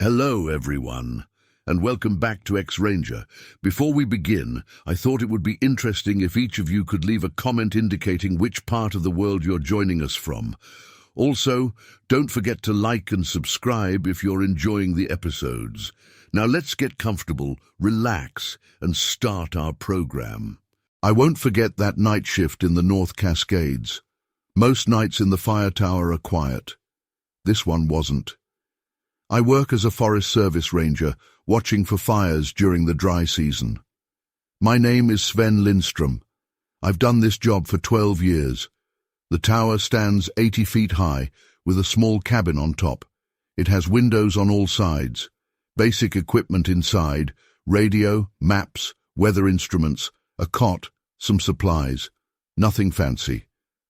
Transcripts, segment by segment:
Hello, everyone, and welcome back to X-Ranger. Before we begin, I thought it would be interesting if each of you could leave a comment indicating which part of the world you're joining us from. Also, don't forget to like and subscribe if you're enjoying the episodes. Now let's get comfortable, relax, and start our program. I won't forget that night shift in the North Cascades. Most nights in the fire tower are quiet. This one wasn't. I work as a Forest Service ranger, watching for fires during the dry season. My name is Sven Lindstrom. I've done this job for 12 years. The tower stands 80 feet high, with a small cabin on top. It has windows on all sides. Basic equipment inside: radio, maps, weather instruments, a cot, some supplies. Nothing fancy.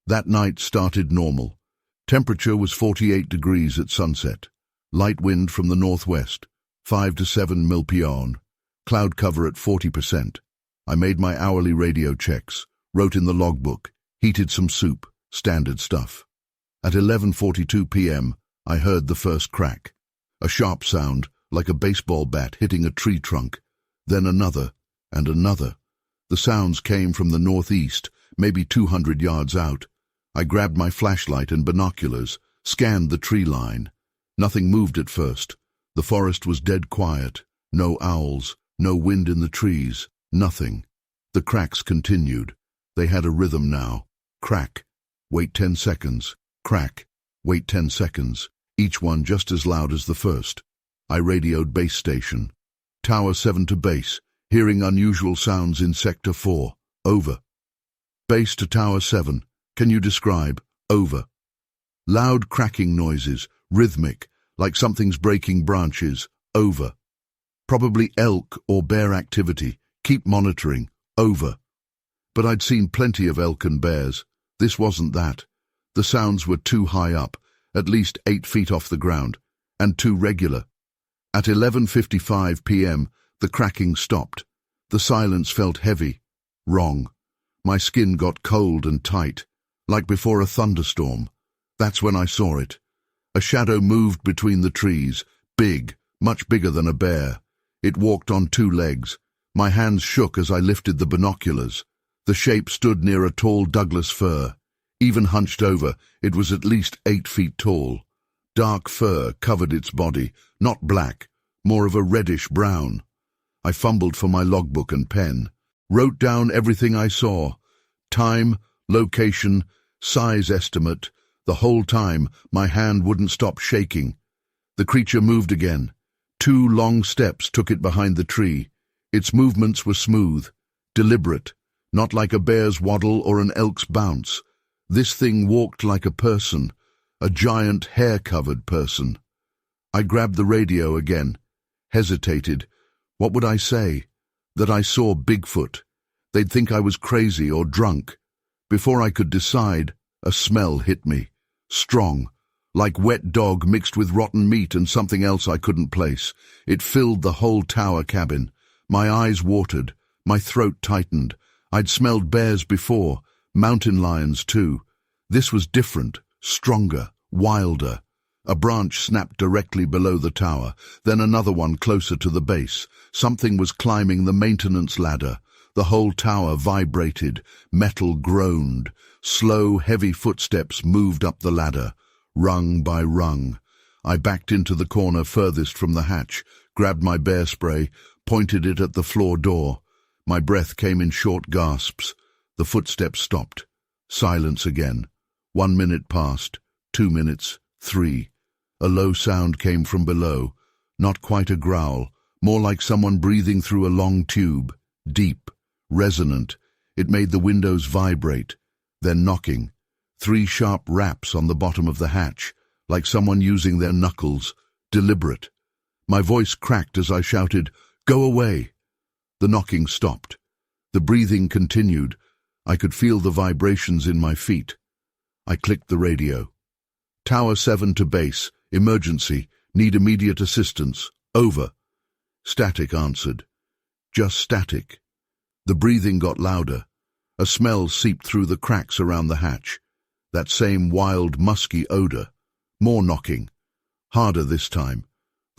That night started normal. Temperature was 48 degrees at sunset. Light wind from the northwest, 5 to 7 mph. Cloud cover at 40%. I made my hourly radio checks, wrote in the logbook, heated some soup, standard stuff. At 11:42 p.m., I heard the first crack. A sharp sound, like a baseball bat hitting a tree trunk. Then another, and another. The sounds came from the northeast, maybe 200 yards out. I grabbed my flashlight and binoculars, scanned the tree line. Nothing moved at first. The forest was dead quiet. No owls, no wind in the trees, nothing. The cracks continued. They had a rhythm now. Crack. Wait 10 seconds. Crack. Wait 10 seconds. Each one just as loud as the first. I radioed base station. Tower 7 to base. Hearing unusual sounds in Sector 4. Over. Base to Tower 7. Can you describe? Over. Loud cracking noises. Rhythmic, like something's breaking branches. Over. Probably elk or bear activity. Keep monitoring. Over. But I'd seen plenty of elk and bears. This wasn't that. The sounds were too high up, at least 8 feet off the ground, and too regular. At 11:55 p.m., the cracking stopped. The silence felt heavy. Wrong. My skin got cold and tight, like before a thunderstorm. That's when I saw it. A shadow moved between the trees, big, much bigger than a bear. It walked on 2 legs. My hands shook as I lifted the binoculars. The shape stood near a tall Douglas fir. Even hunched over, it was at least 8 feet tall. Dark fur covered its body, not black, more of a reddish-brown. I fumbled for my logbook and pen, wrote down everything I saw. Time, location, size estimate. The whole time, my hand wouldn't stop shaking. The creature moved again. 2 long steps took it behind the tree. Its movements were smooth, deliberate, not like a bear's waddle or an elk's bounce. This thing walked like a person, a giant hair-covered person. I grabbed the radio again, hesitated. What would I say? That I saw Bigfoot. They'd think I was crazy or drunk. Before I could decide, a smell hit me. Strong, like wet dog mixed with rotten meat and something else I couldn't place. It filled the whole tower cabin. My eyes watered, my throat tightened. I'd smelled bears before, mountain lions too. This was different, stronger, wilder. A branch snapped directly below the tower, then another one closer to the base. Something was climbing the maintenance ladder. The whole tower vibrated, metal groaned. Slow, heavy footsteps moved up the ladder, rung by rung. I backed into the corner furthest from the hatch, grabbed my bear spray, pointed it at the floor door. My breath came in short gasps. The footsteps stopped. Silence again. 1 minute passed, 2 minutes, 3. A low sound came from below, not quite a growl, more like someone breathing through a long tube, deep, resonant. It made the windows vibrate. Then knocking. 3 sharp raps on the bottom of the hatch, like someone using their knuckles, deliberate. My voice cracked as I shouted, "Go away!" The knocking stopped. The breathing continued. I could feel the vibrations in my feet. I clicked the radio. Tower 7 to base. Emergency. Need immediate assistance. Over. Static answered. Just static. The breathing got louder. A smell seeped through the cracks around the hatch. That same wild, musky odor. More knocking. Harder this time.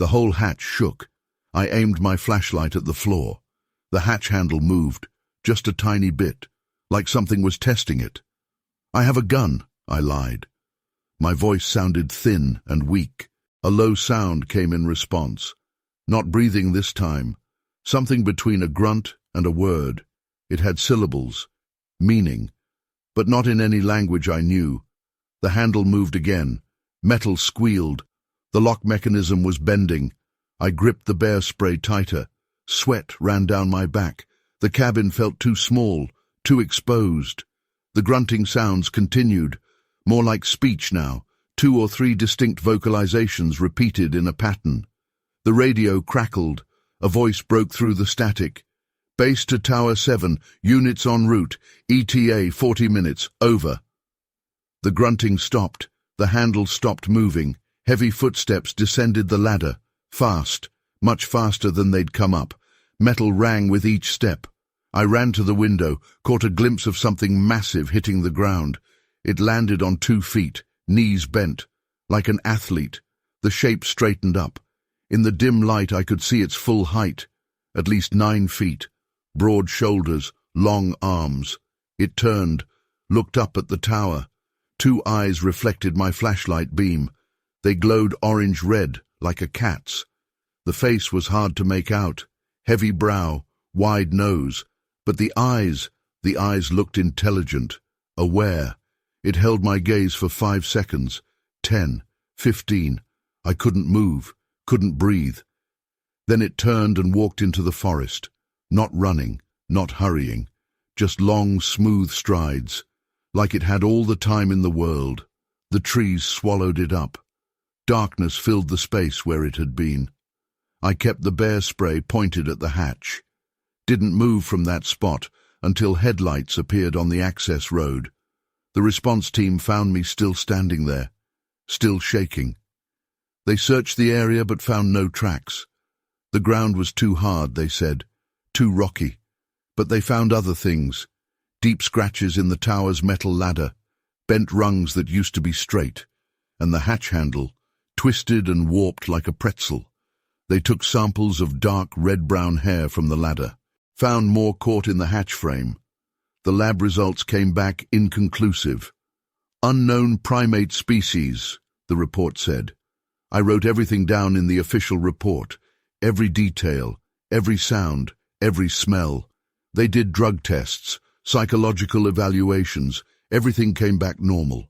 The whole hatch shook. I aimed my flashlight at the floor. The hatch handle moved, just a tiny bit, like something was testing it. "I have a gun," I lied. My voice sounded thin and weak. A low sound came in response. Not breathing this time. Something between a grunt and a word. It had syllables, meaning, but not in any language I knew. The handle moved again. Metal squealed. The lock mechanism was bending. I gripped the bear spray tighter. Sweat ran down my back. The cabin felt too small, too exposed. The grunting sounds continued, more like speech now, 2 or 3 distinct vocalizations repeated in a pattern. The radio crackled. A voice broke through the static. "Base to Tower 7, units en route, ETA 40 minutes, over." The grunting stopped. The handle stopped moving. Heavy footsteps descended the ladder, fast, much faster than they'd come up. Metal rang with each step. I ran to the window, caught a glimpse of something massive hitting the ground. It landed on 2 feet, knees bent, like an athlete. The shape straightened up. In the dim light I could see its full height, at least 9 feet, broad shoulders, long arms. It turned, looked up at the tower. 2 eyes reflected my flashlight beam. They glowed orange-red, like a cat's. The face was hard to make out, heavy brow, wide nose, but the eyes looked intelligent, aware. It held my gaze for 5 seconds, 10, 15. I couldn't move, couldn't breathe. Then it turned and walked into the forest, not running, not hurrying, just long, smooth strides, like it had all the time in the world. The trees swallowed it up. Darkness filled the space where it had been. I kept the bear spray pointed at the hatch. Didn't move from that spot until headlights appeared on the access road. The response team found me still standing there, still shaking. They searched the area but found no tracks. The ground was too hard, they said, too rocky. But they found other things. Deep scratches in the tower's metal ladder, bent rungs that used to be straight, and the hatch handle, twisted and warped like a pretzel. They took samples of dark red-brown hair from the ladder, found more caught in the hatch frame. The lab results came back inconclusive. "Unknown primate species," the report said. I wrote everything down in the official report, every detail, every sound, every smell. They did drug tests, psychological evaluations. Everything came back normal.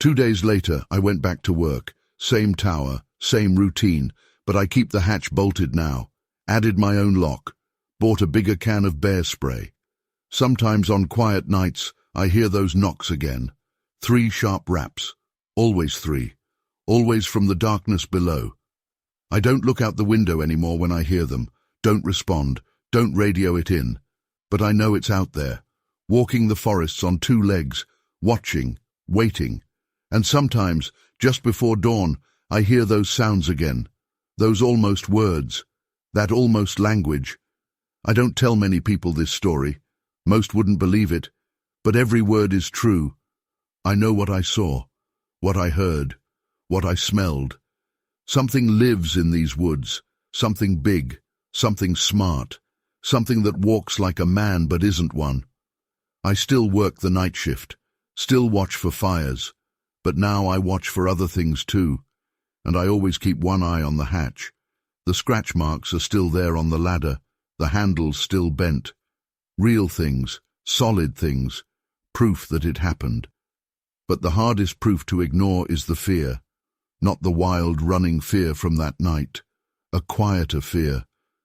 2 days later, I went back to work. Same tower, same routine, but I keep the hatch bolted now. Added my own lock. Bought a bigger can of bear spray. Sometimes on quiet nights, I hear those knocks again. 3 sharp raps. Always 3. Always from the darkness below. I don't look out the window anymore when I hear them. Don't respond. Don't radio it in. But I know it's out there. Walking the forests on 2 legs. Watching. Waiting. And sometimes, just before dawn, I hear those sounds again. Those almost words. That almost language. I don't tell many people this story. Most wouldn't believe it. But every word is true. I know what I saw. What I heard. What I smelled. Something lives in these woods. Something big. Something smart. Something that walks like a man but isn't one. I still work the night shift. Still watch for fires. But now I watch for other things too. And I always keep one eye on the hatch. The scratch marks are still there on the ladder. The handle's still bent. Real things. Solid things. Proof that it happened. But the hardest proof to ignore is the fear. Not the wild running fear from that night. A quieter fear.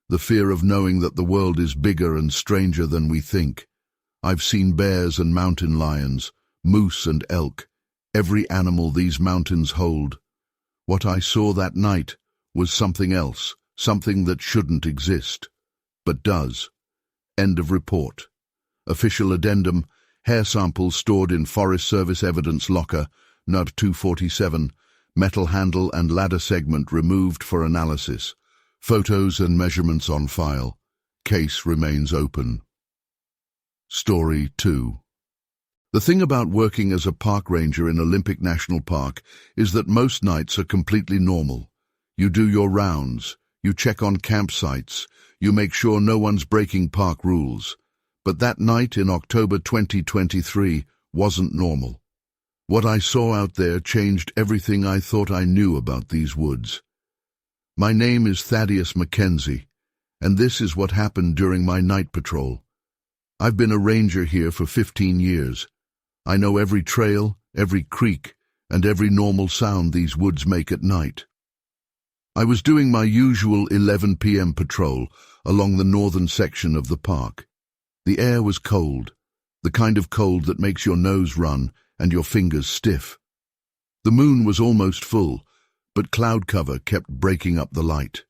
The fear of knowing that the world is bigger and stranger than we think. I've seen bears and mountain lions, moose and elk, every animal these mountains hold. What I saw that night was something else, something that shouldn't exist, but does. End of report. Official addendum: hair samples stored in Forest Service evidence locker, NUD 247, metal handle and ladder segment removed for analysis. Photos and measurements on file. Case remains open. Story 2. The thing about working as a park ranger in Olympic National Park is that most nights are completely normal. You do your rounds, you check on campsites, you make sure no one's breaking park rules. But that night in October 2023 wasn't normal. What I saw out there changed everything I thought I knew about these woods. My name is Thaddeus Mackenzie, and this is what happened during my night patrol. I've been a ranger here for 15 years. I know every trail, every creek, and every normal sound these woods make at night. I was doing my usual 11 p.m. patrol along the northern section of the park. The air was cold, the kind of cold that makes your nose run and your fingers stiff. The moon was almost full, but cloud cover kept breaking up the light.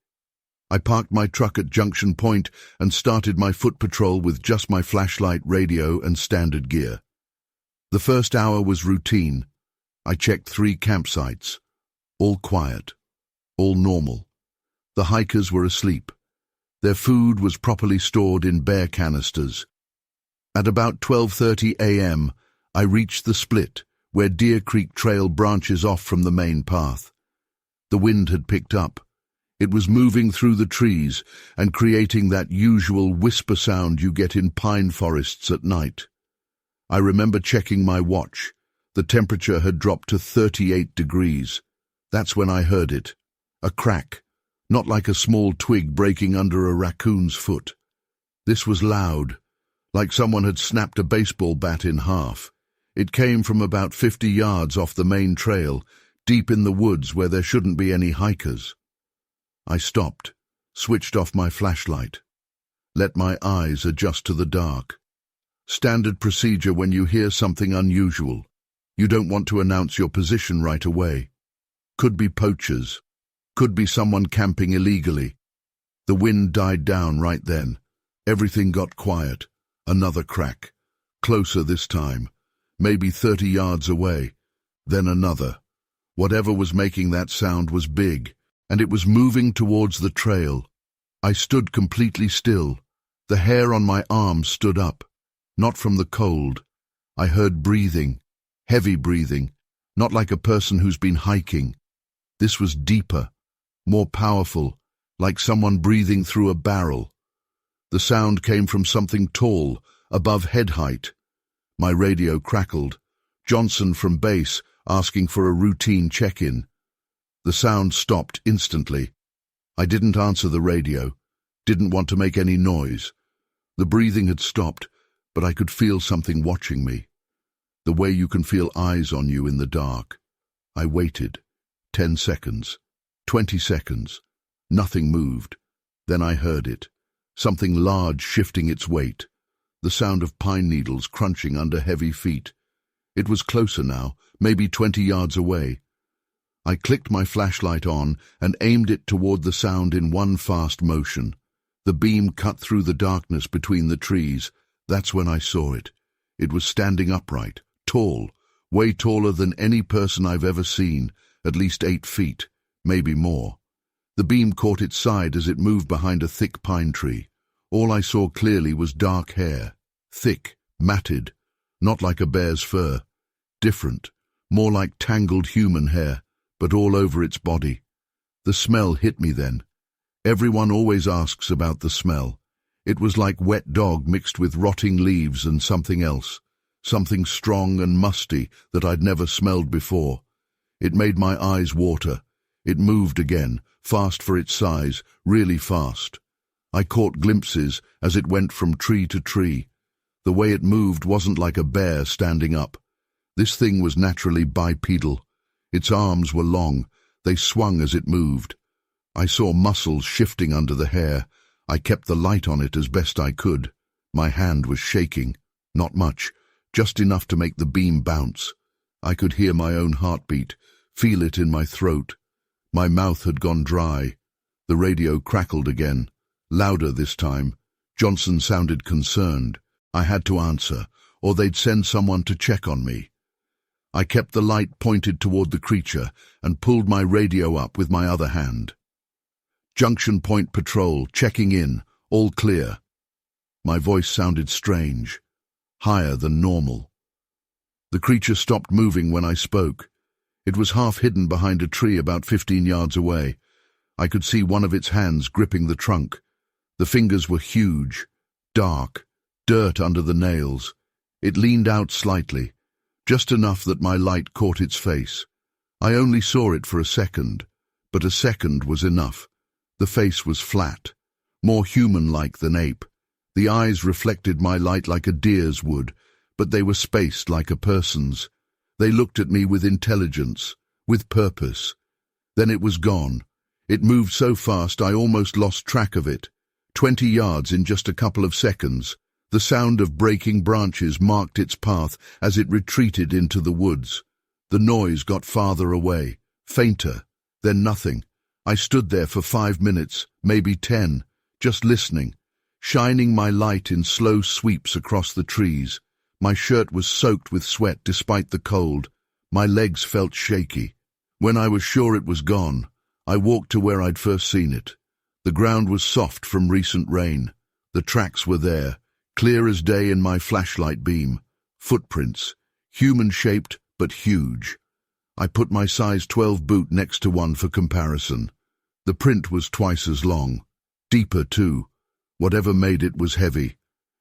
I parked my truck at Junction Point and started my foot patrol with just my flashlight, radio, and standard gear. The first hour was routine. I checked 3 campsites. All quiet. All normal. The hikers were asleep. Their food was properly stored in bear canisters. At about 12:30 a.m., I reached the split, where Deer Creek Trail branches off from the main path. The wind had picked up. It was moving through the trees and creating that usual whisper sound you get in pine forests at night. I remember checking my watch. The temperature had dropped to 38 degrees. That's when I heard it. A crack, not like a small twig breaking under a raccoon's foot. This was loud, like someone had snapped a baseball bat in half. It came from about 50 yards off the main trail, deep in the woods where there shouldn't be any hikers. I stopped, switched off my flashlight, let my eyes adjust to the dark. Standard procedure when you hear something unusual. You don't want to announce your position right away. Could be poachers. Could be someone camping illegally. The wind died down right then. Everything got quiet. Another crack. Closer this time. Maybe 30 yards away. Then another. Whatever was making that sound was big, and it was moving towards the trail. I stood completely still. The hair on my arms stood up. Not from the cold. I heard breathing. Heavy breathing. Not like a person who's been hiking. This was deeper. More powerful, like someone breathing through a barrel. The sound came from something tall, above head height. My radio crackled. Johnson from base, asking for a routine check-in. The sound stopped instantly. I didn't answer the radio, didn't want to make any noise. The breathing had stopped, but I could feel something watching me. The way you can feel eyes on you in the dark. I waited. 10 seconds. 20 seconds. Nothing moved. Then I heard it. Something large shifting its weight. The sound of pine needles crunching under heavy feet. It was closer now, maybe 20 yards away. I clicked my flashlight on and aimed it toward the sound in one fast motion. The beam cut through the darkness between the trees. That's when I saw it. It was standing upright, tall, way taller than any person I've ever seen, at least 8 feet. Maybe more. The beam caught its side as it moved behind a thick pine tree. All I saw clearly was dark hair. Thick, matted, not like a bear's fur. Different, more like tangled human hair, but all over its body. The smell hit me then. Everyone always asks about the smell. It was like wet dog mixed with rotting leaves and something else. Something strong and musty that I'd never smelled before. It made my eyes water. It moved again, fast for its size, really fast. I caught glimpses as it went from tree to tree. The way it moved wasn't like a bear standing up. This thing was naturally bipedal. Its arms were long. They swung as it moved. I saw muscles shifting under the hair. I kept the light on it as best I could. My hand was shaking. Not much, just enough to make the beam bounce. I could hear my own heartbeat, feel it in my throat. My mouth had gone dry. The radio crackled again, louder this time. Johnson sounded concerned. I had to answer, or they'd send someone to check on me. I kept the light pointed toward the creature and pulled my radio up with my other hand. Junction Point Patrol, checking in, all clear. My voice sounded strange, higher than normal. The creature stopped moving when I spoke. It was half hidden behind a tree about 15 yards away. I could see one of its hands gripping the trunk. The fingers were huge, dark, dirt under the nails. It leaned out slightly, just enough that my light caught its face. I only saw it for a second, but a second was enough. The face was flat, more human-like than ape. The eyes reflected my light like a deer's would, but they were spaced like a person's. They looked at me with intelligence, with purpose. Then it was gone. It moved so fast I almost lost track of it. 20 yards in just a couple of seconds. The sound of breaking branches marked its path as it retreated into the woods. The noise got farther away, fainter, then nothing. I stood there for 5 minutes, maybe 10, just listening, shining my light in slow sweeps across the trees. My shirt was soaked with sweat despite the cold. My legs felt shaky. When I was sure it was gone, I walked to where I'd first seen it. The ground was soft from recent rain. The tracks were there, clear as day in my flashlight beam. Footprints, human-shaped but huge. I put my size 12 boot next to one for comparison. The print was twice as long. Deeper, too. Whatever made it was heavy.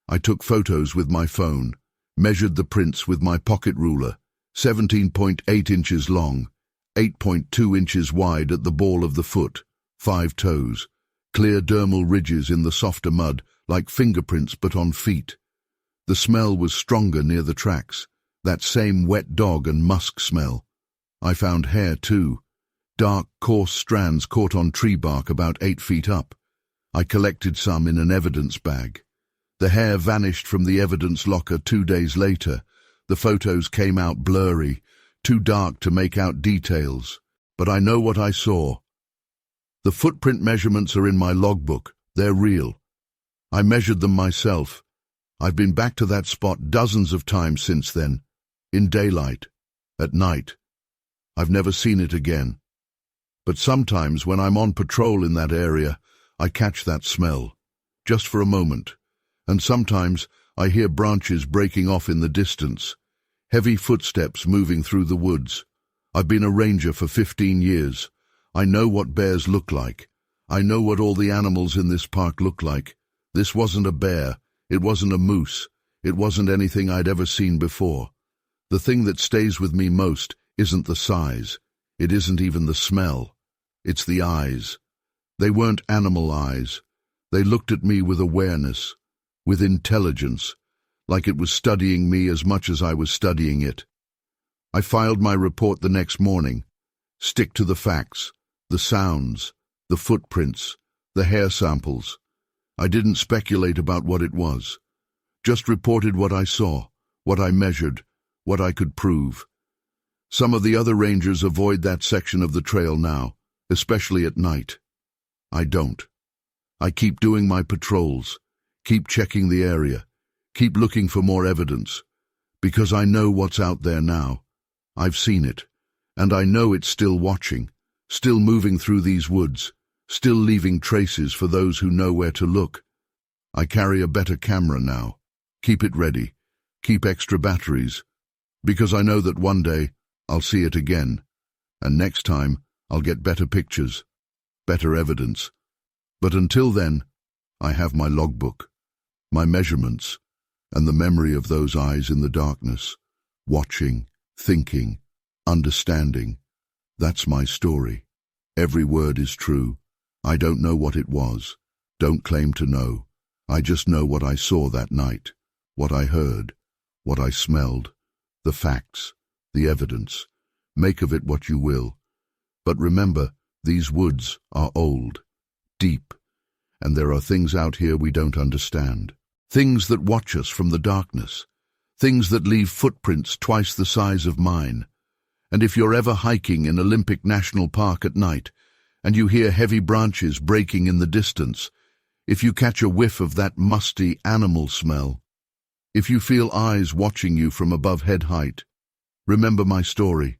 I took photos with my phone, measured the prints with my pocket ruler. 17.8 inches long, 8.2 inches wide at the ball of the foot, 5 toes. Clear dermal ridges in the softer mud, like fingerprints but on feet. The smell was stronger near the tracks, that same wet dog and musk smell. I found hair too, dark, coarse strands caught on tree bark about 8 feet up. I collected some in an evidence bag. The hair vanished from the evidence locker 2 days later. The photos came out blurry, too dark to make out details. But I know what I saw. The footprint measurements are in my logbook. They're real. I measured them myself. I've been back to that spot dozens of times since then. In daylight. At night. I've never seen it again. But sometimes when I'm on patrol in that area, I catch that smell. Just for a moment. And sometimes I hear branches breaking off in the distance. Heavy footsteps moving through the woods. I've been a ranger for 15 years. I know what bears look like. I know what all the animals in this park look like. This wasn't a bear. It wasn't a moose. It wasn't anything I'd ever seen before. The thing that stays with me most isn't the size. It isn't even the smell. It's the eyes. They weren't animal eyes. They looked at me with awareness, with intelligence, like it was studying me as much as I was studying it. I filed my report the next morning. Stick to the facts. The sounds, the footprints, the hair samples. I didn't speculate about what it was. Just reported what I saw, what I measured, what I could prove. Some of the other rangers avoid that section of the trail now, especially at night. I don't. I keep doing my patrols, keep checking the area, keep looking for more evidence, because I know what's out there now. I've seen it, and I know it's still watching. Still moving through these woods, still leaving traces for those who know where to look. I carry a better camera now. Keep it ready. Keep extra batteries. Because I know that one day I'll see it again. And next time I'll get better pictures, better evidence. But until then, I have my logbook, my measurements, and the memory of those eyes in the darkness, watching, thinking, understanding. That's my story. Every word is true. I don't know what it was. Don't claim to know. I just know what I saw that night, what I heard, what I smelled, the facts, the evidence. Make of it what you will. But remember, these woods are old, deep, and there are things out here we don't understand. Things that watch us from the darkness. Things that leave footprints twice the size of mine. And if you're ever hiking in Olympic National Park at night, and you hear heavy branches breaking in the distance, if you catch a whiff of that musty animal smell, if you feel eyes watching you from above head height, remember my story.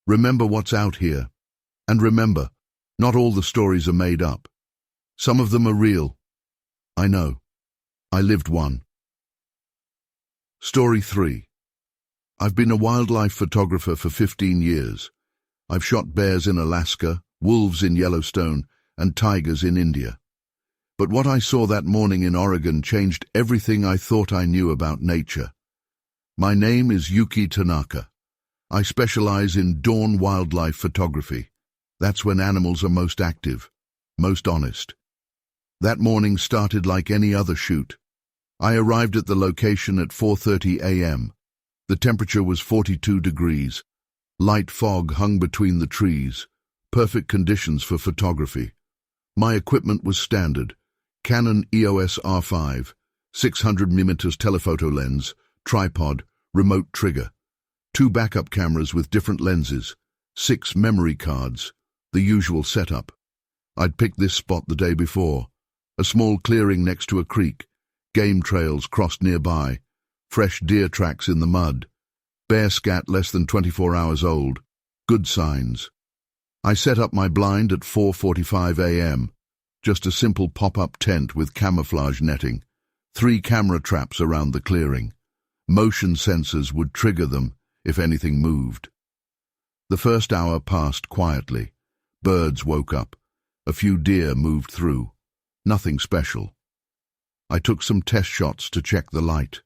Remember what's out here. And remember, not all the stories are made up. Some of them are real. I know. I lived one. Story 3. I've been a wildlife photographer for 15 years. I've shot bears in Alaska, wolves in Yellowstone, and tigers in India. But what I saw that morning in Oregon changed everything I thought I knew about nature. My name is Yuki Tanaka. I specialize in dawn wildlife photography. That's when animals are most active, most honest. That morning started like any other shoot. I arrived at the location at 4:30 a.m. The temperature was 42 degrees. Light fog hung between the trees. Perfect conditions for photography. My equipment was standard. Canon EOS R5, 600mm telephoto lens, tripod, remote trigger. 2 backup cameras with different lenses. 6 memory cards. The usual setup. I'd picked this spot the day before. A small clearing next to a creek. Game trails crossed nearby. Fresh deer tracks in the mud. Bear scat less than 24 hours old. Good signs. I set up my blind at 4:45 a.m. Just a simple pop-up tent with camouflage netting. 3 camera traps around the clearing. Motion sensors would trigger them if anything moved. The first hour passed quietly. Birds woke up. A few deer moved through. Nothing special. I took some test shots to check the light.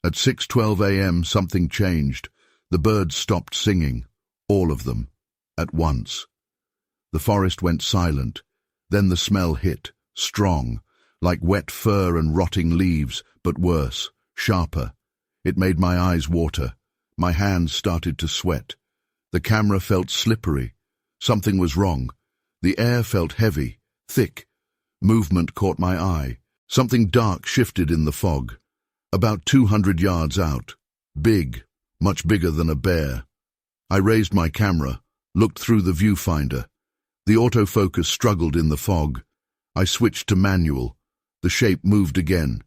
At 6:12 a.m. something changed. The birds stopped singing. All of them. At once. The forest went silent. Then the smell hit, strong, like wet fur and rotting leaves, but worse, sharper. It made my eyes water. My hands started to sweat. The camera felt slippery. Something was wrong. The air felt heavy, thick. Movement caught my eye. Something dark shifted in the fog. About 200 yards out. Big, much bigger than a bear. I raised my camera, looked through the viewfinder. The autofocus struggled in the fog. I switched to manual. The shape moved again.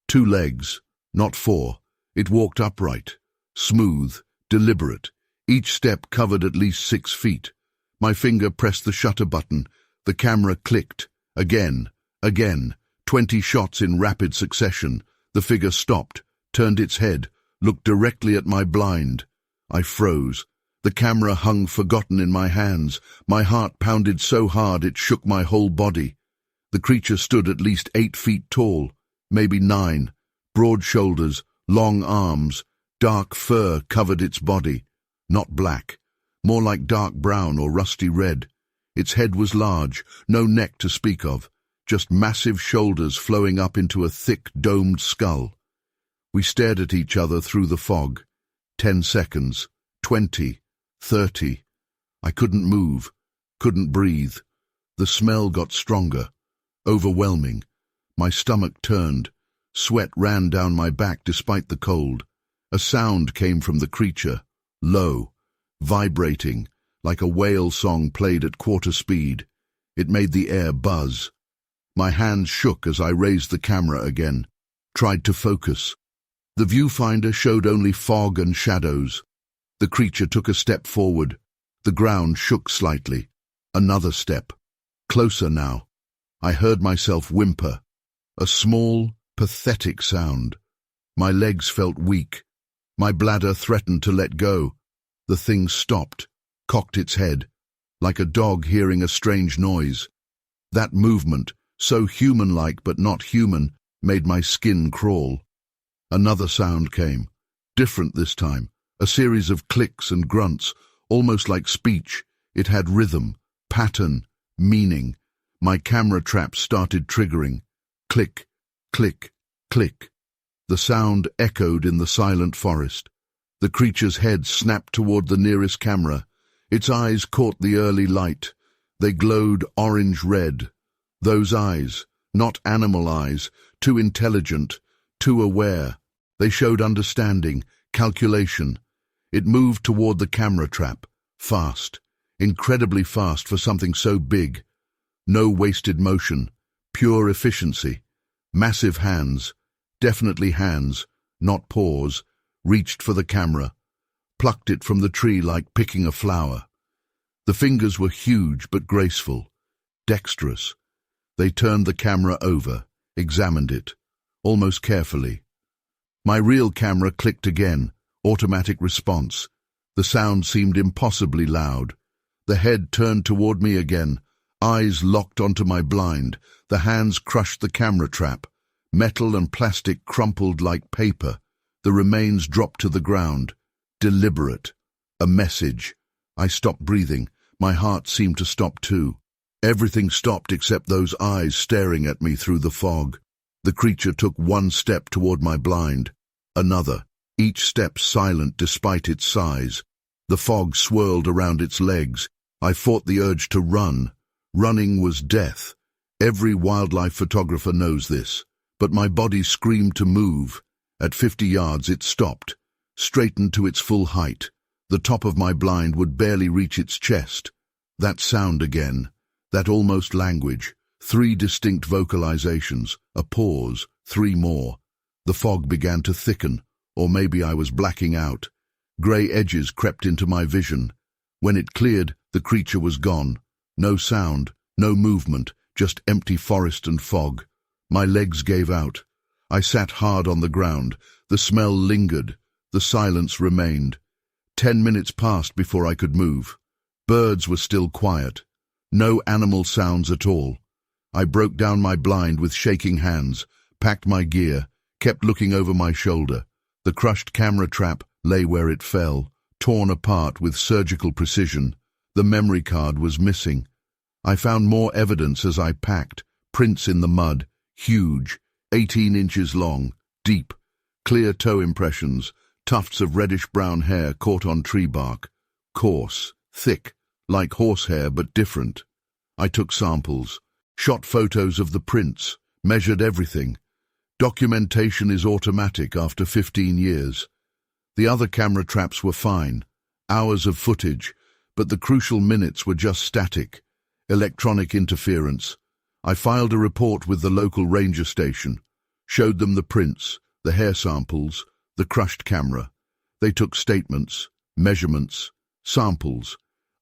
2 legs, not 4. It walked upright, smooth, deliberate. Each step covered at least 6 feet. My finger pressed the shutter button. The camera clicked. Again. 20 shots in rapid succession. The figure stopped, turned its head, looked directly at my blind. I froze. The camera hung forgotten in my hands. My heart pounded so hard it shook my whole body. The creature stood at least 8 feet tall, maybe 9. Broad shoulders, long arms, dark fur covered its body. Not black, more like dark brown or rusty red. Its head was large, no neck to speak of, just massive shoulders flowing up into a thick, domed skull. We stared at each other through the fog. 10 seconds, 20, 30. I couldn't move, couldn't breathe. The smell got stronger, overwhelming. My stomach turned. Sweat ran down my back despite the cold. A sound came from the creature, low, vibrating, like a whale song played at quarter speed. It made the air buzz. My hands shook as I raised the camera again, tried to focus. The viewfinder showed only fog and shadows. The creature took a step forward. The ground shook slightly. Another step. Closer now. I heard myself whimper. A small, pathetic sound. My legs felt weak. My bladder threatened to let go. The thing stopped, cocked its head, like a dog hearing a strange noise. That movement, so human-like but not human, made my skin crawl. Another sound came, different this time. A series of clicks and grunts, almost like speech. It had rhythm, pattern, meaning. My camera trap started triggering. Click, click, click. The sound echoed in the silent forest. The creature's head snapped toward the nearest camera. Its eyes caught the early light. They glowed orange-red. Those eyes, not animal eyes, too intelligent, too aware. They showed understanding, calculation. It moved toward the camera trap, fast, incredibly fast for something so big. No wasted motion, pure efficiency. Massive hands, definitely hands, not paws, reached for the camera, plucked it from the tree like picking a flower. The fingers were huge but graceful, dexterous. They turned the camera over, examined it, almost carefully. My real camera clicked again, automatic response. The sound seemed impossibly loud. The head turned toward me again, Eyes locked onto my blind, the hands crushed the camera trap. Metal and plastic crumpled like paper. The remains dropped to the ground. Deliberate. A message. I stopped breathing. My heart seemed to stop too. Everything stopped except those eyes staring at me through the fog. The creature took one step toward my blind. Another. Each step silent despite its size. The fog swirled around its legs. I fought the urge to run. Running was death. Every wildlife photographer knows this. But my body screamed to move. At 50 yards it stopped, straightened to its full height. The top of my blind would barely reach its chest. That sound again. That almost language. 3 distinct vocalizations. A pause. 3 more. The fog began to thicken. Or maybe I was blacking out. Grey edges crept into my vision. When it cleared, the creature was gone. No sound, no movement, just empty forest and fog. My legs gave out. I sat hard on the ground. The smell lingered. The silence remained. 10 minutes passed before I could move. Birds were still quiet. No animal sounds at all. I broke down my blind with shaking hands, packed my gear, kept looking over my shoulder. The crushed camera trap lay where it fell, torn apart with surgical precision. The memory card was missing. I found more evidence as I packed, prints in the mud, huge, 18 inches long, deep, clear toe impressions, tufts of reddish-brown hair caught on tree bark, coarse, thick, like horsehair but different. I took samples, shot photos of the prints, measured everything. Documentation is automatic after 15 years. The other camera traps were fine, hours of footage, but the crucial minutes were just static. Electronic interference. I filed a report with the local ranger station, showed them the prints, the hair samples, the crushed camera. They took statements, measurements, samples,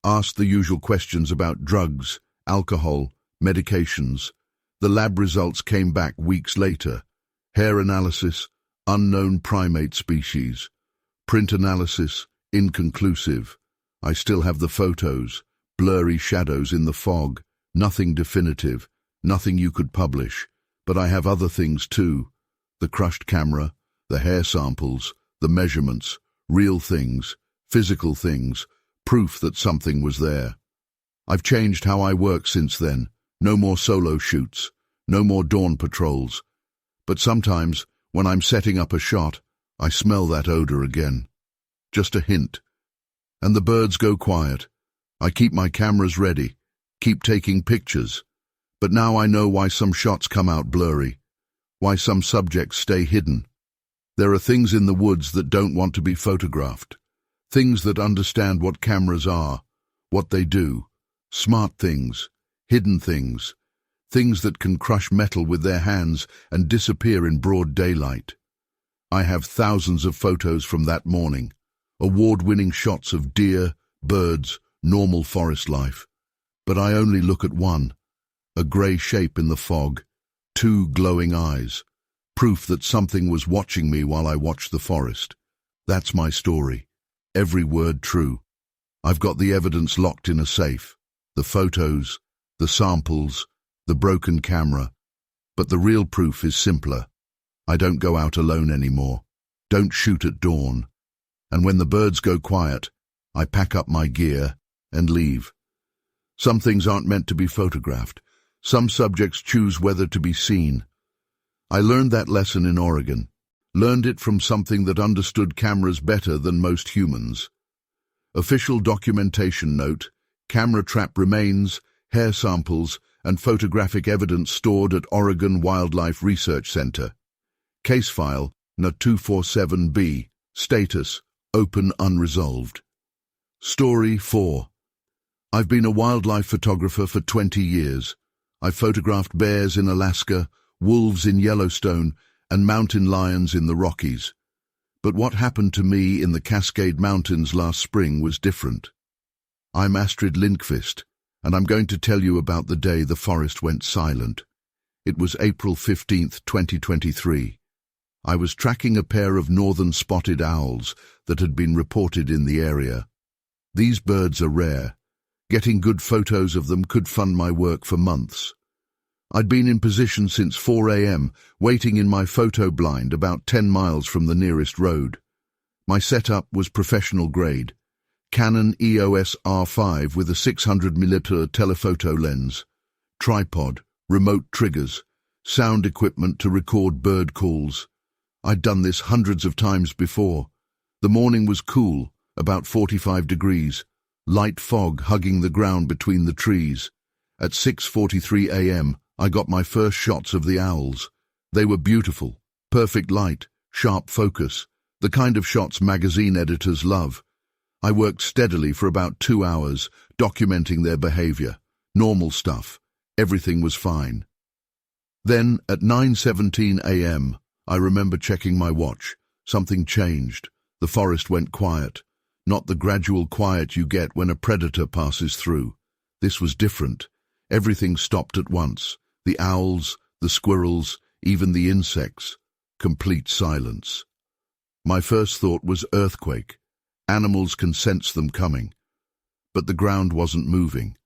asked the usual questions about drugs, alcohol, medications. The lab results came back weeks later. Hair analysis, unknown primate species. Print analysis, inconclusive. I still have the photos, blurry shadows in the fog, nothing definitive, nothing you could publish. But I have other things too. The crushed camera, the hair samples, the measurements, real things, physical things, proof that something was there. I've changed how I work since then. No more solo shoots, no more dawn patrols. But sometimes, when I'm setting up a shot, I smell that odor again. Just a hint. And the birds go quiet. I keep my cameras ready, keep taking pictures. But now I know why some shots come out blurry, why some subjects stay hidden. There are things in the woods that don't want to be photographed. Things that understand what cameras are, what they do. Smart things, hidden things. Things that can crush metal with their hands and disappear in broad daylight. I have thousands of photos from that morning, award-winning shots of deer, birds, normal forest life. But I only look at one, a grey shape in the fog, 2 glowing eyes, proof that something was watching me while I watched the forest. That's my story, every word true. I've got the evidence locked in a safe, the photos, the samples, the broken camera. But the real proof is simpler. I don't go out alone anymore, don't shoot at dawn. And when the birds go quiet, I pack up my gear and leave. Some things aren't meant to be photographed. Some subjects choose whether to be seen. I learned that lesson in Oregon, learned it from something that understood cameras better than most humans. Official documentation note, camera trap remains, hair samples, and photographic evidence stored at Oregon Wildlife Research Center. Case file, NA247B, status, open unresolved. Story 4. I've been a wildlife photographer for 20 years. I've photographed bears in Alaska, wolves in Yellowstone, and mountain lions in the Rockies. But what happened to me in the Cascade Mountains last spring was different. I'm Astrid Lindqvist, and I'm going to tell you about the day the forest went silent. It was April 15th, 2023. I was tracking a pair of northern spotted owls that had been reported in the area. These birds are rare, Getting good photos of them could fund my work for months. I'd been in position since 4 a.m., waiting in my photo blind about 10 miles from the nearest road. My setup was professional grade. Canon EOS R5 with a 600mm telephoto lens, tripod, remote triggers, sound equipment to record bird calls. I'd done this hundreds of times before. The morning was cool, about 45 degrees, light fog hugging the ground between the trees. At 6:43 a.m., I got my first shots of the owls. They were beautiful, perfect light, sharp focus, the kind of shots magazine editors love. I worked steadily for about 2 hours, documenting their behavior. Normal stuff. Everything was fine. Then, at 9:17 a.m., I remember checking my watch. Something changed. The forest went quiet. Not the gradual quiet you get when a predator passes through. This was different. Everything stopped at once. The owls, the squirrels, even the insects. Complete silence. My first thought was earthquake. Animals can sense them coming. But the ground wasn't moving.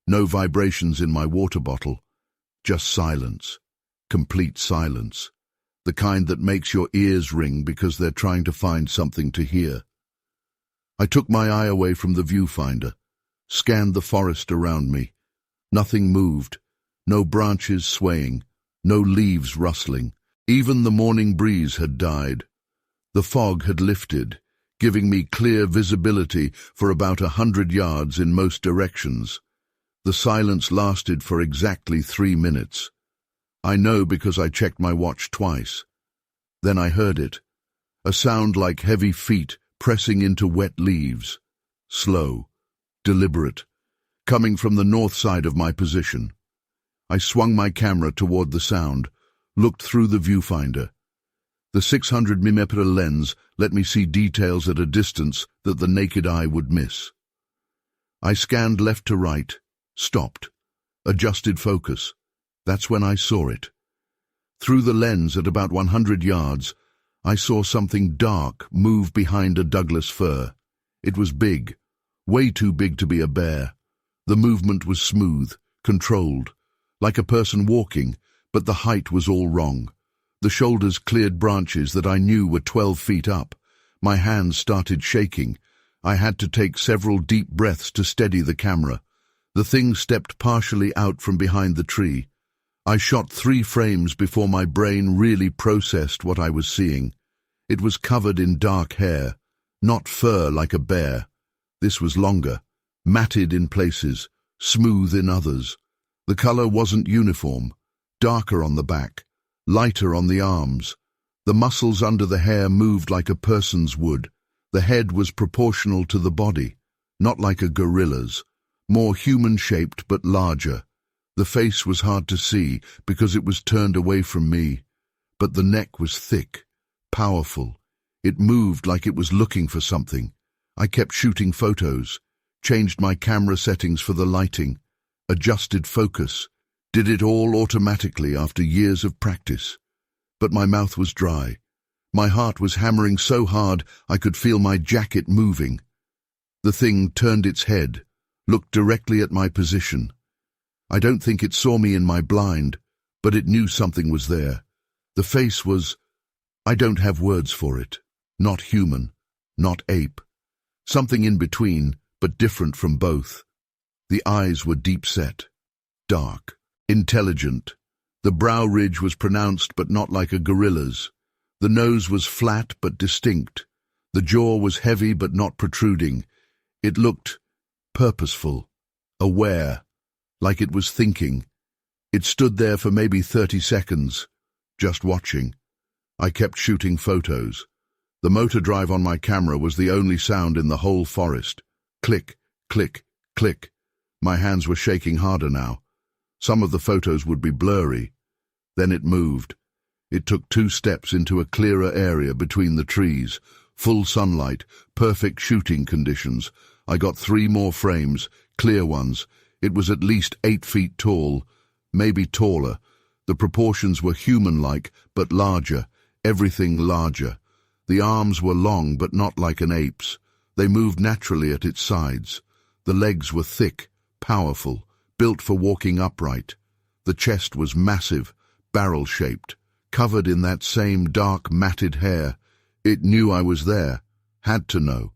No vibrations in my water bottle. Just silence. Complete silence. The kind that makes your ears ring because they're trying to find something to hear. I took my eye away from the viewfinder, scanned the forest around me. Nothing moved, no branches swaying, no leaves rustling. Even the morning breeze had died. The fog had lifted, giving me clear visibility for about 100 yards in most directions. The silence lasted for exactly 3 minutes. I know because I checked my watch twice. Then I heard it, a sound like heavy feet pressing into wet leaves, slow, deliberate, coming from the north side of my position. I swung my camera toward the sound, looked through the viewfinder. The 600mm lens let me see details at a distance that the naked eye would miss. I scanned left to right, stopped, adjusted focus. That's when I saw it. Through the lens at about 100 yards, I saw something dark move behind a Douglas fir. It was big, way too big to be a bear. The movement was smooth, controlled, like a person walking, but the height was all wrong. The shoulders cleared branches that I knew were 12 feet up. My hands started shaking. I had to take several deep breaths to steady the camera. The thing stepped partially out from behind the tree. I shot 3 frames before my brain really processed what I was seeing. It was covered in dark hair, not fur like a bear. This was longer, matted in places, smooth in others. The color wasn't uniform, darker on the back, lighter on the arms. The muscles under the hair moved like a person's would. The head was proportional to the body, not like a gorilla's, more human-shaped but larger. The face was hard to see because it was turned away from me, but the neck was thick, powerful. It moved like it was looking for something. I kept shooting photos, changed my camera settings for the lighting, adjusted focus, did it all automatically after years of practice. But my mouth was dry. My heart was hammering so hard I could feel my jacket moving. The thing turned its head, looked directly at my position. I don't think it saw me in my blind, but it knew something was there. The face was, I don't have words for it. Not human, not ape. Something in between, but different from both. The eyes were deep-set, dark, intelligent. The brow ridge was pronounced but not like a gorilla's. The nose was flat but distinct. The jaw was heavy but not protruding. It looked purposeful, aware, like it was thinking. It stood there for maybe 30 seconds, just watching. I kept shooting photos. The motor drive on my camera was the only sound in the whole forest. Click, click, click. My hands were shaking harder now. Some of the photos would be blurry. Then it moved. It took 2 steps into a clearer area between the trees. Full sunlight, perfect shooting conditions. I got 3 more frames, clear ones. It was at least 8 feet tall, maybe taller. The proportions were human-like, but larger, everything larger. The arms were long, but not like an ape's. They moved naturally at its sides. The legs were thick, powerful, built for walking upright. The chest was massive, barrel-shaped, covered in that same dark, matted hair. It knew I was there, had to know.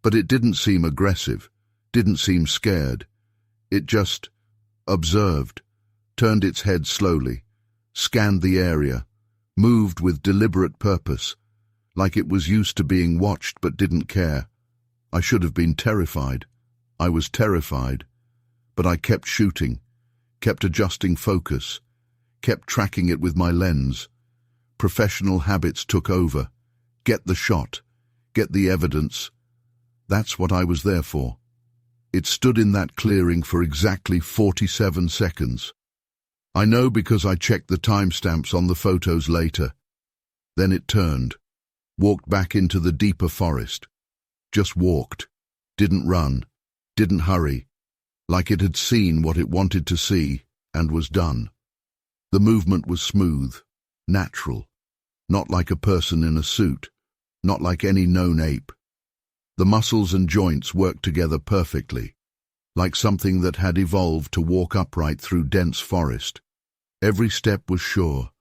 But it didn't seem aggressive, didn't seem scared. It just observed, turned its head slowly, scanned the area, moved with deliberate purpose, like it was used to being watched but didn't care. I should have been terrified. I was terrified. But I kept shooting, kept adjusting focus, kept tracking it with my lens. Professional habits took over. Get the shot, get the evidence. That's what I was there for. It stood in that clearing for exactly 47 seconds. I know because I checked the timestamps on the photos later. Then it turned, walked back into the deeper forest. Just walked, didn't run, didn't hurry, like it had seen what it wanted to see and was done. The movement was smooth, natural, not like a person in a suit, not like any known ape. The muscles and joints worked together perfectly, like something that had evolved to walk upright through dense forest. Every step was sure,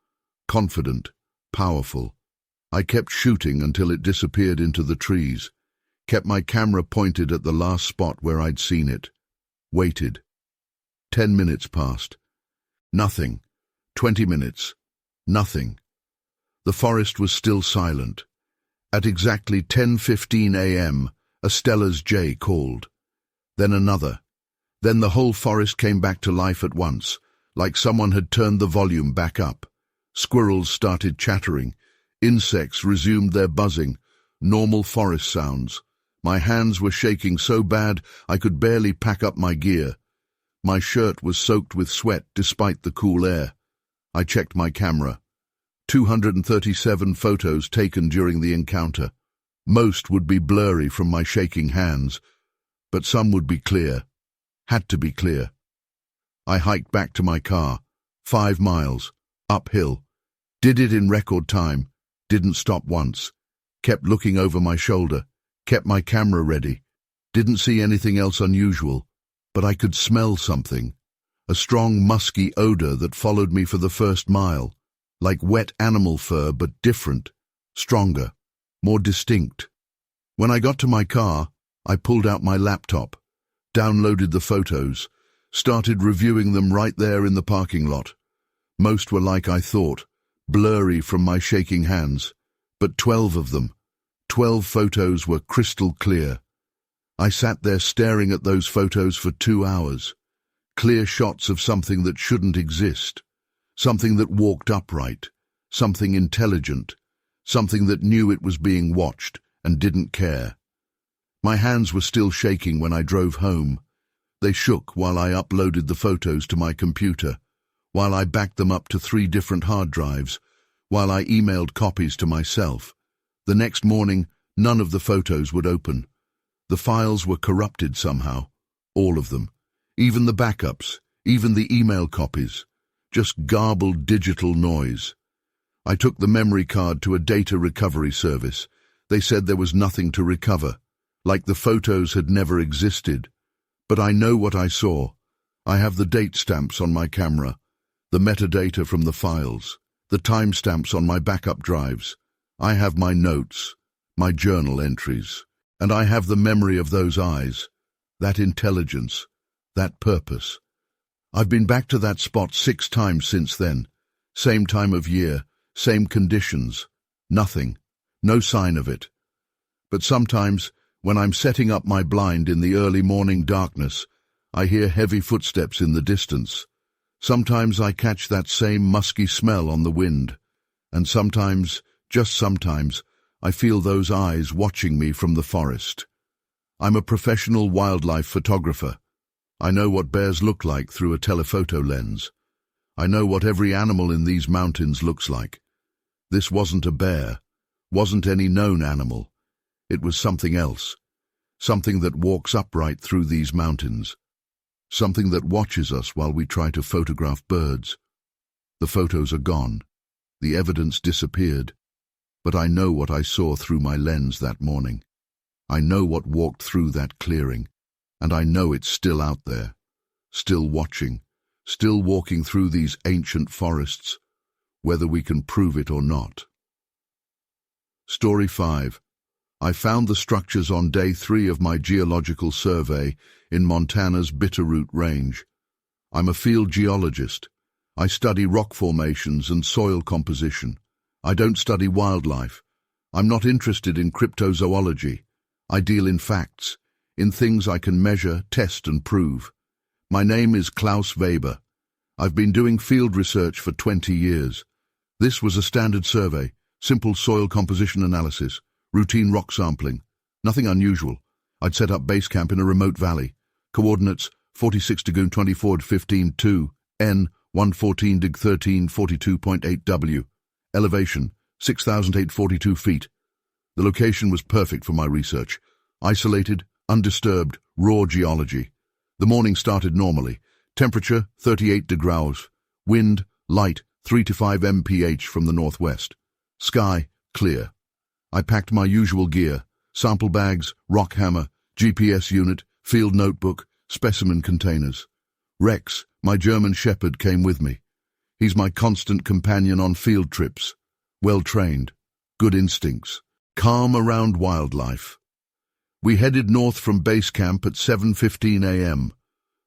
confident, powerful. I kept shooting until it disappeared into the trees, kept my camera pointed at the last spot where I'd seen it. Waited. 10 minutes passed. Nothing. 20 minutes. Nothing. The forest was still silent. At exactly 10:15 a.m., a Stella's jay called. Then another. Then the whole forest came back to life at once, like someone had turned the volume back up. Squirrels started chattering. Insects resumed their buzzing. Normal forest sounds. My hands were shaking so bad I could barely pack up my gear. My shirt was soaked with sweat despite the cool air. I checked my camera. 237 photos taken during the encounter. Most would be blurry from my shaking hands, but some would be clear. Had to be clear. I hiked back to my car, 5 miles, uphill. Did it in record time, didn't stop once. Kept looking over my shoulder, kept my camera ready. Didn't see anything else unusual, but I could smell something. A strong, musky odor that followed me for the first mile. Like wet animal fur, but different, stronger, more distinct. When I got to my car, I pulled out my laptop, downloaded the photos, started reviewing them right there in the parking lot. Most were like I thought, blurry from my shaking hands, but 12 of them, 12 photos were crystal clear. I sat there staring at those photos for 2 hours, clear shots of something that shouldn't exist. Something that walked upright, something intelligent, something that knew it was being watched and didn't care. My hands were still shaking when I drove home. They shook while I uploaded the photos to my computer, while I backed them up to 3 different hard drives, while I emailed copies to myself. The next morning, none of the photos would open. The files were corrupted somehow, all of them, even the backups, even the email copies. Just garbled digital noise. I took the memory card to a data recovery service. They said there was nothing to recover, like the photos had never existed. But I know what I saw. I have the date stamps on my camera, the metadata from the files, the timestamps on my backup drives. I have my notes, my journal entries, and I have the memory of those eyes, that intelligence, that purpose. I've been back to that spot 6 times since then. Same time of year, same conditions. Nothing. No sign of it. But sometimes, when I'm setting up my blind in the early morning darkness, I hear heavy footsteps in the distance. Sometimes I catch that same musky smell on the wind. And sometimes, just sometimes, I feel those eyes watching me from the forest. I'm a professional wildlife photographer. I know what bears look like through a telephoto lens. I know what every animal in these mountains looks like. This wasn't a bear, wasn't any known animal. It was something else, something that walks upright through these mountains, something that watches us while we try to photograph birds. The photos are gone, the evidence disappeared, but I know what I saw through my lens that morning. I know what walked through that clearing. And I know it's still out there, still watching, still walking through these ancient forests, whether we can prove it or not. Story 5. I found the structures on day 3 of my geological survey in Montana's Bitterroot Range. I'm a field geologist. I study rock formations and soil composition. I don't study wildlife. I'm not interested in cryptozoology. I deal in facts, in things I can measure, test and prove. My name is Klaus Weber. I've been doing field research for 20 years. This was a standard survey, simple soil composition analysis, routine rock sampling. Nothing unusual. I'd set up base camp in a remote valley. Coordinates 46 Dagoon 24 15 2, N 114 Dig 13 42.8 W. Elevation 6,842 feet. The location was perfect for my research. Isolated, undisturbed, raw geology. The morning started normally. Temperature 38 degrees. Wind light 3 to 5 mph from the northwest. Sky clear. I packed my usual gear: sample bags, rock hammer, GPS unit, field notebook, specimen containers. Rex, my German shepherd, came with me. He's my constant companion on field trips. Well-trained, good instincts, calm around wildlife. We headed north from base camp at 7:15 a.m.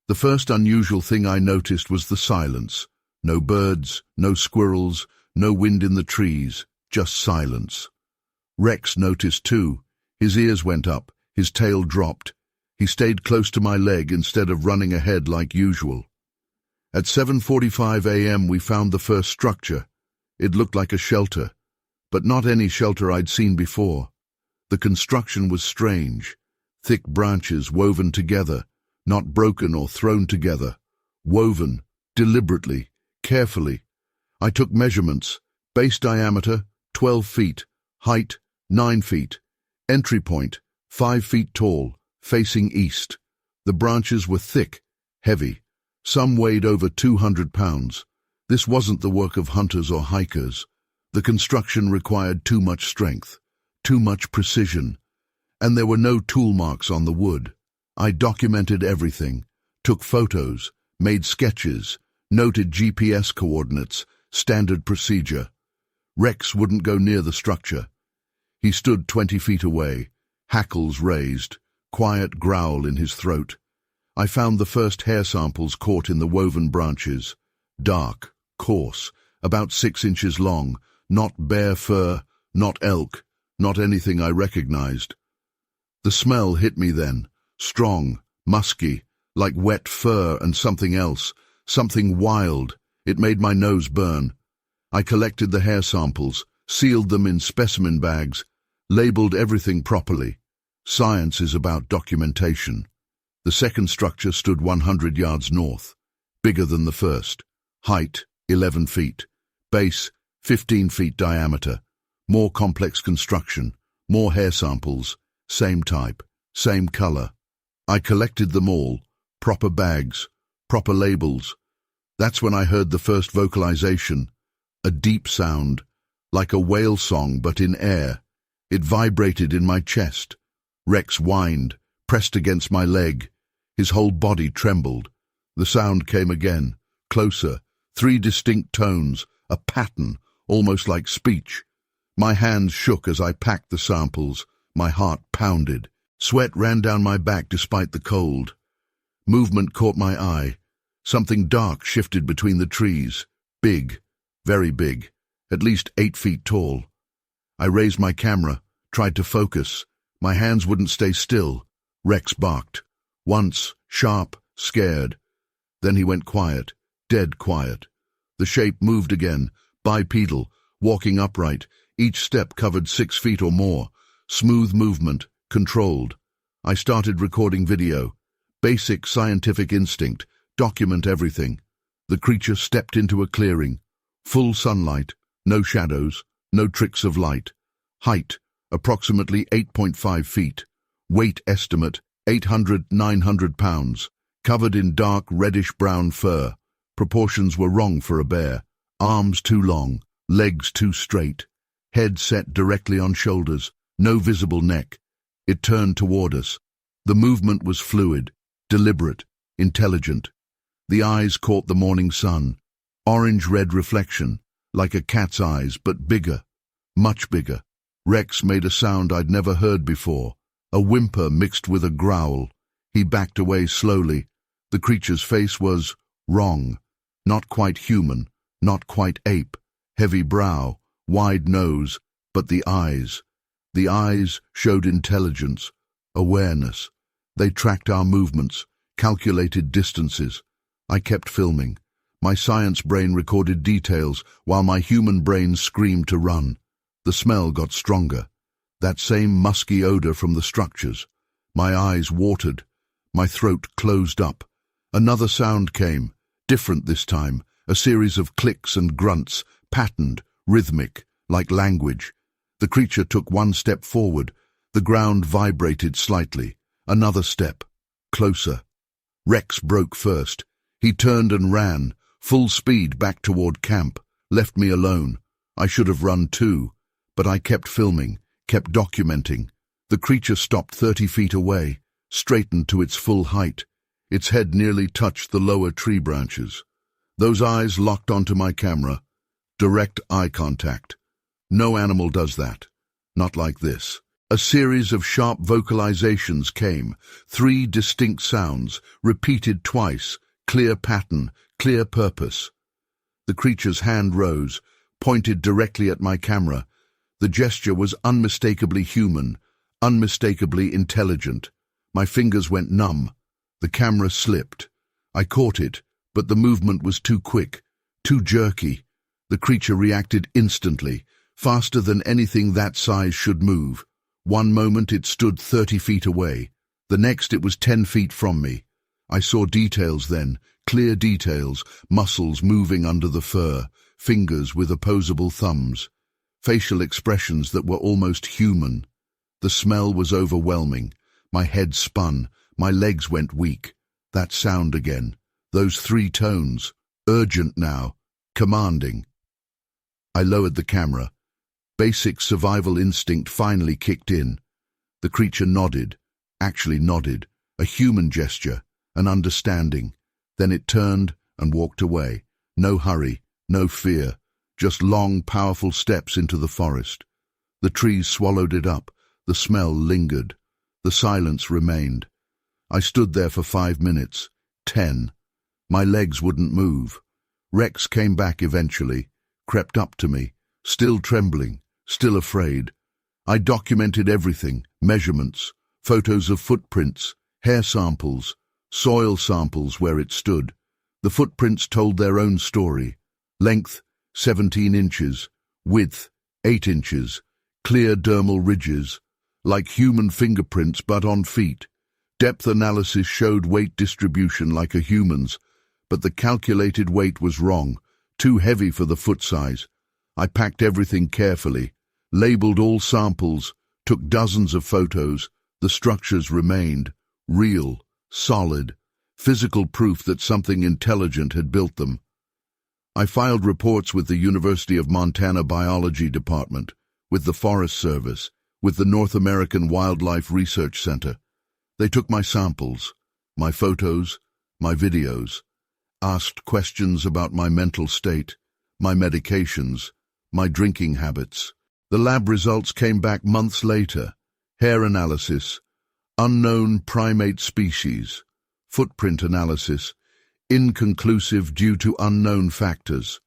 The first unusual thing I noticed was the silence. No birds, no squirrels, no wind in the trees, just silence. Rex noticed too. His ears went up, his tail dropped. He stayed close to my leg instead of running ahead like usual. At 7:45 a.m. we found the first structure. It looked like a shelter, but not any shelter I'd seen before. The construction was strange. Thick branches woven together, not broken or thrown together. Woven, deliberately, carefully. I took measurements. Base diameter, 12 feet. Height, 9 feet. Entry point, 5 feet tall, facing east. The branches were thick, heavy. Some weighed over 200 pounds. This wasn't the work of hunters or hikers. The construction required too much strength, too much precision, and there were no tool marks on the wood. I documented everything, took photos, made sketches, noted GPS coordinates, standard procedure. Rex wouldn't go near the structure. He stood 20 feet away, hackles raised, quiet growl in his throat. I found the first hair samples caught in the woven branches. Dark, coarse, about 6 inches long, not bear fur, not elk, not anything I recognized. The smell hit me then, strong, musky, like wet fur and something else, something wild. It made my nose burn. I collected the hair samples, sealed them in specimen bags, labeled everything properly. Science is about documentation. The second structure stood 100 yards north, bigger than the first. Height, 11 feet. Base, 15 feet diameter. More complex construction, more hair samples, same type, same color. I collected them all, proper bags, proper labels. That's when I heard the first vocalization, a deep sound, like a whale song but in air. It vibrated in my chest. Rex whined, pressed against my leg. His whole body trembled. The sound came again, closer, 3 distinct tones, a pattern, almost like speech. My hands shook as I packed the samples. My heart pounded. Sweat ran down my back despite the cold. Movement caught my eye. Something dark shifted between the trees. Big, very big, at least 8 feet tall. I raised my camera, tried to focus. My hands wouldn't stay still. Rex barked. Once, sharp, scared. Then he went quiet, dead quiet. The shape moved again, bipedal, walking upright. Each step covered 6 feet or more. Smooth movement, controlled. I started recording video. Basic scientific instinct, document everything. The creature stepped into a clearing. Full sunlight, no shadows, no tricks of light. Height, approximately 8.5 feet. Weight estimate, 800–900 pounds. Covered in dark reddish-brown fur. Proportions were wrong for a bear. Arms too long, legs too straight. Head set directly on shoulders, no visible neck. It turned toward us. The movement was fluid, deliberate, intelligent. The eyes caught the morning sun. Orange-red reflection, like a cat's eyes, but bigger, much bigger. Rex made a sound I'd never heard before, a whimper mixed with a growl. He backed away slowly. The creature's face was wrong. Not quite human, not quite ape. Heavy brow, wide nose, but the eyes showed intelligence, awareness. They tracked our movements, calculated distances. I kept filming. My science brain recorded details while my human brain screamed to run. The smell got stronger. That same musky odor from the structures. My eyes watered. My throat closed up. Another sound came, different this time, a series of clicks and grunts, patterned, rhythmic, like language. The creature took one step forward. The ground vibrated slightly. Another step. Closer. Rex broke first. He turned and ran, full speed back toward camp, left me alone. I should have run too, but I kept filming, kept documenting. The creature stopped 30 feet away, straightened to its full height. Its head nearly touched the lower tree branches. Those eyes locked onto my camera. Direct eye contact. No animal does that. Not like this. A series of sharp vocalizations came, 3 distinct sounds, repeated twice, clear pattern, clear purpose. The creature's hand rose, pointed directly at my camera. The gesture was unmistakably human, unmistakably intelligent. My fingers went numb. The camera slipped. I caught it, but the movement was too quick, too jerky. The creature reacted instantly, faster than anything that size should move. One moment it stood 30 feet away. The next it was 10 feet from me. I saw details then, clear details, muscles moving under the fur, fingers with opposable thumbs, facial expressions that were almost human. The smell was overwhelming. My head spun, my legs went weak. That sound again, those 3 tones, urgent now, commanding. I lowered the camera. Basic survival instinct finally kicked in. The creature nodded, actually nodded, a human gesture, an understanding. Then it turned and walked away. No hurry, no fear, just long, powerful steps into the forest. The trees swallowed it up, the smell lingered. The silence remained. I stood there for 5 minutes, 10. My legs wouldn't move. Rex came back eventually, crept up to me, still trembling, still afraid. I documented everything, measurements, photos of footprints, hair samples, soil samples where it stood. The footprints told their own story. Length, 17 inches, width, 8 inches, clear dermal ridges, like human fingerprints but on feet. Depth analysis showed weight distribution like a human's, but the calculated weight was wrong, too heavy for the foot size. I packed everything carefully, labeled all samples, took dozens of photos. The structures remained, real, solid, physical proof that something intelligent had built them. I filed reports with the University of Montana Biology Department, with the Forest Service, with the North American Wildlife Research Center. They took my samples, my photos, my videos, asked questions about my mental state, my medications, my drinking habits. The lab results came back months later. Hair analysis, unknown primate species. Footprint analysis, inconclusive due to unknown factors.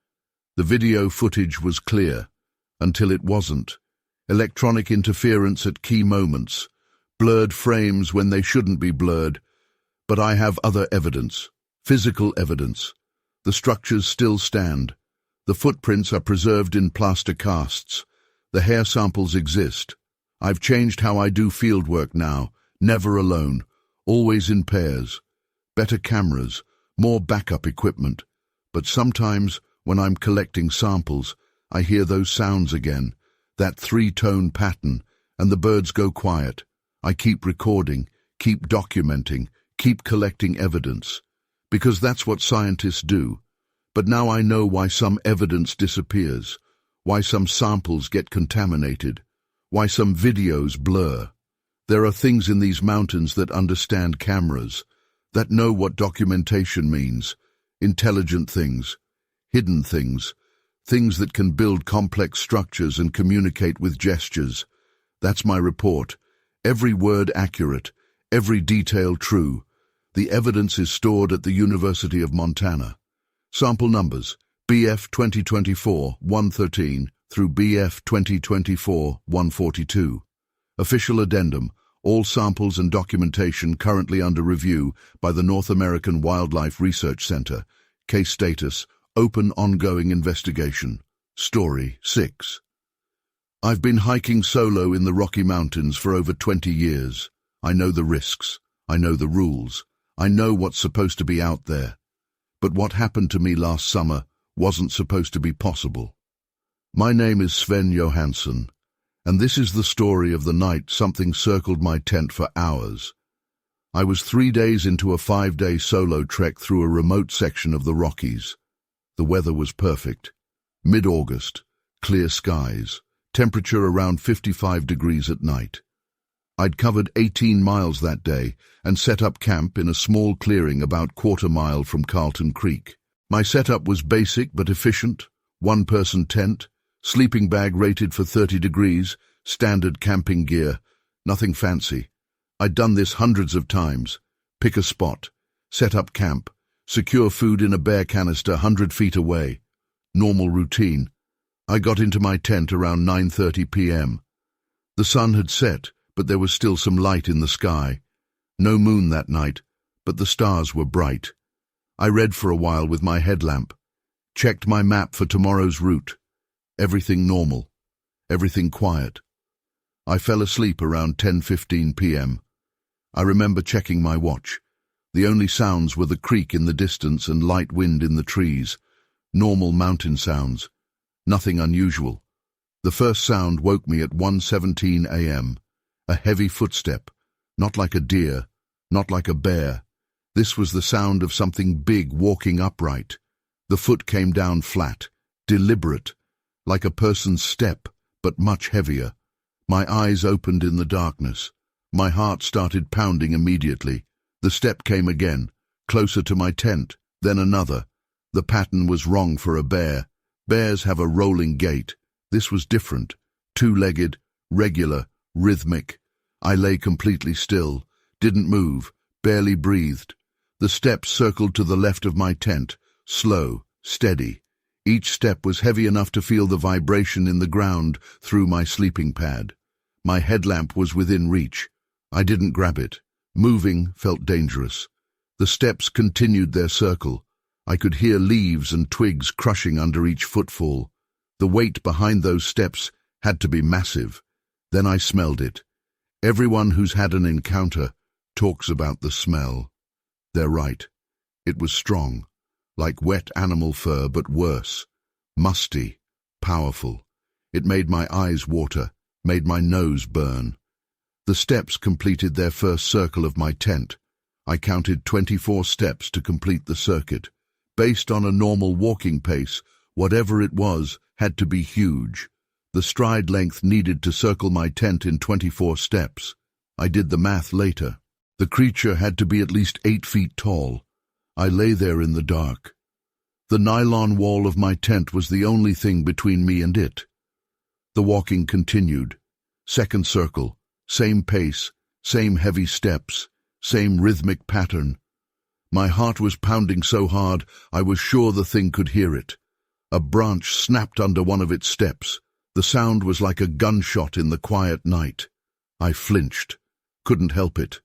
The video footage was clear, until it wasn't. Electronic interference at key moments, blurred frames when they shouldn't be blurred. But I have other evidence, physical evidence. The structures still stand. The footprints are preserved in plaster casts. The hair samples exist. I've changed how I do field work now, never alone, always in pairs. Better cameras, more backup equipment. But sometimes, when I'm collecting samples, I hear those sounds again, that 3-tone pattern, and the birds go quiet. I keep recording, keep documenting, keep collecting evidence, because that's what scientists do. But now I know why some evidence disappears, why some samples get contaminated, why some videos blur. There are things in these mountains that understand cameras, that know what documentation means, intelligent things, hidden things, things that can build complex structures and communicate with gestures. That's my report. Every word accurate, every detail true. The evidence is stored at the University of Montana. Sample numbers: BF 2024-113 through BF 2024-142. Official addendum: all samples and documentation currently under review by the North American Wildlife Research Center. Case status: open ongoing investigation. Story 6. I've been hiking solo in the Rocky Mountains for over 20 years. I know the risks. I know the rules. I know what's supposed to be out there. But what happened to me last summer wasn't supposed to be possible. My name is Sven Johansson, and this is the story of the night something circled my tent for hours. I was 3 days into a 5-day solo trek through a remote section of the Rockies. The weather was perfect. Mid-August, clear skies, temperature around 55 degrees at night. I'd covered 18 miles that day and set up camp in a small clearing about quarter-mile from Carlton Creek. My setup was basic but efficient: one-person tent, sleeping bag rated for 30 degrees, standard camping gear, nothing fancy. I'd done this hundreds of times. Pick a spot, set up camp, secure food in a bear canister 100 feet away. Normal routine. I got into my tent around 9:30 p.m. The sun had set, but there was still some light in the sky. No moon that night, but the stars were bright. I read for a while with my headlamp, checked my map for tomorrow's route. Everything normal, everything quiet. I fell asleep around 10:15 p.m. I remember checking my watch. The only sounds were the creek in the distance and light wind in the trees. Normal mountain sounds. Nothing unusual. The first sound woke me at 1:17 a.m. A heavy footstep, not like a deer, not like a bear. This was the sound of something big walking upright. The foot came down flat, deliberate, like a person's step, but much heavier. My eyes opened in the darkness. My heart started pounding immediately. The step came again, closer to my tent, then another. The pattern was wrong for a bear. Bears have a rolling gait. This was different. Two-legged, regular, rhythmic. I lay completely still, didn't move, barely breathed. The steps circled to the left of my tent, slow, steady. Each step was heavy enough to feel the vibration in the ground through my sleeping pad. My headlamp was within reach. I didn't grab it. Moving felt dangerous. The steps continued their circle. I could hear leaves and twigs crushing under each footfall. The weight behind those steps had to be massive. Then I smelled it. Everyone who's had an encounter talks about the smell. They're right. It was strong, like wet animal fur, but worse. Musty, powerful. It made my eyes water, made my nose burn. The steps completed their first circle of my tent. I counted 24 steps to complete the circuit. Based on a normal walking pace, whatever it was had to be huge. The stride length needed to circle my tent in 24 steps. I did the math later. The creature had to be at least 8 feet tall. I lay there in the dark. The nylon wall of my tent was the only thing between me and it. The walking continued. Second circle, same pace, same heavy steps, same rhythmic pattern. My heart was pounding so hard I was sure the thing could hear it. A branch snapped under one of its steps. The sound was like a gunshot in the quiet night. I flinched. Couldn't help it.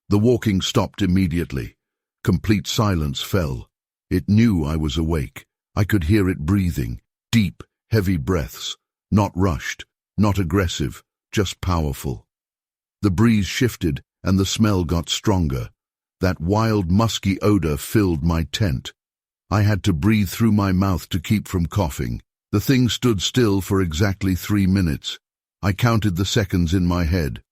The walking stopped immediately. Complete silence fell. It knew I was awake. I could hear it breathing, deep, heavy breaths. Not rushed, not aggressive, just powerful. The breeze shifted and the smell got stronger. That wild, musky odor filled my tent. I had to breathe through my mouth to keep from coughing. The thing stood still for exactly 3 minutes. I counted the seconds in my head.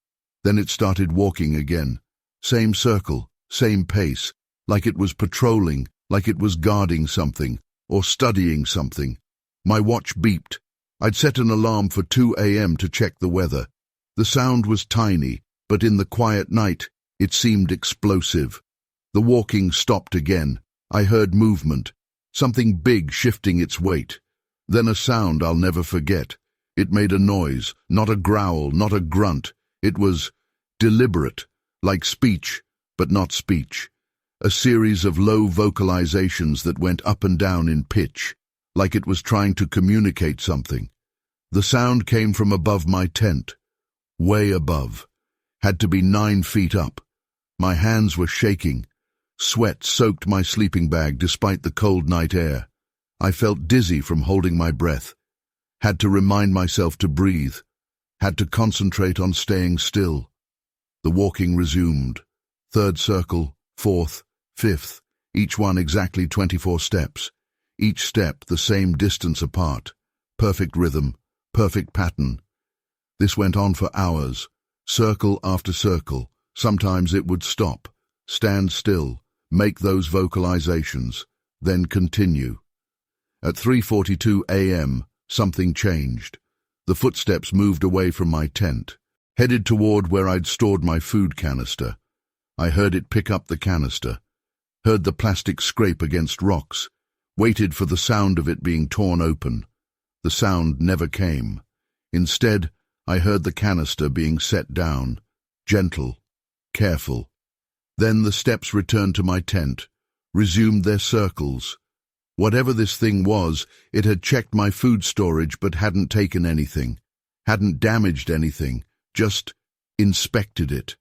Then it started walking again. Same circle, same pace, like it was patrolling, like it was guarding something, or studying something. My watch beeped. I'd set an alarm for 2 a.m. to check the weather. The sound was tiny, but in the quiet night, it seemed explosive. The walking stopped again. I heard movement, something big shifting its weight. Then a sound I'll never forget. It made a noise, not a growl, not a grunt. It was deliberate, like speech, but not speech. A series of low vocalizations that went up and down in pitch, like it was trying to communicate something. The sound came from above my tent, way above. Had to be 9 feet up. My hands were shaking. Sweat soaked my sleeping bag despite the cold night air. I felt dizzy from holding my breath. Had to remind myself to breathe. Had to concentrate on staying still. The walking resumed. 3rd circle, 4th, 5th, each one exactly 24 steps. Each step the same distance apart. Perfect rhythm, perfect pattern. This went on for hours, circle after circle. Sometimes it would stop, stand still, make those vocalizations, then continue. At 3:42 a.m., something changed. The footsteps moved away from my tent, headed toward where I'd stored my food canister. I heard it pick up the canister, heard the plastic scrape against rocks, waited for the sound of it being torn open. The sound never came. Instead, I heard the canister being set down, gentle, careful. Then the steps returned to my tent, resumed their circles. Whatever this thing was, it had checked my food storage but hadn't taken anything, hadn't damaged anything, just inspected it.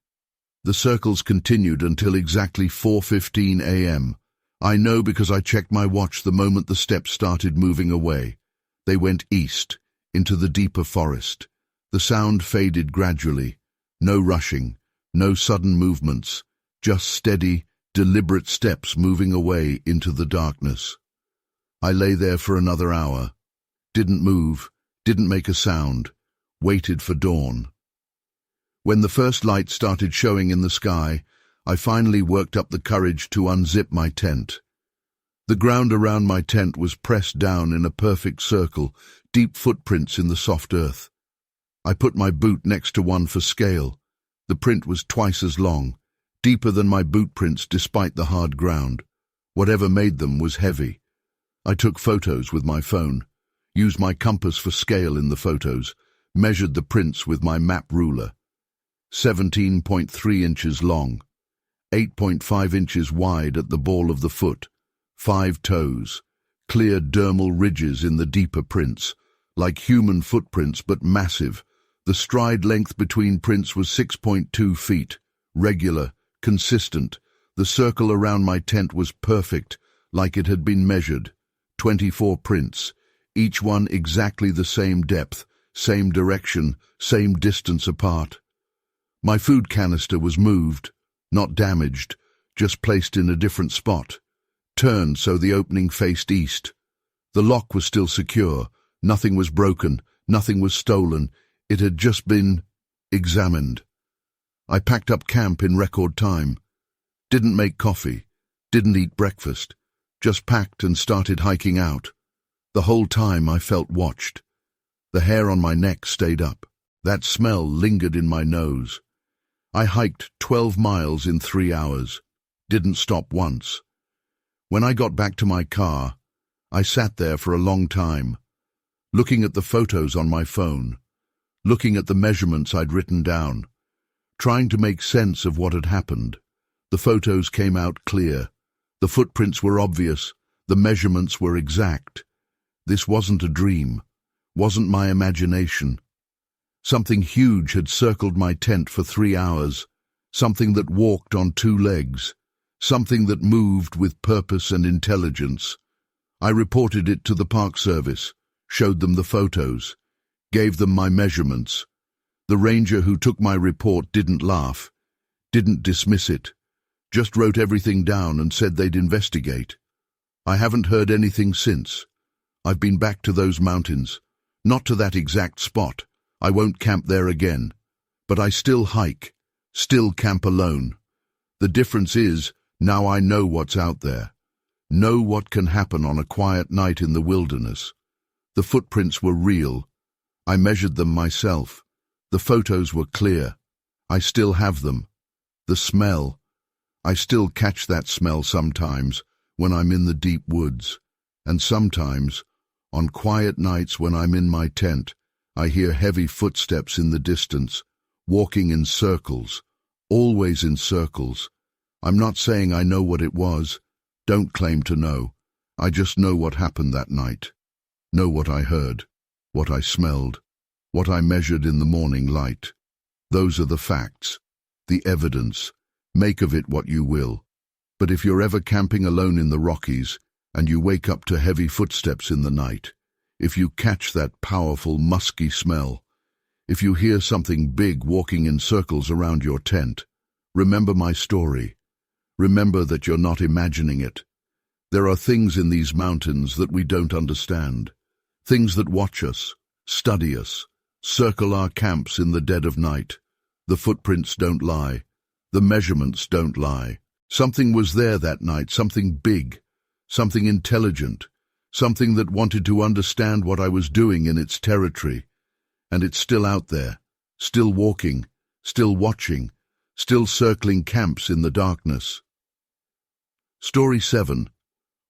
The circles continued until exactly 4:15 a.m. I know because I checked my watch the moment the steps started moving away. They went east, into the deeper forest. The sound faded gradually. No rushing, no sudden movements, just steady, deliberate steps moving away into the darkness. I lay there for another hour. Didn't move, didn't make a sound, waited for dawn. When the first light started showing in the sky, I finally worked up the courage to unzip my tent. The ground around my tent was pressed down in a perfect circle, deep footprints in the soft earth. I put my boot next to one for scale. The print was twice as long, deeper than my boot prints despite the hard ground. Whatever made them was heavy. I took photos with my phone, used my compass for scale in the photos, measured the prints with my map ruler. 17.3 inches long, 8.5 inches wide at the ball of the foot, 5 toes, clear dermal ridges in the deeper prints, like human footprints but massive. The stride length between prints was 6.2 feet, regular, consistent. The circle around my tent was perfect, like it had been measured. 24 prints, each one exactly the same depth, same direction, same distance apart. My food canister was moved, not damaged, just placed in a different spot, turned so the opening faced east. The lock was still secure, nothing was broken, nothing was stolen, it had just been examined. I packed up camp in record time. Didn't make coffee, didn't eat breakfast, just packed and started hiking out. The whole time I felt watched. The hair on my neck stayed up. That smell lingered in my nose. I hiked 12 miles in 3 hours. Didn't stop once. When I got back to my car, I sat there for a long time, looking at the photos on my phone, looking at the measurements I'd written down, trying to make sense of what had happened. The photos came out clear. The footprints were obvious. The measurements were exact. This wasn't a dream, wasn't my imagination. Something huge had circled my tent for 3 hours, something that walked on 2 legs, something that moved with purpose and intelligence. I reported it to the Park Service, showed them the photos, gave them my measurements. The ranger who took my report didn't laugh, didn't dismiss it, just wrote everything down and said they'd investigate. I haven't heard anything since. I've been back to those mountains, not to that exact spot. I won't camp there again, but I still hike, still camp alone. The difference is, now I know what's out there, know what can happen on a quiet night in the wilderness. The footprints were real. I measured them myself. The photos were clear. I still have them. The smell. I still catch that smell sometimes, when I'm in the deep woods, and sometimes, on quiet nights when I'm in my tent, I hear heavy footsteps in the distance, walking in circles, always in circles. I'm not saying I know what it was, don't claim to know. I just know what happened that night, know what I heard, what I smelled, what I measured in the morning light. Those are the facts, the evidence. Make of it what you will. But if you're ever camping alone in the Rockies, and you wake up to heavy footsteps in the night, if you catch that powerful, musky smell, if you hear something big walking in circles around your tent, remember my story. Remember that you're not imagining it. There are things in these mountains that we don't understand, things that watch us, study us, circle our camps in the dead of night. The footprints don't lie. The measurements don't lie. Something was there that night, something big, something intelligent, something that wanted to understand what I was doing in its territory. And it's still out there, still walking, still watching, still circling camps in the darkness. Story 7.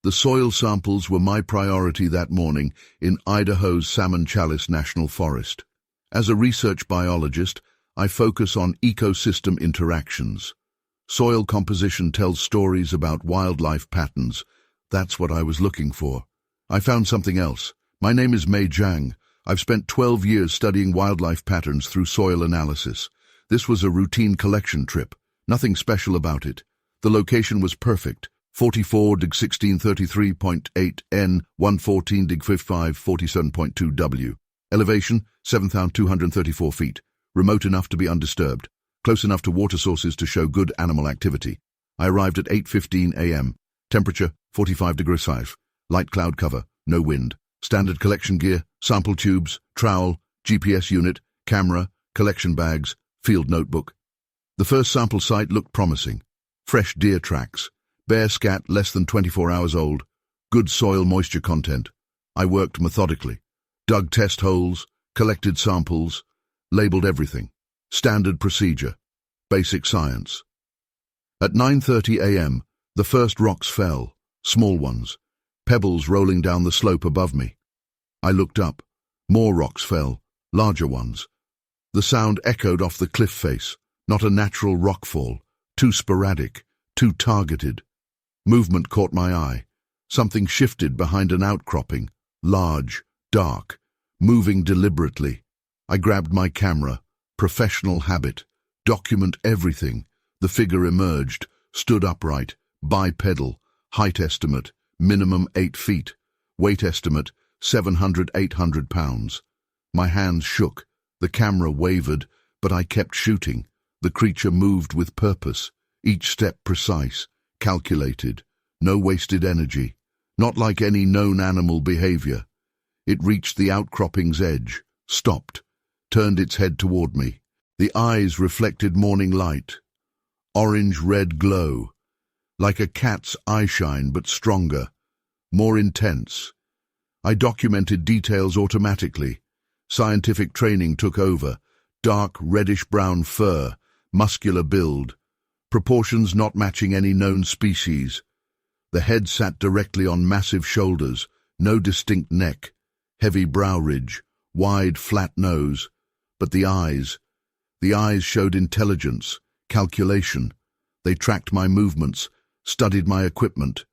The soil samples were my priority that morning in Idaho's Salmon Chalice National Forest. As a research biologist, I focus on ecosystem interactions. Soil composition tells stories about wildlife patterns. That's what I was looking for. I found something else. My name is Mei Zhang. I've spent 12 years studying wildlife patterns through soil analysis. This was a routine collection trip. Nothing special about it. The location was perfect. 44 dig 1633.8 N, 114 dig 55 47.2 W. Elevation, 7,234 feet. Remote enough to be undisturbed. Close enough to water sources to show good animal activity. I arrived at 8:15 a.m. Temperature, 45 degrees Celsius. Light cloud cover, no wind. Standard collection gear, sample tubes, trowel, GPS unit, camera, collection bags, field notebook. The first sample site looked promising. Fresh deer tracks. Bear scat less than 24 hours old. Good soil moisture content. I worked methodically. Dug test holes, collected samples, labeled everything. Standard procedure. Basic science. At 9:30 a.m., the first rocks fell, small ones, pebbles rolling down the slope above me. I looked up. More rocks fell, larger ones. The sound echoed off the cliff face, not a natural rockfall, too sporadic, too targeted. Movement caught my eye. Something shifted behind an outcropping, large, dark, moving deliberately. I grabbed my camera. Professional habit. Document everything. The figure emerged, stood upright, bipedal, height estimate, minimum 8 feet, weight estimate, 700–800 pounds. My hands shook, the camera wavered, but I kept shooting. The creature moved with purpose, each step precise, calculated, no wasted energy, not like any known animal behavior. It reached the outcropping's edge, stopped, turned its head toward me. The eyes reflected morning light. Orange-red glow. Like a cat's eyeshine, but stronger. More intense. I documented details automatically. Scientific training took over. Dark reddish-brown fur. Muscular build. Proportions not matching any known species. The head sat directly on massive shoulders. No distinct neck. Heavy brow ridge. Wide, flat nose. But the eyes showed intelligence, calculation. They tracked my movements, studied my equipment.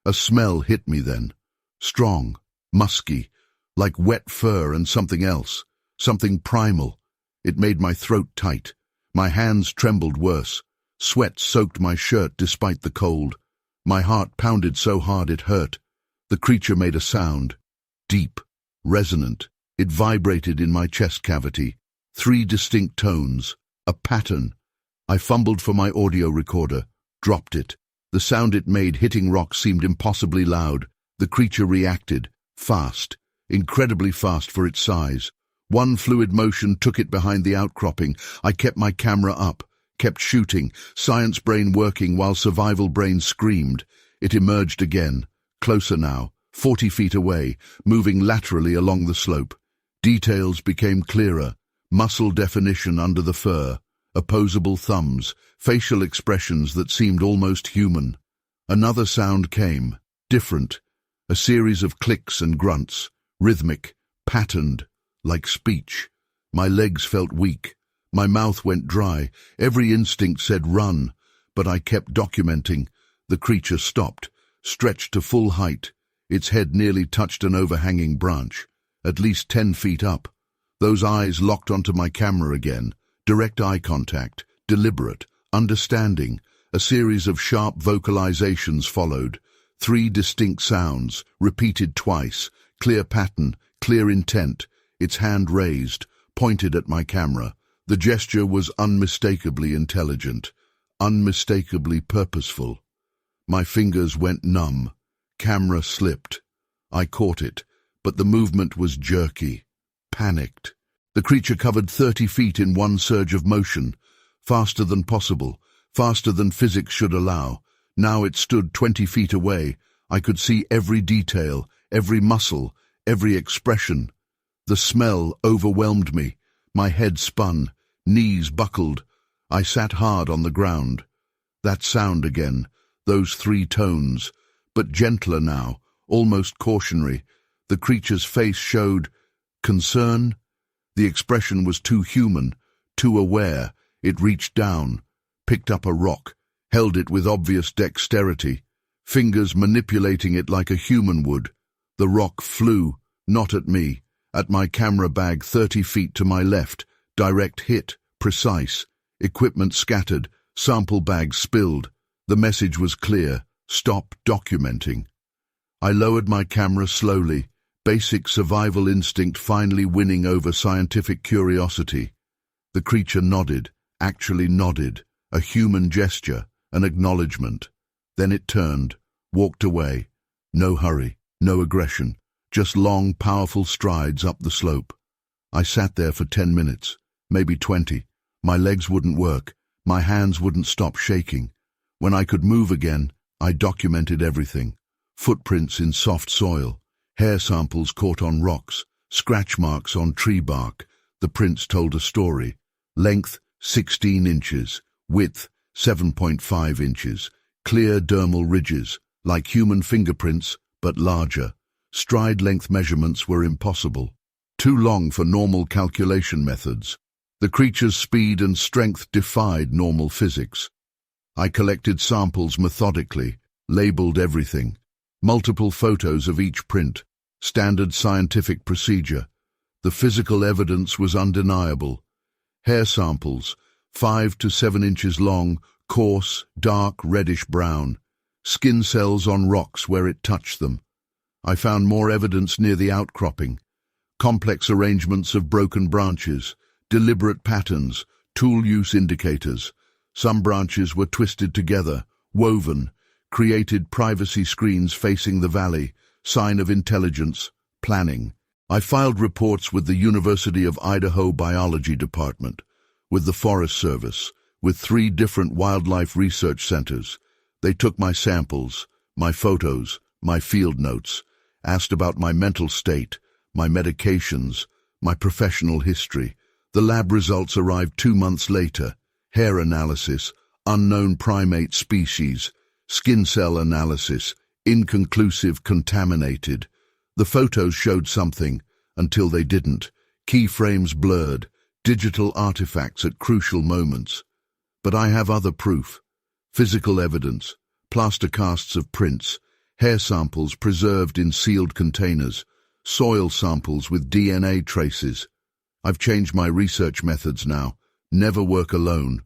A smell hit me then. Strong, musky, like wet fur and something else, something primal. It made my throat tight. My hands trembled worse. Sweat soaked my shirt despite the cold. My heart pounded so hard it hurt. The creature made a sound. Deep, resonant. It vibrated in my chest cavity. 3 distinct tones. A pattern. I fumbled for my audio recorder. Dropped it. The sound it made hitting rocks seemed impossibly loud. The creature reacted. Fast. Incredibly fast for its size. One fluid motion took it behind the outcropping. I kept my camera up. Kept shooting. Science brain working while survival brain screamed. It emerged again. Closer now. 40 feet away. Moving laterally along the slope. Details became clearer. Muscle definition under the fur, opposable thumbs, facial expressions that seemed almost human. Another sound came, different, a series of clicks and grunts, rhythmic, patterned, like speech. My legs felt weak. My mouth went dry. Every instinct said run, but I kept documenting. The creature stopped, stretched to full height. Its head nearly touched an overhanging branch, at least 10 feet up. Those eyes locked onto my camera again, direct eye contact, deliberate, understanding. A series of sharp vocalizations followed. 3 distinct sounds, repeated twice, clear pattern, clear intent. Its hand raised, pointed at my camera. The gesture was unmistakably intelligent, unmistakably purposeful. My fingers went numb. Camera slipped. I caught it, but the movement was jerky, panicked. The creature covered 30 feet in one surge of motion, faster than possible, faster than physics should allow. Now it stood 20 feet away. I could see every detail, every muscle, every expression. The smell overwhelmed me. My head spun, knees buckled. I sat hard on the ground. That sound again, those 3 tones, but gentler now, almost cautionary. The creature's face showed concern. The expression was too human, too aware. It reached down, picked up a rock, held it with obvious dexterity, fingers manipulating it like a human would. The rock flew, not at me, at my camera bag 30 feet to my left. Direct hit, precise. Equipment scattered, sample bags spilled. The message was clear: stop documenting. I lowered my camera slowly, basic survival instinct finally winning over scientific curiosity. The creature nodded, actually nodded, a human gesture, an acknowledgement. Then it turned, walked away. No hurry, no aggression, just long, powerful strides up the slope. I sat there for 10 minutes, maybe 20. My legs wouldn't work, my hands wouldn't stop shaking. When I could move again, I documented everything. Footprints in soft soil, hair samples caught on rocks, scratch marks on tree bark. The prints told a story. Length 16 inches, width 7.5 inches, clear dermal ridges, like human fingerprints, but larger. Stride length measurements were impossible, too long for normal calculation methods. The creature's speed and strength defied normal physics. I collected samples methodically, labeled everything. Multiple photos of each print, standard scientific procedure. The physical evidence was undeniable. Hair samples, 5 to 7 inches long, coarse, dark, reddish-brown. Skin cells on rocks where it touched them. I found more evidence near the outcropping. Complex arrangements of broken branches, deliberate patterns, tool use indicators. Some branches were twisted together, woven, created privacy screens facing the valley, sign of intelligence, planning. I filed reports with the University of Idaho Biology Department, with the Forest Service, with 3 different wildlife research centers. They took my samples, my photos, my field notes, asked about my mental state, my medications, my professional history. The lab results arrived 2 months later. Hair analysis, unknown primate species, skin cell analysis, inconclusive, contaminated. The photos showed something, until they didn't. Keyframes blurred, digital artifacts at crucial moments. But I have other proof. Physical evidence, plaster casts of prints, hair samples preserved in sealed containers, soil samples with DNA traces. I've changed my research methods now. Never work alone.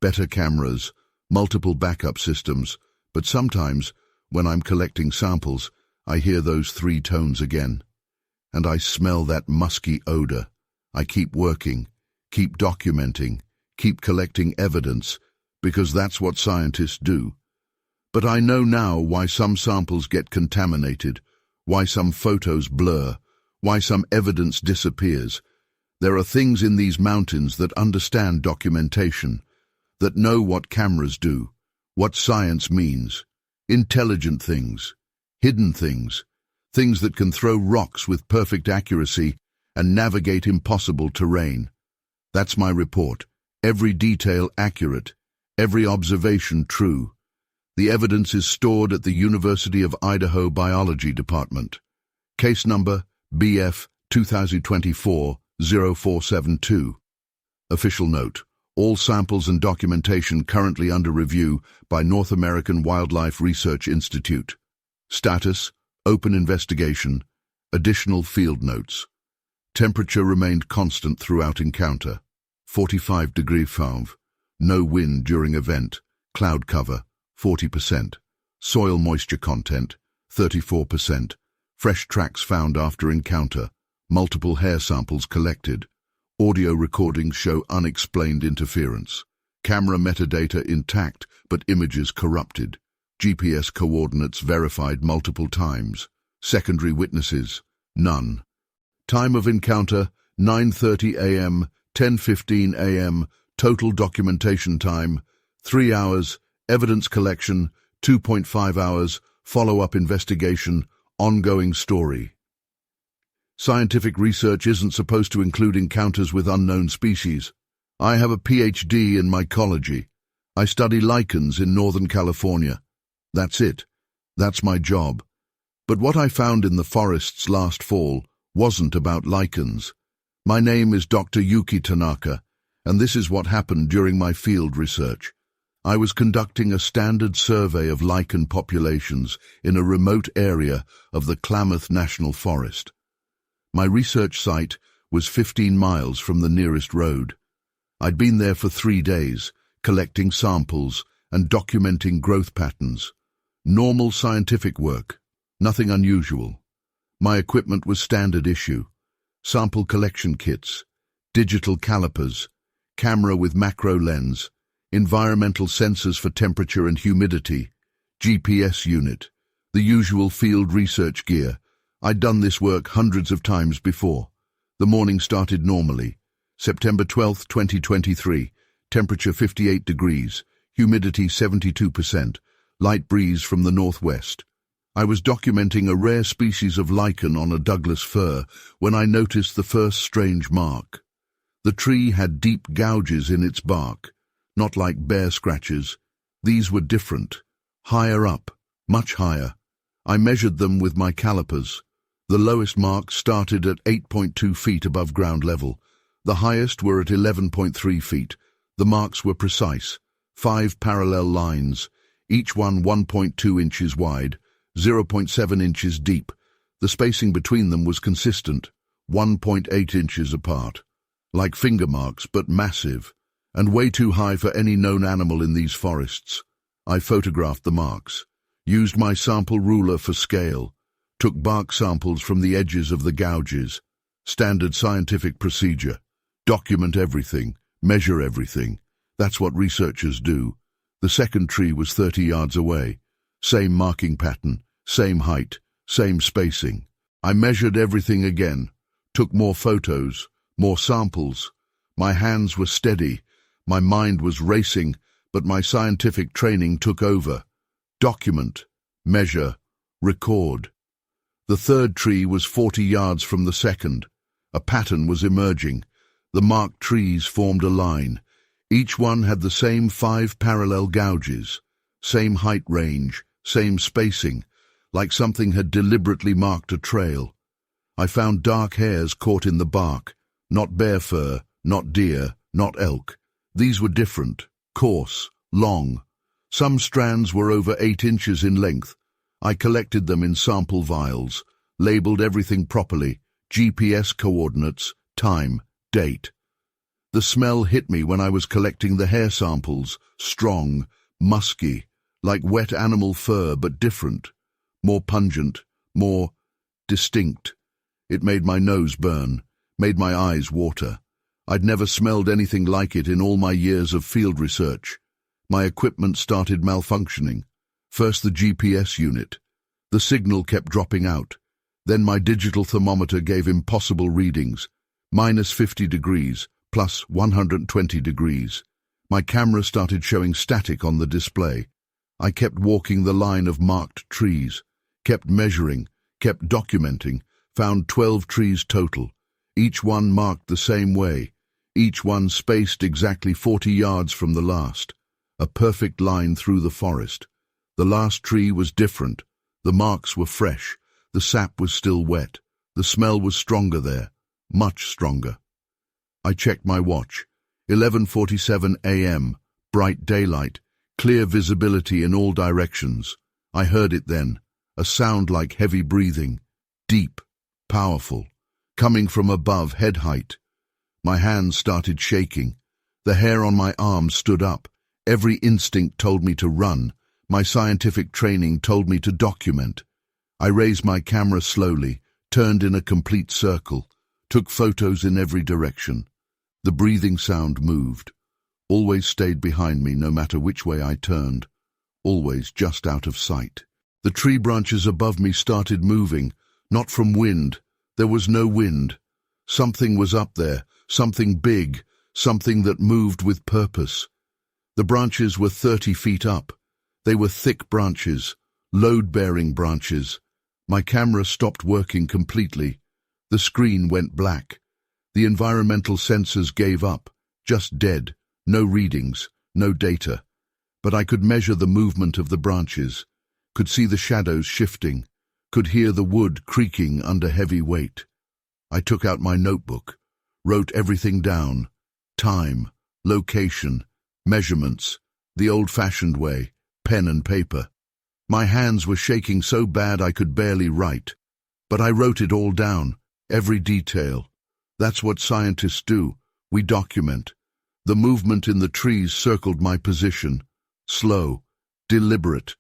Better cameras, multiple backup systems, but sometimes, when I'm collecting samples, I hear those 3 tones again. And I smell that musky odor. I keep working, keep documenting, keep collecting evidence, because that's what scientists do. But I know now why some samples get contaminated, why some photos blur, why some evidence disappears. There are things in these mountains that understand documentation, that know what cameras do, what science means. Intelligent things, hidden things, things that can throw rocks with perfect accuracy and navigate impossible terrain. That's my report. Every detail accurate, every observation true. The evidence is stored at the University of Idaho Biology Department. Case number BF 2024-0472. Official note: all samples and documentation currently under review by North American Wildlife Research Institute. Status: open investigation. Additional field notes. Temperature remained constant throughout encounter. 45 Fav. No wind during event. Cloud cover, 40%. Soil moisture content, 34%. Fresh tracks found after encounter. Multiple hair samples collected. Audio recordings show unexplained interference. Camera metadata intact, but images corrupted. GPS coordinates verified multiple times. Secondary witnesses: none. Time of encounter: 9:30 a.m., 10:15 a.m. Total documentation time: 3 hours. Evidence collection: 2.5 hours. Follow-up investigation: ongoing story. Scientific research isn't supposed to include encounters with unknown species. I have a PhD in mycology. I study lichens in Northern California. That's it. That's my job. But what I found in the forests last fall wasn't about lichens. My name is Dr. Yuki Tanaka, and this is what happened during my field research. I was conducting a standard survey of lichen populations in a remote area of the Klamath National Forest. My research site was 15 miles from the nearest road. I'd been there for 3 days, collecting samples and documenting growth patterns. Normal scientific work, nothing unusual. My equipment was standard issue: sample collection kits, digital calipers, camera with macro lens, environmental sensors for temperature and humidity, GPS unit, the usual field research gear. I'd done this work hundreds of times before. The morning started normally. September 12, 2023, temperature 58 degrees, humidity 72%, light breeze from the northwest. I was documenting a rare species of lichen on a Douglas fir when I noticed the first strange mark. The tree had deep gouges in its bark, not like bear scratches. These were different, higher up, much higher. I measured them with my calipers. The lowest marks started at 8.2 feet above ground level. The highest were at 11.3 feet. The marks were precise: 5 parallel lines, each one 1.2 inches wide, 0.7 inches deep. The spacing between them was consistent, 1.8 inches apart. Like finger marks, but massive, and way too high for any known animal in these forests. I photographed the marks, used my sample ruler for scale, took bark samples from the edges of the gouges. Standard scientific procedure: document everything, measure everything. That's what researchers do. The second tree was 30 yards away. Same marking pattern, same height, same spacing. I measured everything again, took more photos, more samples. My hands were steady, my mind was racing, but my scientific training took over. Document, measure, record. The third tree was 40 yards from the second. A pattern was emerging. The marked trees formed a line. Each one had the same 5 parallel gouges, same height range, same spacing, like something had deliberately marked a trail. I found dark hairs caught in the bark, not bear fur, not deer, not elk. These were different, coarse, long. Some strands were over 8 inches in length. I collected them in sample vials, labeled everything properly: GPS coordinates, time, date. The smell hit me when I was collecting the hair samples: strong, musky, like wet animal fur, but different, more pungent, more distinct. It made my nose burn, made my eyes water. I'd never smelled anything like it in all my years of field research. My equipment started malfunctioning. First the GPS unit. The signal kept dropping out. Then my digital thermometer gave impossible readings: -50 degrees, plus 120 degrees. My camera started showing static on the display. I kept walking the line of marked trees, kept measuring, kept documenting, found 12 trees total, each one marked the same way, each one spaced exactly 40 yards from the last, a perfect line through the forest. The last tree was different. The marks were fresh. The sap was still wet. The smell was stronger there, much stronger. I checked my watch. 11:47 a.m., bright daylight, clear visibility in all directions. I heard it then, a sound like heavy breathing, deep, powerful, coming from above head height. My hands started shaking. The hair on my arms stood up. Every instinct told me to run. My scientific training told me to document. I raised my camera slowly, turned in a complete circle, took photos in every direction. The breathing sound moved, always stayed behind me no matter which way I turned, always just out of sight. The tree branches above me started moving, not from wind. There was no wind. Something was up there, something big, something that moved with purpose. The branches were 30 feet up. They were thick branches, load-bearing branches. My camera stopped working completely. The screen went black. The environmental sensors gave up, just dead, no readings, no data. But I could measure the movement of the branches, could see the shadows shifting, could hear the wood creaking under heavy weight. I took out my notebook, wrote everything down: time, location, measurements, the old-fashioned way, pen and paper. My hands were shaking so bad I could barely write, but I wrote it all down, every detail. That's what scientists do. We document. The movement in the trees circled my position, slow, deliberate,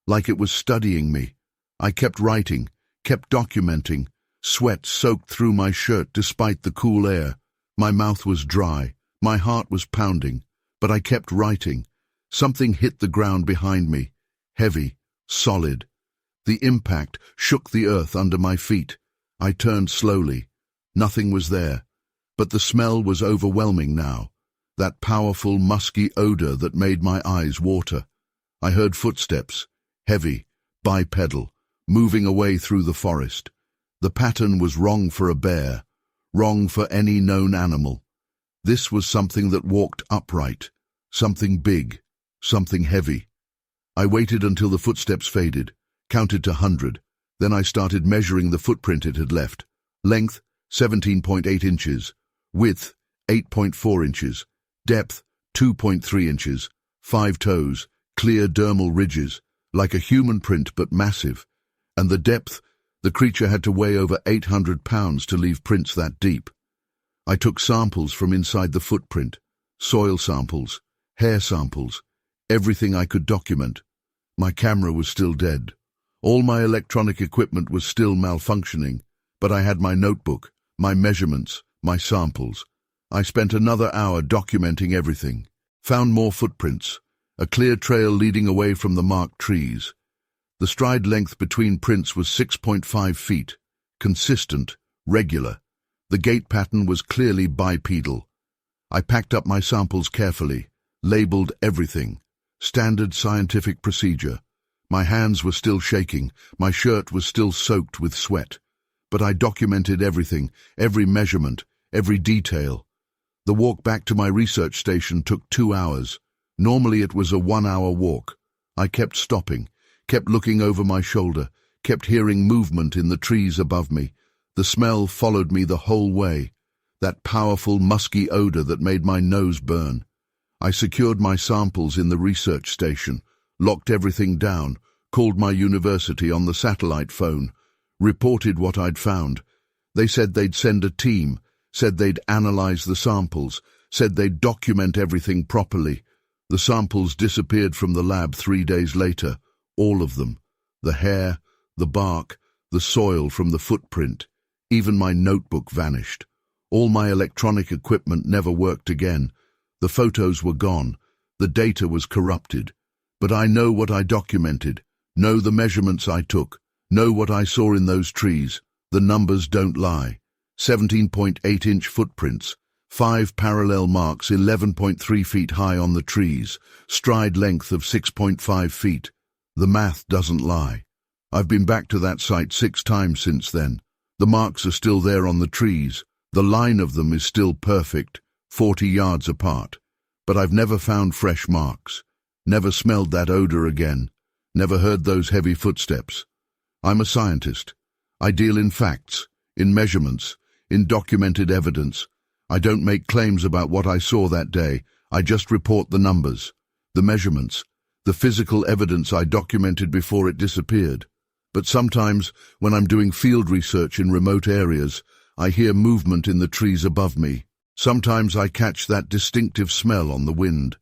like it was studying me. I kept writing, kept documenting. Sweat soaked through my shirt despite the cool air. My mouth was dry, my heart was pounding, but I kept writing. Something hit the ground behind me, heavy, solid. The impact shook the earth under my feet. I turned slowly. Nothing was there, but the smell was overwhelming now, that powerful, musky odor that made my eyes water. I heard footsteps, heavy, bipedal, moving away through the forest. The pattern was wrong for a bear, wrong for any known animal. This was something that walked upright, something big, something heavy. I waited until the footsteps faded, counted to 100. Then I started measuring the footprint it had left. Length, 17.8 inches. Width, 8.4 inches. Depth, 2.3 inches. 5 toes, clear dermal ridges, like a human print but massive. And the depth, the creature had to weigh over 800 pounds to leave prints that deep. I took samples from inside the footprint, soil samples, hair samples, everything I could document. My camera was still dead. All my electronic equipment was still malfunctioning, but I had my notebook, my measurements, my samples. I spent another hour documenting everything. Found more footprints, a clear trail leading away from the marked trees. The stride length between prints was 6.5 feet, consistent, regular. The gait pattern was clearly bipedal. I packed up my samples carefully, labeled everything. Standard scientific procedure. My hands were still shaking, my shirt was still soaked with sweat. But I documented everything, every measurement, every detail. The walk back to my research station took 2 hours. Normally it was a 1-hour walk. I kept stopping, kept looking over my shoulder, kept hearing movement in the trees above me. The smell followed me the whole way, that powerful musky odor that made my nose burn. I secured my samples in the research station, locked everything down, called my university on the satellite phone, reported what I'd found. They said they'd send a team, said they'd analyze the samples, said they'd document everything properly. The samples disappeared from the lab 3 days later, all of them. The hair, the bark, the soil from the footprint. Even my notebook vanished. All my electronic equipment never worked again. The photos were gone. The data was corrupted. But I know what I documented, know the measurements I took, know what I saw in those trees. The numbers don't lie. 17.8-inch footprints, 5 parallel marks 11.3 feet high on the trees, stride length of 6.5 feet. The math doesn't lie. I've been back to that site 6 times since then. The marks are still there on the trees. The line of them is still perfect, 40 yards apart. But I've never found fresh marks. Never smelled that odor again. Never heard those heavy footsteps. I'm a scientist. I deal in facts, in measurements, in documented evidence. I don't make claims about what I saw that day. I just report the numbers, the measurements, the physical evidence I documented before it disappeared. But sometimes, when I'm doing field research in remote areas, I hear movement in the trees above me. Sometimes I catch that distinctive smell on the wind.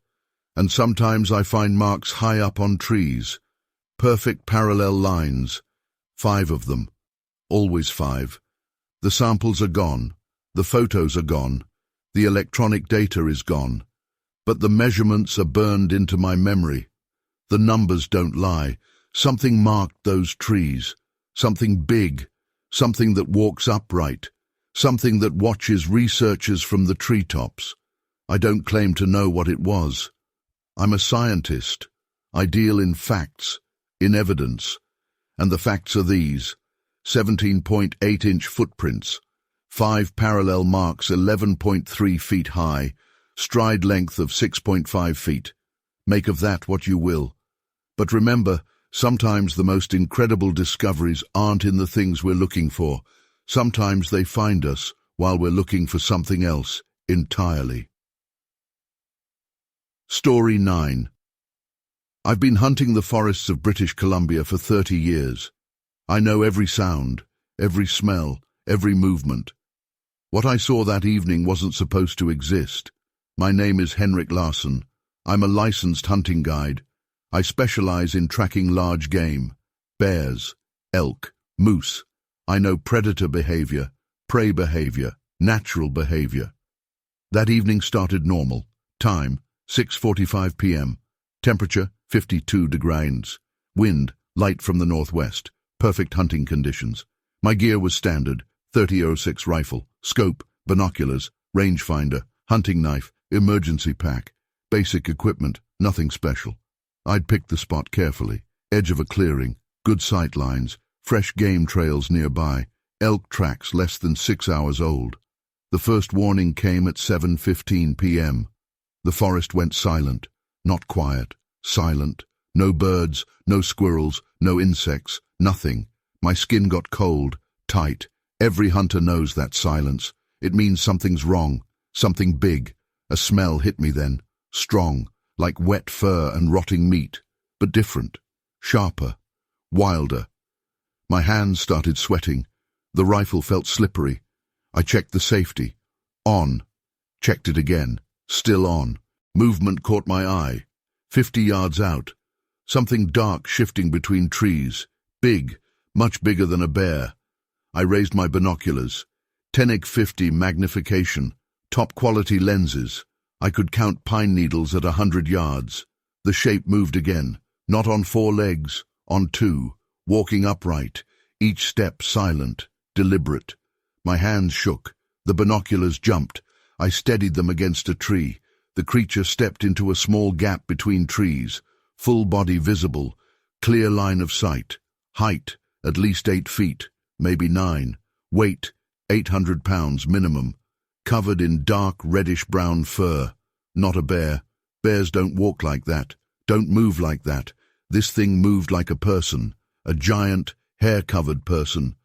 And sometimes I find marks high up on trees. Perfect parallel lines. 5 of them. Always 5. The samples are gone. The photos are gone. The electronic data is gone. But the measurements are burned into my memory. The numbers don't lie. Something marked those trees. Something big. Something that walks upright. Something that watches researchers from the treetops. I don't claim to know what it was. I'm a scientist. I deal in facts, in evidence. And the facts are these: 17.8-inch footprints, 5 parallel marks 11.3 feet high, stride length of 6.5 feet. Make of that what you will. But remember, sometimes the most incredible discoveries aren't in the things we're looking for. Sometimes they find us while we're looking for something else entirely. Story 9. I've been hunting the forests of British Columbia for 30 years. I know every sound, every smell, every movement. What I saw that evening wasn't supposed to exist. My name is Henrik Larsson. I'm a licensed hunting guide. I specialize in tracking large game, bears, elk, moose. I know predator behavior, prey behavior, natural behavior. That evening started normal. Time, 6:45 p.m. Temperature, 52 degrees. Wind, light from the northwest. Perfect hunting conditions. My gear was standard: .30-06 rifle, scope, binoculars, rangefinder, hunting knife, emergency pack. Basic equipment, nothing special. I'd picked the spot carefully. Edge of a clearing, good sight lines, fresh game trails nearby, elk tracks less than 6 hours old. The first warning came at 7:15 p.m. The forest went silent, not quiet, silent. No birds, no squirrels, no insects, nothing. My skin got cold, tight. Every hunter knows that silence. It means something's wrong, something big. A smell hit me then, strong, like wet fur and rotting meat, but different, sharper, wilder. My hands started sweating. The rifle felt slippery. I checked the safety. On. Checked it again. Still on. Movement caught my eye. 50 yards out. Something dark shifting between trees. Big, much bigger than a bear. I raised my binoculars. 10x50 magnification. Top quality lenses. I could count pine needles at 100 yards. The shape moved again. Not on 4 legs. On 2. Walking upright. Each step silent, deliberate. My hands shook. The binoculars jumped. I steadied them against a tree. The creature stepped into a small gap between trees. Full body visible. Clear line of sight. Height, at least 8 feet, maybe 9. Weight, 800 pounds minimum. Covered in dark reddish-brown fur. Not a bear. Bears don't walk like that. Don't move like that. This thing moved like a person. A giant, hair-covered person.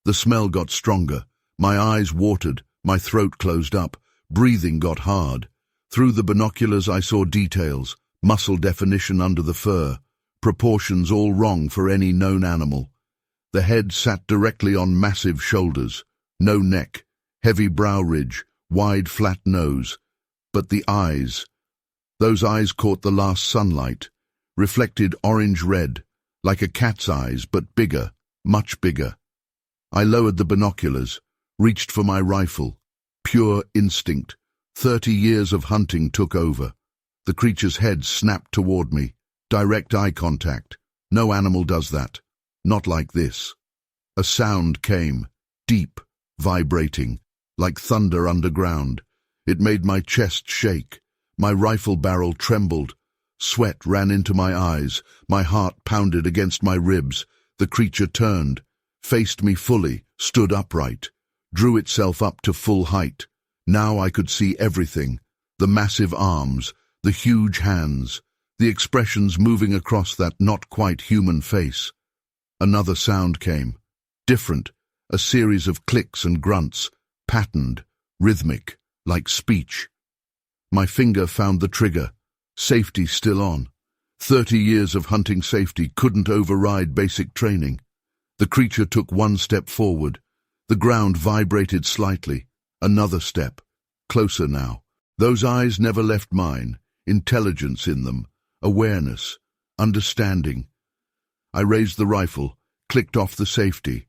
The smell got stronger. My eyes watered. My throat closed up. Breathing got hard. Through the binoculars I saw details. Muscle definition under the fur. Proportions all wrong for any known animal. The head sat directly on massive shoulders. No neck. Heavy brow ridge. Wide flat nose. But the eyes. Those eyes caught the last sunlight. Reflected orange-red. Like a cat's eyes, but bigger. Much bigger. I lowered the binoculars. Reached for my rifle. Pure instinct. 30 years of hunting took over. The creature's head snapped toward me. Direct eye contact. No animal does that. Not like this. A sound came. Deep. Vibrating. Like thunder underground. It made my chest shake. My rifle barrel trembled. Sweat ran into my eyes. My heart pounded against my ribs. The creature turned. Faced me fully. Stood upright. Drew itself up to full height. Now I could see everything. The massive arms. The huge hands. the expressions moving across that not-quite-human face. Another sound came. Different, a series of clicks and grunts, patterned, rhythmic, like speech. My finger found the trigger. Safety still on. 30 years of hunting safety couldn't override basic training. The creature took one step forward. The ground vibrated slightly. Another step. Closer now. Those eyes never left mine. Intelligence in them. Awareness. Understanding. I raised the rifle, clicked off the safety.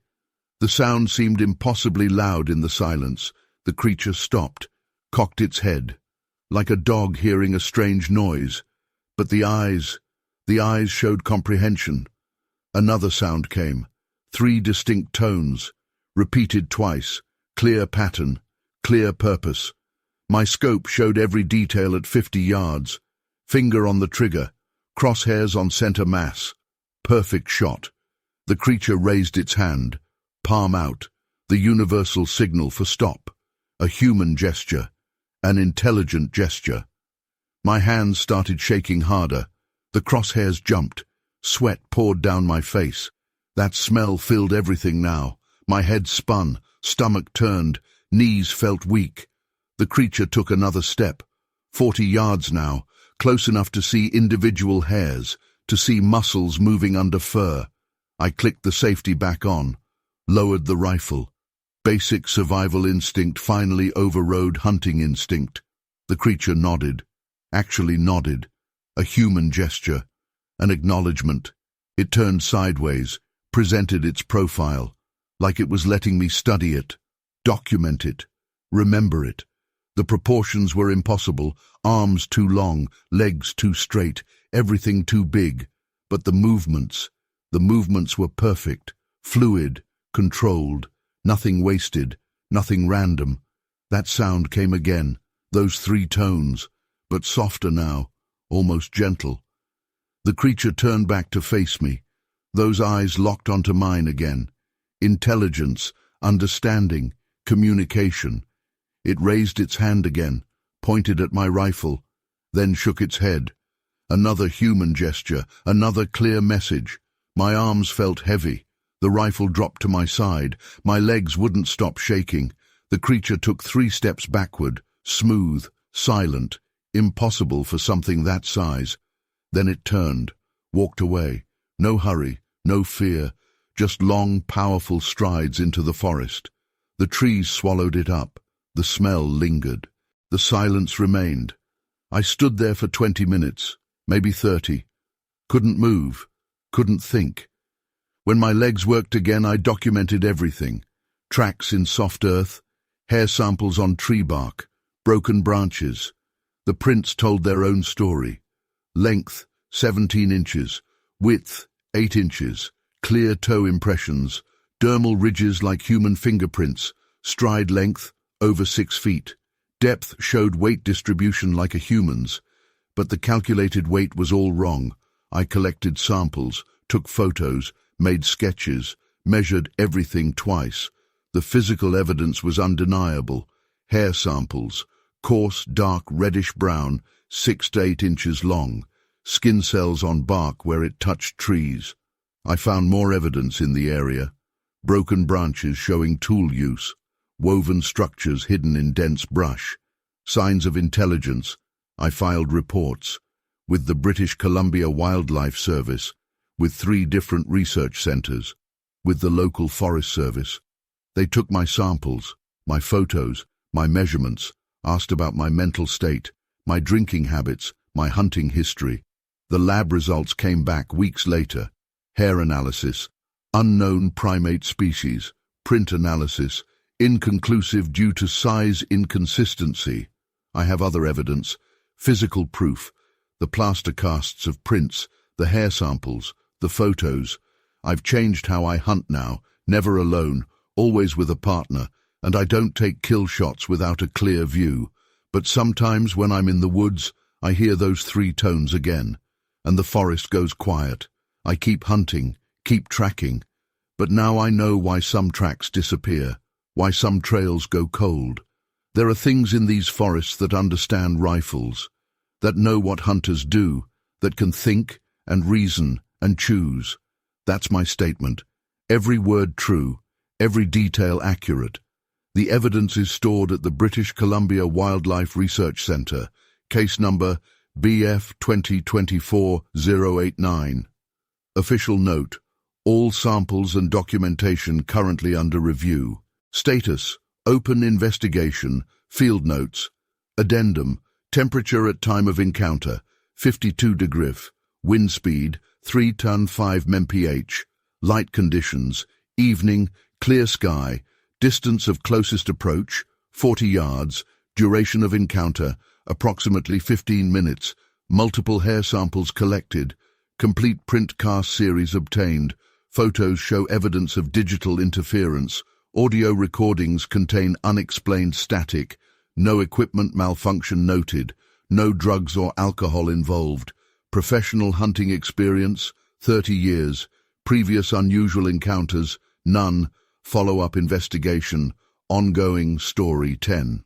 The sound seemed impossibly loud in the silence. The creature stopped, cocked its head, like a dog hearing a strange noise. But the eyes showed comprehension. Another sound came. 3 distinct tones, repeated twice, clear pattern, clear purpose. My scope showed every detail at 50 yards. Finger on the trigger, crosshairs on center mass. Perfect shot. The creature raised its hand, palm out, the universal signal for stop. A human gesture, an intelligent gesture. My hands started shaking harder. The crosshairs jumped. Sweat poured down my face. That smell filled everything now. My head spun, stomach turned, knees felt weak. The creature took another step. 40 yards now, close enough to see individual hairs, to see muscles moving under fur. I clicked the safety back on, lowered the rifle. Basic survival instinct finally overrode hunting instinct. The creature nodded, actually nodded. A human gesture, an acknowledgement. It turned sideways, presented its profile, like it was letting me study it, document it, remember it. The proportions were impossible, arms too long, legs too straight, everything too big. But the movements were perfect, fluid, controlled, nothing wasted, nothing random. That sound came again, those 3 tones, but softer now, almost gentle. The creature turned back to face me, those eyes locked onto mine again. Intelligence, understanding, communication. It raised its hand again, pointed at my rifle, then shook its head. Another human gesture, another clear message. My arms felt heavy. The rifle dropped to my side. My legs wouldn't stop shaking. The creature took 3 steps backward, smooth, silent, impossible for something that size. Then it turned, walked away. No hurry, no fear, just long, powerful strides into the forest. The trees swallowed it up. The smell lingered. The silence remained. I stood there for 20 minutes, maybe 30. Couldn't move, couldn't think. When my legs worked again, I documented everything. Tracks in soft earth, hair samples on tree bark, broken branches. The prints told their own story. Length, 17 inches. Width, 8 inches. Clear toe impressions. Dermal ridges like human fingerprints. Stride length, over 6 feet. Depth showed weight distribution like a human's. But the calculated weight was all wrong. I collected samples, took photos, made sketches, measured everything twice. The physical evidence was undeniable. Hair samples, coarse, dark, reddish-brown, 6 to 8 inches long. Skin cells on bark where it touched trees. I found more evidence in the area. Broken branches showing tool use. Woven structures hidden in dense brush. Signs of intelligence. I filed reports. With the British Columbia Wildlife Service. With 3 different research centres. With the local Forest Service. They took my samples, my photos, my measurements, asked about my mental state, my drinking habits, my hunting history. The lab results came back weeks later. Hair analysis, unknown primate species, print analysis, inconclusive due to size inconsistency. I have other evidence, physical proof, the plaster casts of prints, the hair samples, the photos. I've changed how I hunt now, never alone, always with a partner, and I don't take kill shots without a clear view. But sometimes when I'm in the woods, I hear those 3 tones again, and the forest goes quiet. I keep hunting, keep tracking. But now I know why some tracks disappear, why some trails go cold. There are things in these forests that understand rifles, that know what hunters do, that can think and reason and choose. That's my statement. Every word true, every detail accurate. The evidence is stored at the British Columbia Wildlife Research Centre, case number BF 2024-089. Official note: all samples and documentation currently under review. Status: open investigation. Field notes. Addendum: temperature at time of encounter 52 degrees. Wind speed 3 ton 5 mph. Light conditions: evening, clear sky. Distance of closest approach 40 yards. Duration of encounter approximately 15 minutes. Multiple hair samples collected. Complete print cast series obtained. Photos show evidence of digital interference. Audio recordings contain unexplained static. No equipment malfunction noted. No drugs or alcohol involved. Professional hunting experience 30 years. Previous unusual encounters none. Follow-up investigation. Ongoing story 10.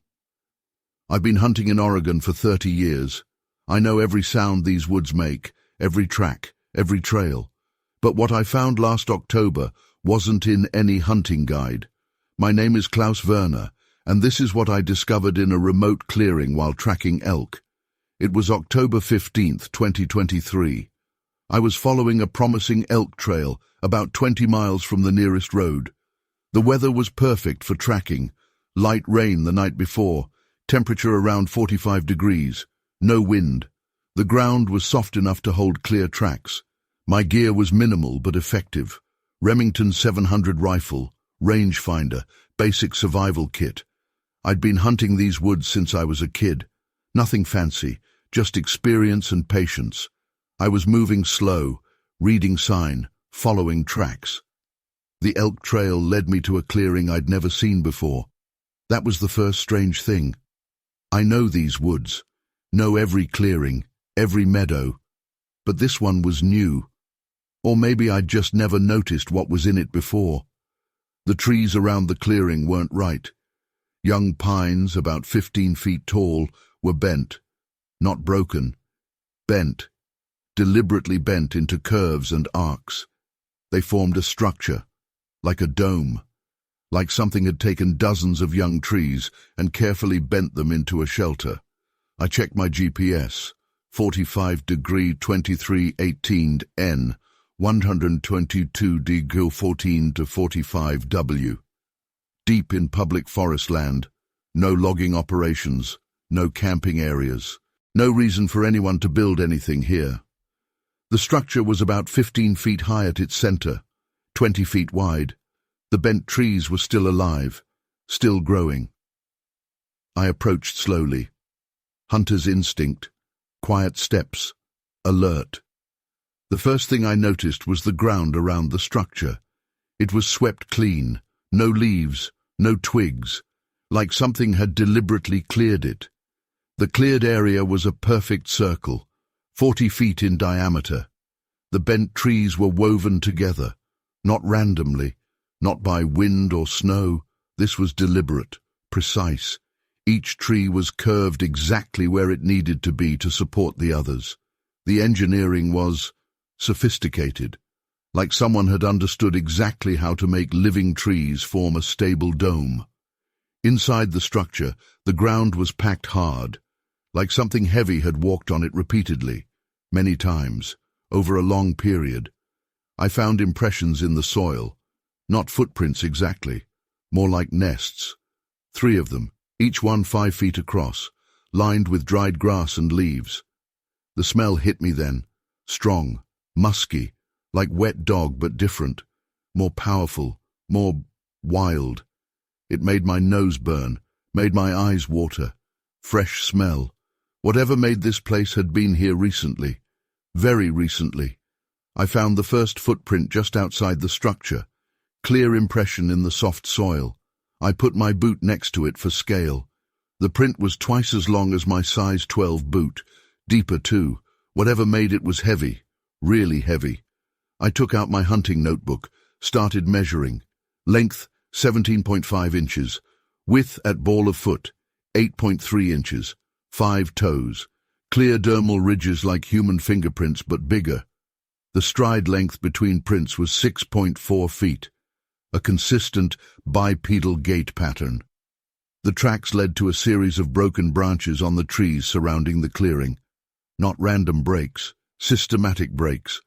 I've been hunting in Oregon for 30 years. I know every sound these woods make, every track, every trail. But what I found last October wasn't in any hunting guide. My name is Klaus Werner, and this is what I discovered in a remote clearing while tracking elk. It was October 15th, 2023. I was following a promising elk trail about 20 miles from the nearest road. The weather was perfect for tracking. Light rain the night before, temperature around 45 degrees, no wind. The ground was soft enough to hold clear tracks. My gear was minimal but effective. Remington 700 rifle, rangefinder, basic survival kit. I'd been hunting these woods since I was a kid. Nothing fancy, just experience and patience. I was moving slow, reading sign, following tracks. The elk trail led me to a clearing I'd never seen before. That was the first strange thing. I know these woods, know every clearing, every meadow, but this one was new. Or maybe I'd just never noticed what was in it before. The trees around the clearing weren't right. Young pines, about 15 feet tall, were bent. Not broken. Bent. Deliberately bent into curves and arcs. They formed a structure, like a dome. Like something had taken dozens of young trees and carefully bent them into a shelter. I checked my GPS. 45 degree 2318 N. 122 deg 14 to 45 W. Deep in public forest land. No logging operations. No camping areas. No reason for anyone to build anything here. The structure was about 15 feet high at its center, 20 feet wide. The bent trees were still alive, still growing. I approached slowly. Hunter's instinct, quiet steps, alert. The first thing I noticed was the ground around the structure. It was swept clean, no leaves, no twigs, like something had deliberately cleared it. The cleared area was a perfect circle, 40 feet in diameter. The bent trees were woven together, not randomly, not by wind or snow. This was deliberate, precise. Each tree was curved exactly where it needed to be to support the others. The engineering was sophisticated, like someone had understood exactly how to make living trees form a stable dome. Inside the structure, the ground was packed hard, like something heavy had walked on it repeatedly, many times, over a long period. I found impressions in the soil, not footprints exactly, more like nests. 3 of them, each one 5 feet across, lined with dried grass and leaves. The smell hit me then, strong, musky, like wet dog but different, more powerful, more wild. It made my nose burn, made my eyes water. Fresh smell. Whatever made this place had been here recently, very recently. I found the first footprint just outside the structure, clear impression in the soft soil. I put my boot next to it for scale. The print was twice as long as my size 12 boot, deeper too. Whatever made it was heavy, really heavy. I took out my hunting notebook, started measuring. Length, 17.5 inches. Width at ball of foot, 8.3 inches. 5 toes. Clear dermal ridges like human fingerprints but bigger. The stride length between prints was 6.4 feet, a consistent bipedal gait pattern. The tracks led to a series of broken branches on the trees surrounding the clearing. Not random breaks, systematic breaks,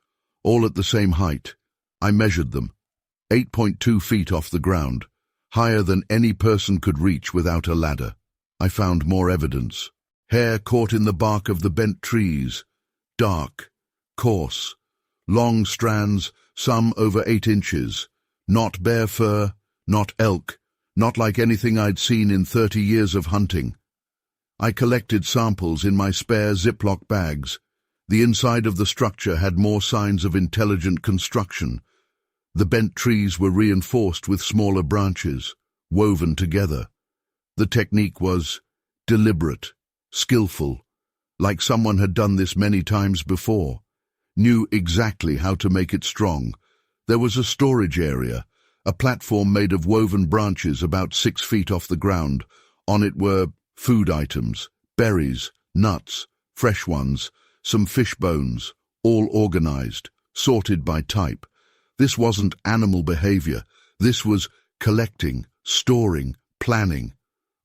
all at the same height. I measured them, 8.2 feet off the ground, higher than any person could reach without a ladder. I found more evidence. Hair caught in the bark of the bent trees, dark, coarse, long strands, some over 8 inches, not bear fur, not elk, not like anything I'd seen in 30 years of hunting. I collected samples in my spare Ziploc bags. The inside of the structure had more signs of intelligent construction. The bent trees were reinforced with smaller branches, woven together. The technique was deliberate, skillful, like someone had done this many times before, knew exactly how to make it strong. There was a storage area, a platform made of woven branches about 6 feet off the ground. On it were food items, berries, nuts, fresh ones, some fish bones, all organized, sorted by type. This wasn't animal behavior. This was collecting, storing, planning.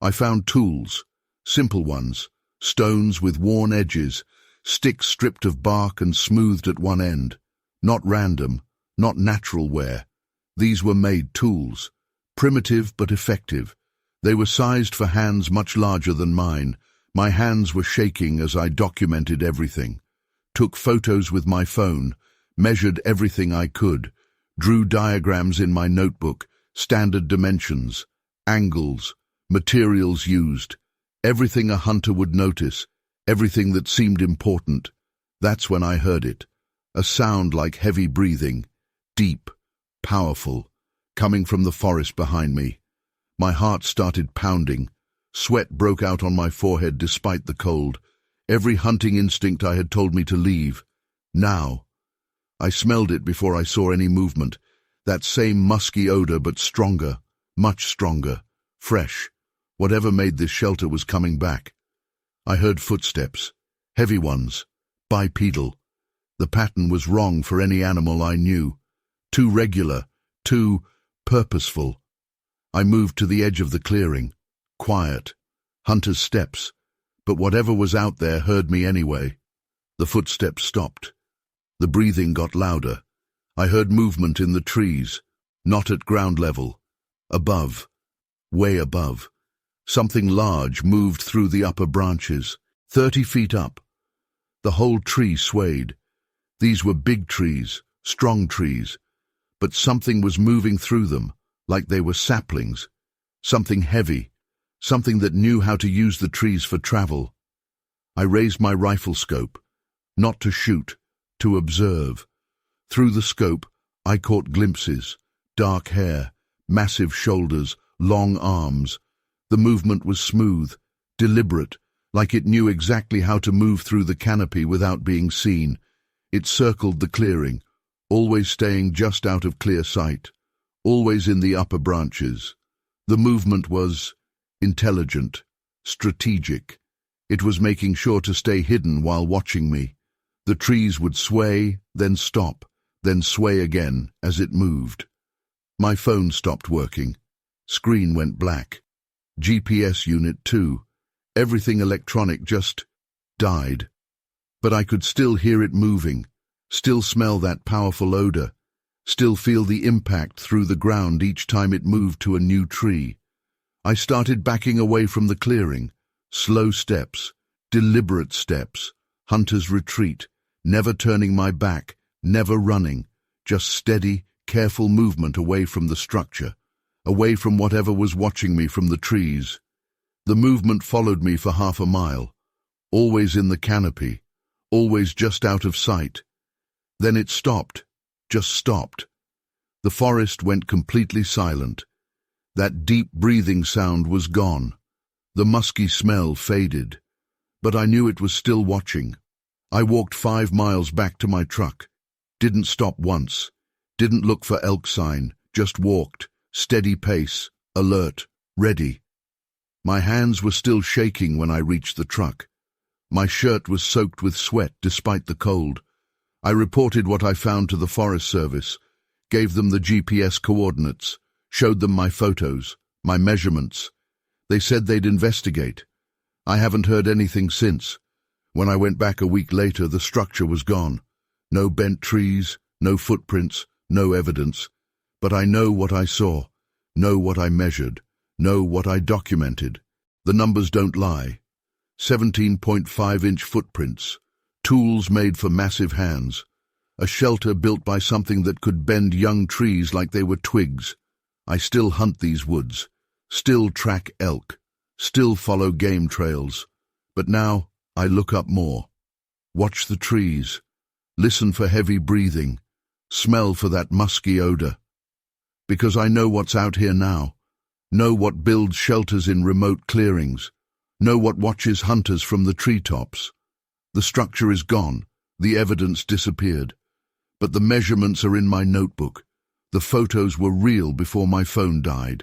I found tools, simple ones, stones with worn edges, sticks stripped of bark and smoothed at one end. Not random, not natural wear. These were made tools, primitive but effective. They were sized for hands much larger than mine. My hands were shaking as I documented everything. Took photos with my phone, measured everything I could, drew diagrams in my notebook, standard dimensions, angles, materials used, everything a hunter would notice, everything that seemed important. That's when I heard it, a sound like heavy breathing, deep, powerful, coming from the forest behind me. My heart started pounding. Sweat broke out on my forehead despite the cold. Every hunting instinct I had told me to leave. Now. I smelled it before I saw any movement. That same musky odor, but stronger, much stronger, fresh. Whatever made this shelter was coming back. I heard footsteps, heavy ones, bipedal. The pattern was wrong for any animal I knew. Too regular, too purposeful. I moved to the edge of the clearing. Quiet. Hunter's steps. But whatever was out there heard me anyway. The footsteps stopped. The breathing got louder. I heard movement in the trees. Not at ground level. Above. Way above. Something large moved through the upper branches. 30 feet up. The whole tree swayed. These were big trees, strong trees. But something was moving through them, like they were saplings. Something heavy. Something that knew how to use the trees for travel. I raised my rifle scope, not to shoot, to observe. Through the scope, I caught glimpses, dark hair, massive shoulders, long arms. The movement was smooth, deliberate, like it knew exactly how to move through the canopy without being seen. It circled the clearing, always staying just out of clear sight, always in the upper branches. The movement was intelligent, strategic. It was making sure to stay hidden while watching me. The trees would sway, then stop, then sway again as it moved. My phone stopped working. Screen went black. GPS unit too. Everything electronic just died. But I could still hear it moving, still smell that powerful odor, still feel the impact through the ground each time it moved to a new tree. I started backing away from the clearing, slow steps, deliberate steps, hunter's retreat, never turning my back, never running, just steady, careful movement away from the structure, away from whatever was watching me from the trees. The movement followed me for half a mile, always in the canopy, always just out of sight. Then it stopped, just stopped. The forest went completely silent. That deep breathing sound was gone. The musky smell faded. But I knew it was still watching. I walked 5 miles back to my truck. Didn't stop once. Didn't look for elk sign. Just walked. Steady pace. Alert. Ready. My hands were still shaking when I reached the truck. My shirt was soaked with sweat despite the cold. I reported what I found to the Forest Service, gave them the GPS coordinates, showed them my photos, my measurements. They said they'd investigate. I haven't heard anything since. When I went back a week later, the structure was gone. No bent trees, no footprints, no evidence. But I know what I saw, know what I measured, know what I documented. The numbers don't lie. 17.5-inch footprints, tools made for massive hands, a shelter built by something that could bend young trees like they were twigs. I still hunt these woods, still track elk, still follow game trails. But now I look up more. Watch the trees, listen for heavy breathing, smell for that musky odor. Because I know what's out here now, know what builds shelters in remote clearings, know what watches hunters from the treetops. The structure is gone, the evidence disappeared. But the measurements are in my notebook. The photos were real before my phone died.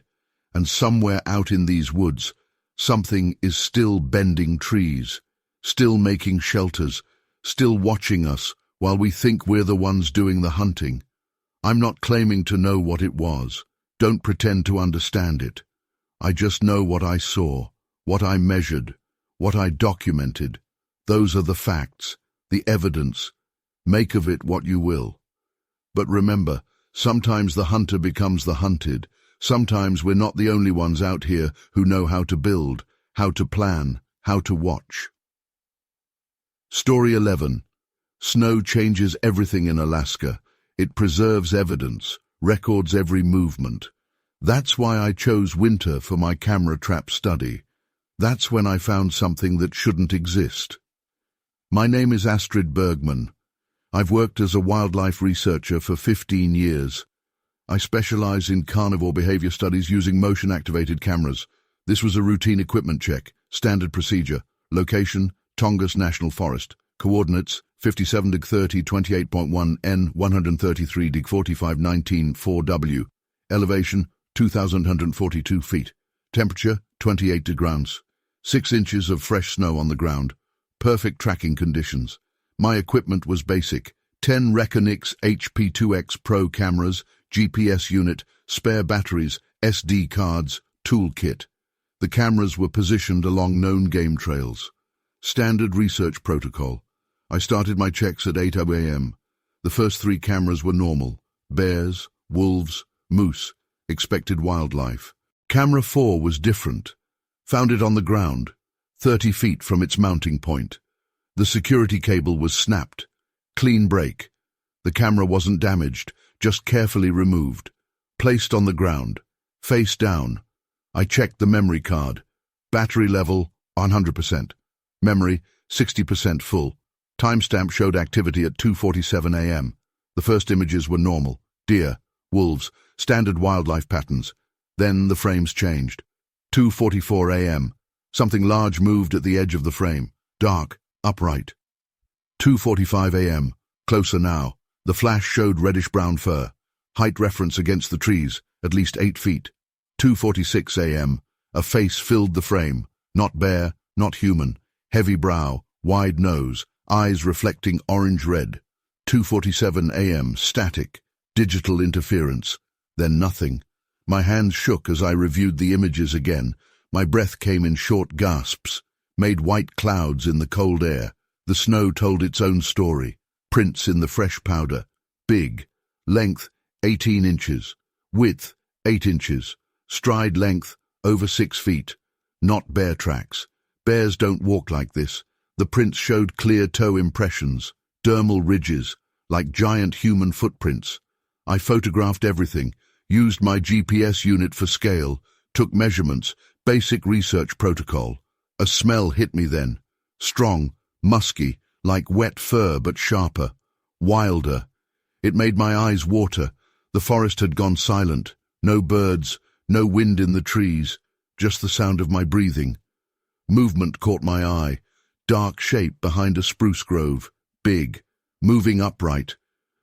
And somewhere out in these woods, something is still bending trees, still making shelters, still watching us while we think we're the ones doing the hunting. I'm not claiming to know what it was. Don't pretend to understand it. I just know what I saw, what I measured, what I documented. Those are the facts, the evidence. Make of it what you will. But remember, sometimes the hunter becomes the hunted. Sometimes we're not the only ones out here who know how to build, how to plan, how to watch. Story 11. Snow changes everything in Alaska. It preserves evidence, records every movement. That's why I chose winter for my camera trap study. That's when I found something that shouldn't exist. My name is Astrid Bergman. I've worked as a wildlife researcher for 15 years. I specialize in carnivore behavior studies using motion-activated cameras. This was a routine equipment check, standard procedure. Location, Tongass National Forest. Coordinates, 57 dig 30, 28.1 N, 133 dig 45, 19, 4W. Elevation, 2,142 feet. Temperature, 28 degrees. 6 inches of fresh snow on the ground. Perfect tracking conditions. My equipment was basic. 10 Reckonix HP2X Pro cameras, GPS unit, spare batteries, SD cards, toolkit. The cameras were positioned along known game trails. Standard research protocol. I started my checks at 8 a.m. The first 3 cameras were normal. Bears, wolves, moose, expected wildlife. Camera 4 was different. Found it on the ground, 30 feet from its mounting point. The security cable was snapped. Clean break. The camera wasn't damaged, just carefully removed. Placed on the ground, face down. I checked the memory card. Battery level, 100%. Memory, 60% full. Timestamp showed activity at 2:47 a.m. The first images were normal. Deer, wolves, standard wildlife patterns. Then the frames changed. 2:44 a.m. Something large moved at the edge of the frame. Dark, upright. 2:45 a.m. Closer now. The flash showed reddish-brown fur. Height reference against the trees, at least 8 feet. 2:46 a.m. A face filled the frame. Not bear, not human. Heavy brow, wide nose, eyes reflecting orange-red. 2:47 a.m. Static. Digital interference. Then nothing. My hands shook as I reviewed the images again. My breath came in short gasps, made white clouds in the cold air. The snow told its own story. Prints in the fresh powder. Big. Length, 18 inches. Width, 8 inches. Stride length, over 6 feet. Not bear tracks. Bears don't walk like this. The prints showed clear toe impressions, dermal ridges, like giant human footprints. I photographed everything, used my GPS unit for scale, took measurements, basic research protocol. A smell hit me then. Strong, musky, like wet fur but sharper. Wilder. It made my eyes water. The forest had gone silent. No birds, no wind in the trees, just the sound of my breathing. Movement caught my eye. Dark shape behind a spruce grove. Big. Moving upright.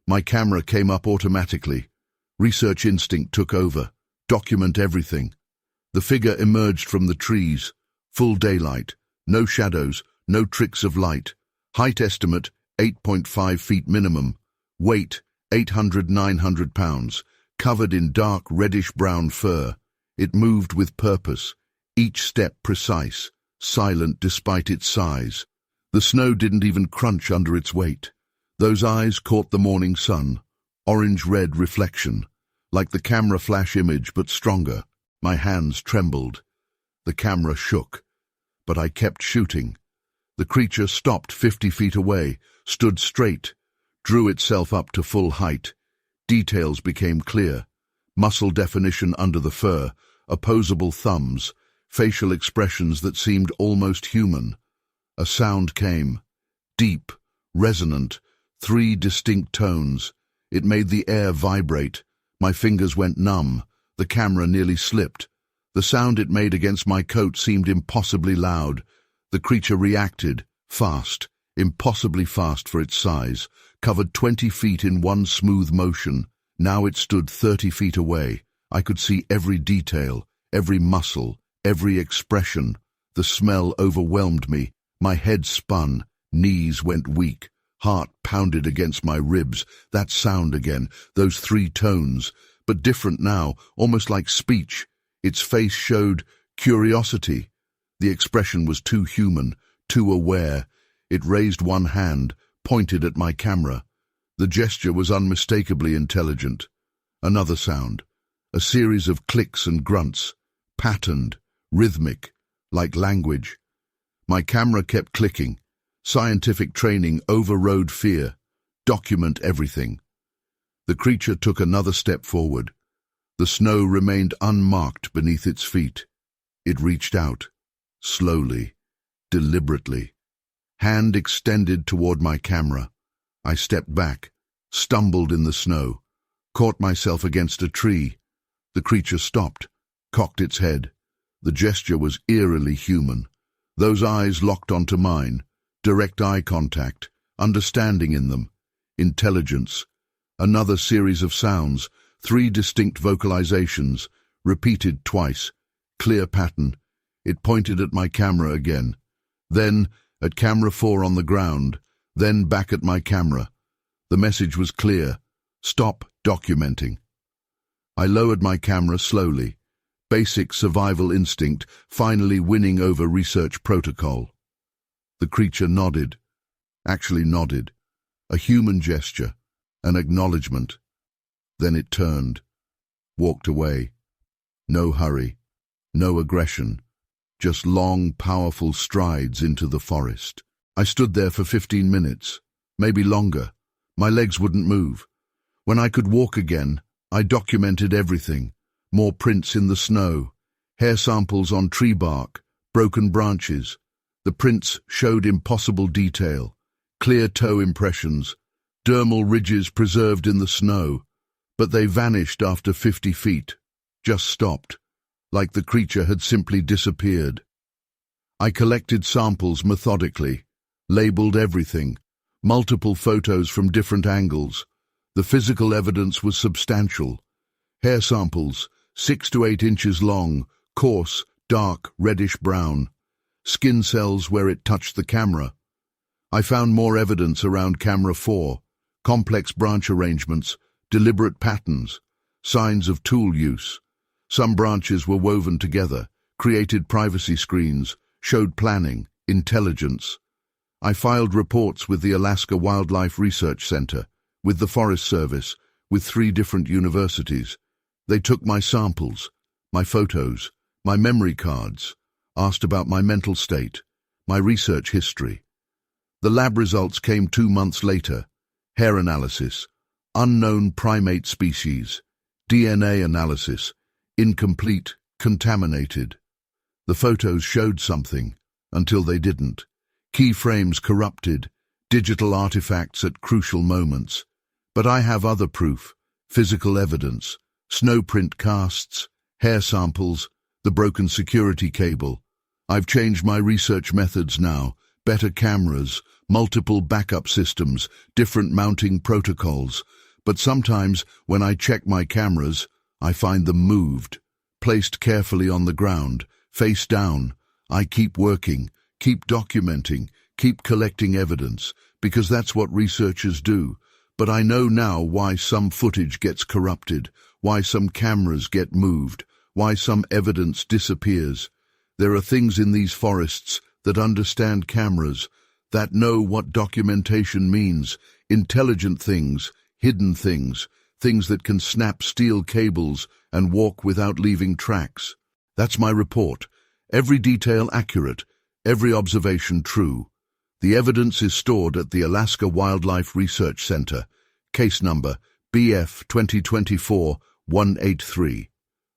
My camera came up automatically. Research instinct took over. Document everything. The figure emerged from the trees. Full daylight. No shadows. no tricks of light. Height estimate, 8.5 feet minimum. Weight, 800–900 pounds. Covered in dark reddish-brown fur. It moved with purpose, each step precise, silent despite its size. The snow didn't even crunch under its weight. Those eyes caught the morning sun, orange-red reflection, like the camera flash image but stronger. My hands trembled. The camera shook, but I kept shooting. The creature stopped 50 feet away, stood straight, drew itself up to full height. Details became clear. Muscle definition under the fur, opposable thumbs, facial expressions that seemed almost human. A sound came. Deep, resonant, 3 distinct tones. It made the air vibrate. My fingers went numb. The camera nearly slipped. The sound it made against my coat seemed impossibly loud. The creature reacted, fast, impossibly fast for its size, covered 20 feet in one smooth motion. Now it stood 30 feet away. I could see every detail, every muscle, every expression. The smell overwhelmed me. My head spun, knees went weak, heart pounded against my ribs. That sound again, those 3 tones, but different now, almost like speech. Its face showed curiosity. The expression was too human, too aware. It raised one hand, pointed at my camera. The gesture was unmistakably intelligent. Another sound, a series of clicks and grunts, patterned, rhythmic, like language. My camera kept clicking. Scientific training overrode fear. Document everything. The creature took another step forward. The snow remained unmarked beneath its feet. It reached out, slowly, deliberately. Hand extended toward my camera. I stepped back, stumbled in the snow, caught myself against a tree. The creature stopped, cocked its head. The gesture was eerily human. Those eyes locked onto mine, direct eye contact, understanding in them, intelligence. Another series of sounds, 3 distinct vocalizations, repeated twice, clear pattern. It pointed at my camera again, then at camera 4 on the ground, then back at my camera. The message was clear: stop documenting. I lowered my camera slowly, basic survival instinct finally winning over research protocol. The creature nodded, actually nodded, a human gesture, an acknowledgement. Then it turned, walked away. No hurry, no aggression, just long, powerful strides into the forest. I stood there for 15 minutes, maybe longer. My legs wouldn't move. When I could walk again, I documented everything. More prints in the snow, hair samples on tree bark, broken branches. The prints showed impossible detail, clear toe impressions, dermal ridges preserved in the snow. But they vanished after 50 feet, just stopped, like the creature had simply disappeared. I collected samples methodically, labeled everything, multiple photos from different angles. The physical evidence was substantial. Hair samples, 6 to 8 inches long, coarse, dark, reddish-brown. Skin cells where it touched the camera. I found more evidence around camera 4, complex branch arrangements, deliberate patterns, signs of tool use. Some branches were woven together, created privacy screens, showed planning, intelligence. I filed reports with the Alaska Wildlife Research Center, with the Forest Service, with 3 different universities. They took my samples, my photos, my memory cards, asked about my mental state, my research history. The lab results came 2 months later. Hair analysis, unknown primate species, DNA analysis, incomplete, contaminated. The photos showed something, until they didn't. Key frames corrupted, digital artifacts at crucial moments. But I have other proof, physical evidence, snowprint casts, hair samples, the broken security cable. I've changed my research methods now, better cameras, multiple backup systems, different mounting protocols. But sometimes, when I check my cameras, I find them moved, placed carefully on the ground, face down. I keep working, Keep documenting, keep collecting evidence, because that's what researchers do. But I know now why some footage gets corrupted, why some cameras get moved, why some evidence disappears. There are things in these forests that understand cameras, that know what documentation means, intelligent things, hidden things, things that can snap steel cables and walk without leaving tracks. That's my report. Every detail accurate, every observation true. The evidence is stored at the Alaska Wildlife Research Center, case number BF 2024-183.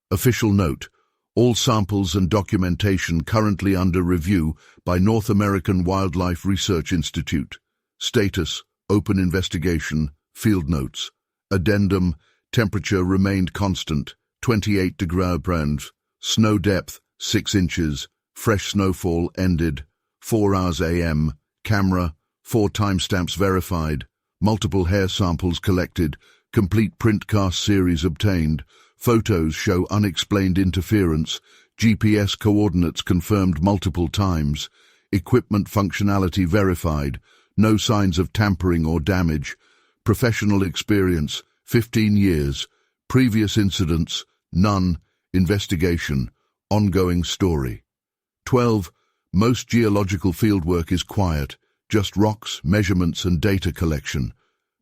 Official note: all samples and documentation currently under review by North American Wildlife Research Institute. Status: open investigation. Field notes. Addendum: temperature remained constant, 28 degrees. Snow depth, 6 inches. Fresh snowfall ended, 4 hours AM. Camera, 4 timestamps verified. Multiple hair samples collected. Complete printcast series obtained. Photos show unexplained interference. GPS coordinates confirmed multiple times. Equipment functionality verified. No signs of tampering or damage. Professional experience, 15 years. Previous incidents, none. Investigation, ongoing story. 12. Most geological fieldwork is quiet, just rocks, measurements and data collection.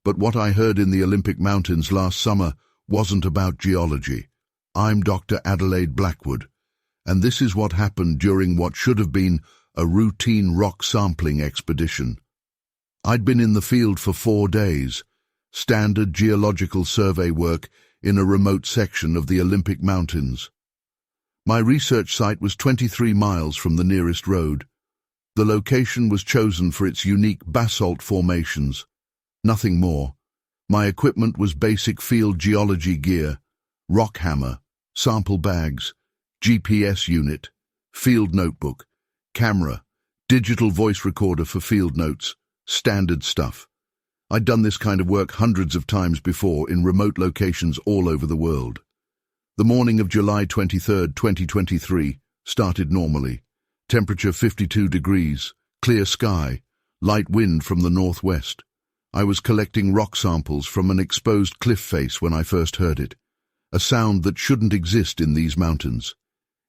But what I heard in the Olympic Mountains last summer wasn't about geology. I'm Dr. Adelaide Blackwood, and this is what happened during what should have been a routine rock sampling expedition. I'd been in the field for 4 days, standard geological survey work in a remote section of the Olympic Mountains. My research site was 23 miles from the nearest road. The location was chosen for its unique basalt formations. Nothing more. My equipment was basic field geology gear, rock hammer, sample bags, GPS unit, field notebook, camera, digital voice recorder for field notes, standard stuff. I'd done this kind of work hundreds of times before in remote locations all over the world. The morning of July 23, 2023, started normally. Temperature 52 degrees, clear sky, light wind from the northwest. I was collecting rock samples from an exposed cliff face when I first heard it, a sound that shouldn't exist in these mountains.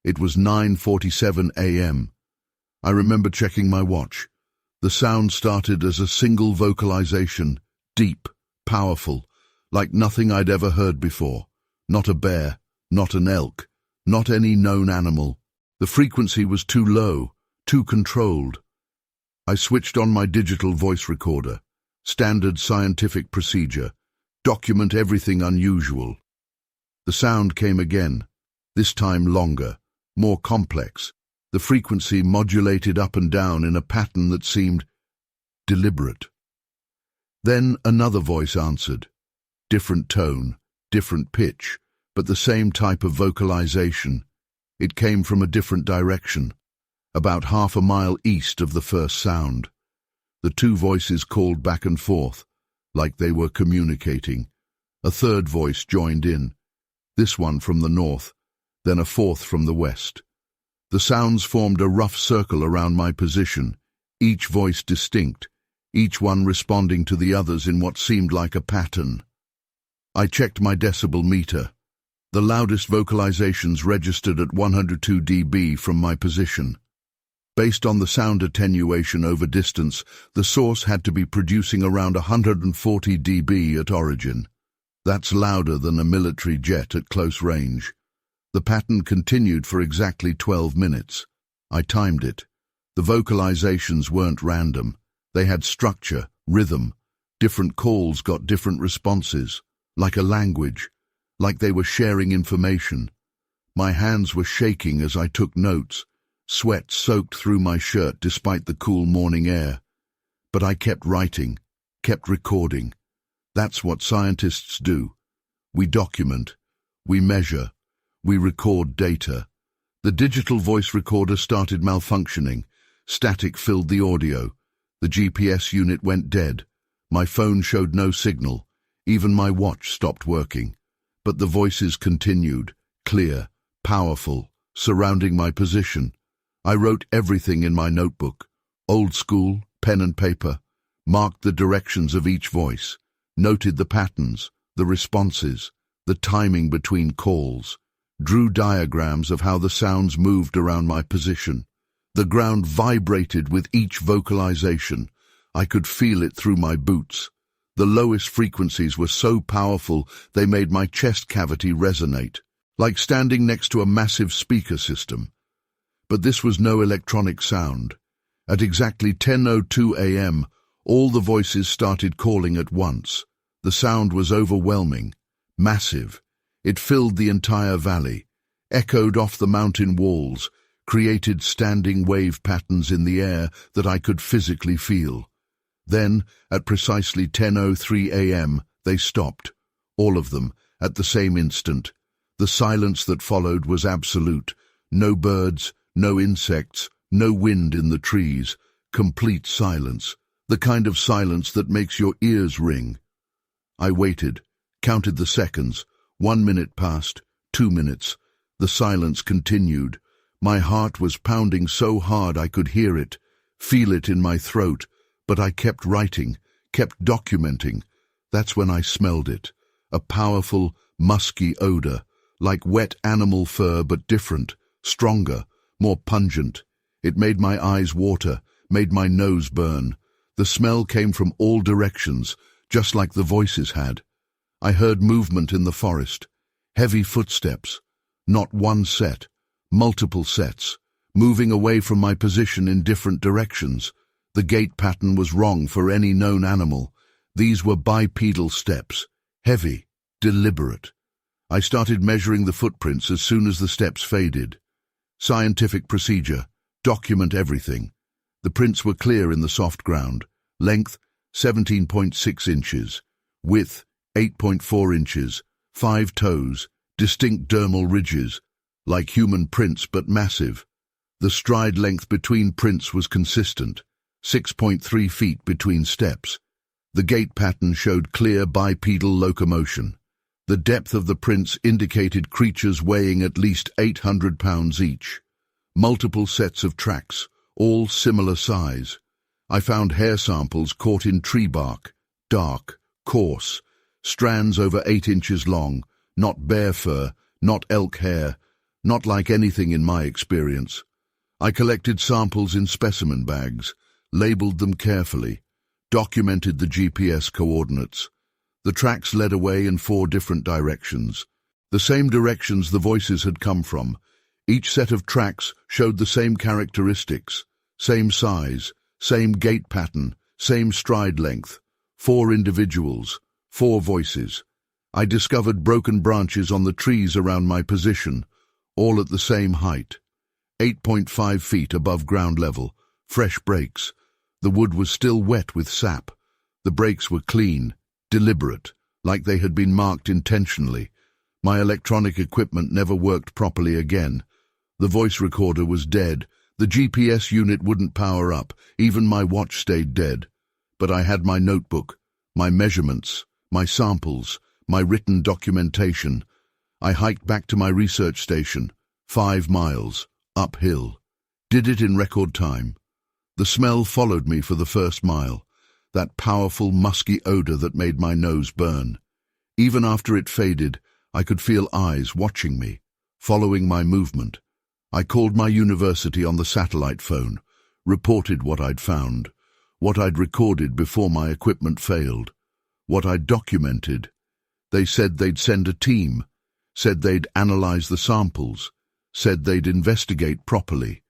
It was 9:47 a.m. I remember checking my watch. The sound started as a single vocalization, deep, powerful, like nothing I'd ever heard before. Not a bear, not an elk, not any known animal. The frequency was too low, too controlled. I switched on my digital voice recorder. Standard scientific procedure. Document everything unusual. The sound came again, this time longer, more complex. The frequency modulated up and down in a pattern that seemed deliberate. Then another voice answered. Different tone, different pitch, but the same type of vocalization. It came from a different direction, about half a mile east of the first sound. The two voices called back and forth, like they were communicating. A third voice joined in, this one from the north, then a fourth from the west. The sounds formed a rough circle around my position, each voice distinct, each one responding to the others in what seemed like a pattern. I checked my decibel meter. The loudest vocalizations registered at 102 dB from my position. Based on the sound attenuation over distance, the source had to be producing around 140 dB at origin. That's louder than a military jet at close range. The pattern continued for exactly 12 minutes. I timed it. The vocalizations weren't random. They had structure, rhythm. Different calls got different responses, like a language, like they were sharing information. My hands were shaking as I took notes. Sweat soaked through my shirt despite the cool morning air. But I kept writing, kept recording. That's what scientists do. We document, we measure, we record data. The digital voice recorder started malfunctioning. Static filled the audio. The GPS unit went dead. My phone showed no signal. Even my watch stopped working. But the voices continued, clear, powerful, surrounding my position. I wrote everything in my notebook, old school, pen and paper, marked the directions of each voice, noted the patterns, the responses, the timing between calls, drew diagrams of how the sounds moved around my position. The ground vibrated with each vocalization. I could feel it through my boots. The lowest frequencies were so powerful they made my chest cavity resonate, like standing next to a massive speaker system. But this was no electronic sound. At exactly 10:02 a.m., all the voices started calling at once. The sound was overwhelming, massive. It filled the entire valley, echoed off the mountain walls, created standing wave patterns in the air that I could physically feel. Then, at precisely 10:03 a.m., they stopped, all of them, at the same instant. The silence that followed was absolute. No birds, no insects, no wind in the trees. Complete silence. The kind of silence that makes your ears ring. I waited, counted the seconds. 1 minute passed, 2 minutes. The silence continued. My heart was pounding so hard I could hear it, feel it in my throat. But I kept writing, kept documenting. That's when I smelled it. A powerful, musky odor, like wet animal fur but different, stronger, more pungent. It made my eyes water, made my nose burn. The smell came from all directions, just like the voices had. I heard movement in the forest, heavy footsteps, not one set, multiple sets, moving away from my position in different directions. The gait pattern was wrong for any known animal. These were bipedal steps, heavy, deliberate. I started measuring the footprints as soon as the steps faded. Scientific procedure, document everything. The prints were clear in the soft ground. Length, 17.6 inches. Width, 8.4 inches. 5 toes, distinct dermal ridges, like human prints but massive. The stride length between prints was consistent. 6.3 feet between steps. The gait pattern showed clear bipedal locomotion. The depth of the prints indicated creatures weighing at least 800 pounds each. Multiple sets of tracks, all similar size. I found hair samples caught in tree bark, dark, coarse, strands over 8 inches long, not bear fur, not elk hair, not like anything in my experience. I collected samples in specimen bags, labeled them carefully, documented the GPS coordinates. The tracks led away in 4 different directions, the same directions the voices had come from. Each set of tracks showed the same characteristics, same size, same gait pattern, same stride length. 4 individuals, 4 voices. I discovered broken branches on the trees around my position, all at the same height. 8.5 feet above ground level, fresh breaks. The wood was still wet with sap. The breaks were clean, deliberate, like they had been marked intentionally. My electronic equipment never worked properly again. The voice recorder was dead. The GPS unit wouldn't power up. Even my watch stayed dead. But I had my notebook, my measurements, my samples, my written documentation. I hiked back to my research station, 5 miles, uphill. Did it in record time. The smell followed me for the first mile, that powerful, musky odor that made my nose burn. Even after it faded, I could feel eyes watching me, following my movement. I called my university on the satellite phone, reported what I'd found, what I'd recorded before my equipment failed, what I'd documented. They said they'd send a team, said they'd analyze the samples, said they'd investigate properly.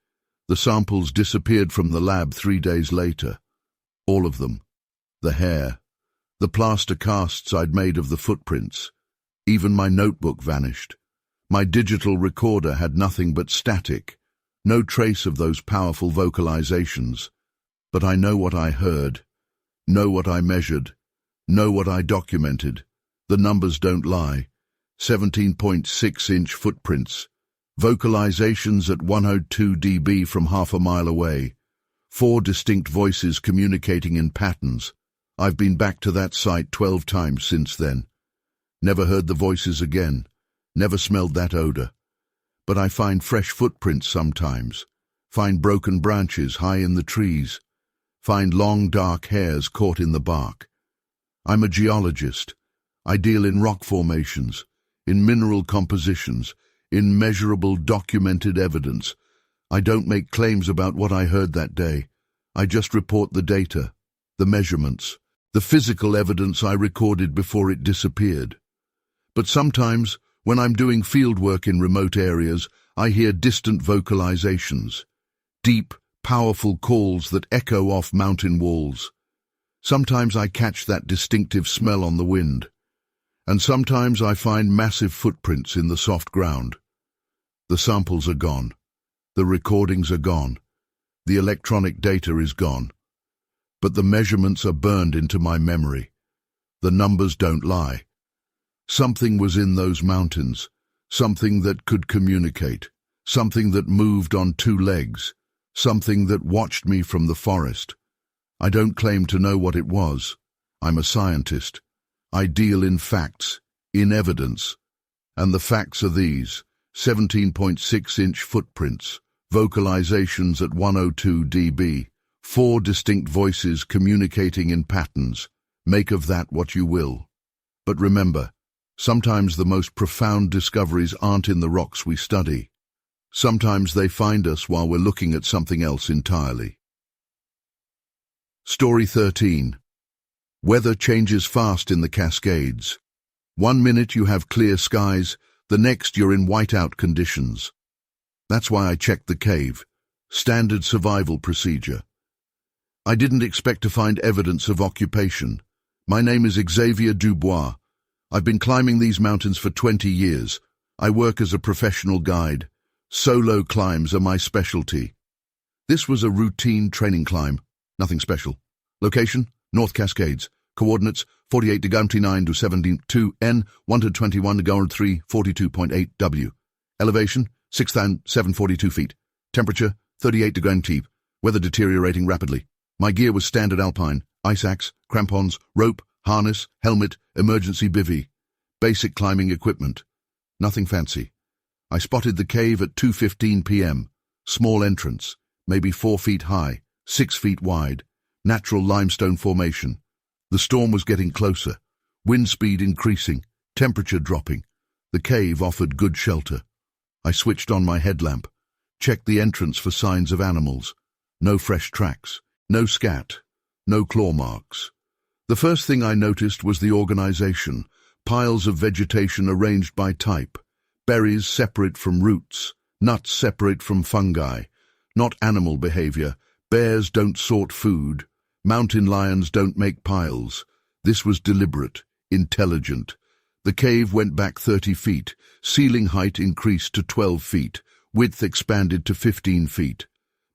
The samples disappeared from the lab 3 days later. All of them. The hair, the plaster casts I'd made of the footprints. Even my notebook vanished. My digital recorder had nothing but static, no trace of those powerful vocalizations. But I know what I heard, know what I measured, know what I documented. The numbers don't lie. 17.6-inch footprints. Vocalizations at 102 dB from half a mile away. 4 distinct voices communicating in patterns. I've been back to that site 12 times since then. Never heard the voices again. Never smelled that odor. But I find fresh footprints sometimes. find broken branches high in the trees, find long dark hairs caught in the bark. I'm a geologist. I deal in rock formations, in mineral compositions, in measurable documented evidence. I don't make claims about what I heard that day. I just report the data, the measurements, the physical evidence I recorded before it disappeared. But sometimes, when I'm doing field work in remote areas, I hear distant vocalizations, deep, powerful calls that echo off mountain walls. Sometimes I catch that distinctive smell on the wind, and sometimes I find massive footprints in the soft ground. The samples are gone. The recordings are gone. The electronic data is gone. But the measurements are burned into my memory. The numbers don't lie. Something was in those mountains, something that could communicate, something that moved on two legs, something that watched me from the forest. I don't claim to know what it was. I'm a scientist. I deal in facts, in evidence. And the facts are these: 17.6-inch footprints, vocalizations at 102 dB, 4 distinct voices communicating in patterns. Make of that what you will. But remember, sometimes the most profound discoveries aren't in the rocks we study. Sometimes they find us while we're looking at something else entirely. Story 13. Weather changes fast in the Cascades. 1 minute you have clear skies, the next you're in whiteout conditions. That's why I checked the cave. Standard survival procedure. I didn't expect to find evidence of occupation. My name is Xavier Dubois. I've been climbing these mountains for 20 years. I work as a professional guide. Solo climbs are my specialty. This was a routine training climb. Nothing special. Location: North Cascades. Coordinates: 48 degree 9 to 72 N, 121 degree 3, 42.8 W. Elevation: 6,742 feet. Temperature: 38 degree T. Weather deteriorating rapidly. My gear was standard alpine: ice axe, crampons, rope, harness, helmet, emergency bivvy. Basic climbing equipment. Nothing fancy. I spotted the cave at 2:15 p.m. Small entrance, maybe 4 feet high, 6 feet wide. Natural limestone formation. The storm was getting closer. Wind speed increasing, temperature dropping. The cave offered good shelter. I switched on my headlamp, checked the entrance for signs of animals. No fresh tracks, no scat, no claw marks. The first thing I noticed was the organization. Piles of vegetation arranged by type. Berries separate from roots, nuts separate from fungi. Not animal behavior. Bears don't sort food. Mountain lions don't make piles. This was deliberate, intelligent. The cave went back 30 feet. Ceiling height increased to 12 feet. Width expanded to 15 feet.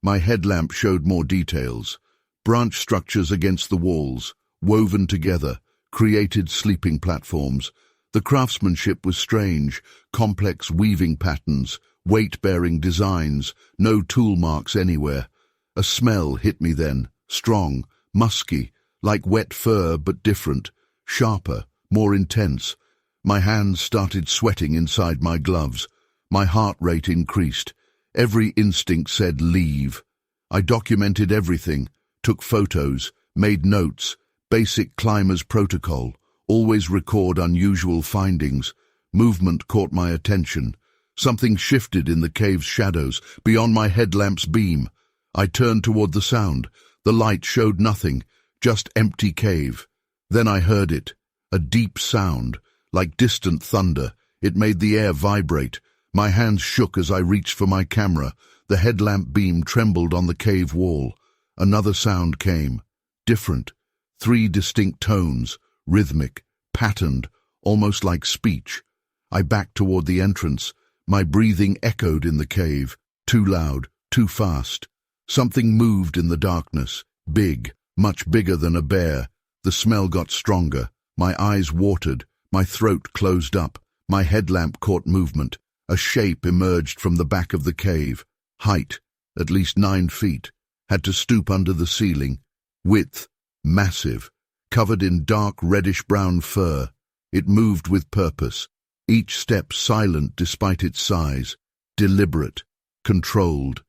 My headlamp showed more details. Branch structures against the walls, woven together, created sleeping platforms. The craftsmanship was strange. Complex weaving patterns, weight-bearing designs, no tool marks anywhere. A smell hit me then, strong, musky, like wet fur but different, sharper, more intense. My hands started sweating inside my gloves. My heart rate increased. Every instinct said leave. I documented everything, took photos, made notes, basic climber's protocol, always record unusual findings. Movement caught my attention. Something shifted in the cave's shadows, beyond my headlamp's beam. I turned toward the sound. The light showed nothing, just empty cave. Then I heard it, a deep sound, like distant thunder. It made the air vibrate. My hands shook as I reached for my camera. The headlamp beam trembled on the cave wall. Another sound came, different. 3 distinct tones, rhythmic, patterned, almost like speech. I backed toward the entrance. My breathing echoed in the cave, too loud, too fast. Something moved in the darkness, big, much bigger than a bear. The smell got stronger. My eyes watered. My throat closed up. My headlamp caught movement. A shape emerged from the back of the cave. Height, at least 9 feet. Had to stoop under the ceiling. Width, massive. Covered in dark reddish-brown fur. It moved with purpose. Each step silent despite its size. Deliberate. Controlled.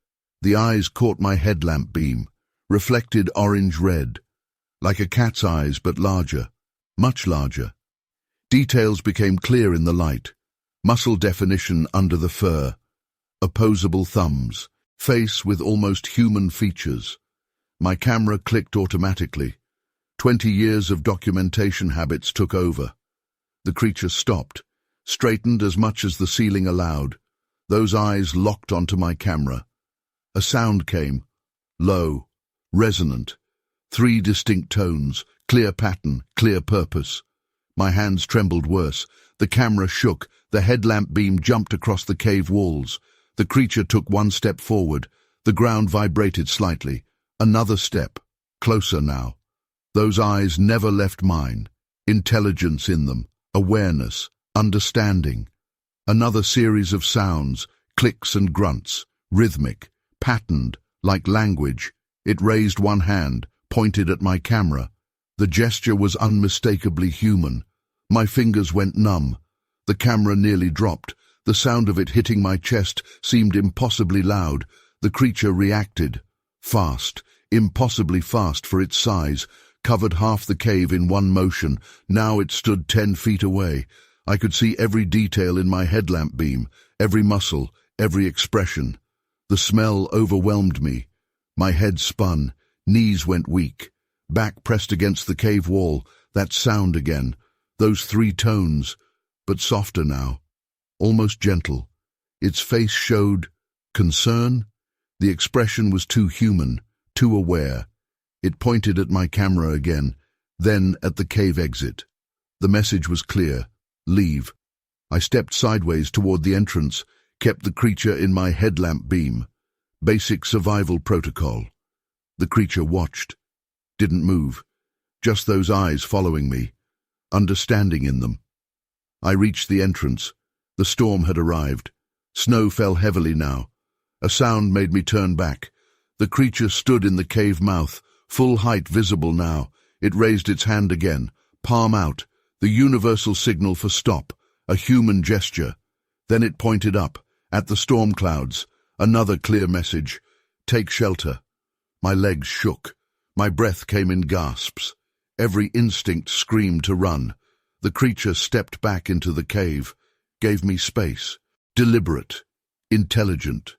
The eyes caught my headlamp beam, reflected orange-red, like a cat's eyes but larger, much larger. Details became clear in the light. Muscle definition under the fur, opposable thumbs, face with almost human features. My camera clicked automatically. 20 years of documentation habits took over. The creature stopped, straightened as much as the ceiling allowed. Those eyes locked onto my camera. A sound came, low, resonant. 3 distinct tones, clear pattern, clear purpose. My hands trembled worse. The camera shook. The headlamp beam jumped across the cave walls. The creature took 1 step forward. The ground vibrated slightly. Another step, closer now. Those eyes never left mine. Intelligence in them, awareness, understanding. Another series of sounds, clicks and grunts, rhythmic, patterned, like language. It raised 1 hand, pointed at my camera. The gesture was unmistakably human. My fingers went numb. The camera nearly dropped. The sound of it hitting my chest seemed impossibly loud. The creature reacted. Fast, impossibly fast for its size, covered half the cave in 1 motion. Now it stood 10 feet away. I could see every detail in my headlamp beam, every muscle, every expression. The smell overwhelmed me. My head spun, knees went weak. Back pressed against the cave wall, that sound again. Those 3 tones, but softer now, almost gentle. Its face showed concern. The expression was too human, too aware. It pointed at my camera again, then at the cave exit. The message was clear. Leave. I stepped sideways toward the entrance, kept the creature in my headlamp beam. Basic survival protocol. The creature watched. Didn't move. Just those eyes following me, understanding in them. I reached the entrance. The storm had arrived. Snow fell heavily now. A sound made me turn back. The creature stood in the cave mouth, full height visible now. It raised its hand again, palm out, the universal signal for stop, a human gesture. Then it pointed up, at the storm clouds, another clear message. Take shelter. My legs shook. My breath came in gasps. Every instinct screamed to run. The creature stepped back into the cave, gave me space. Deliberate, intelligent.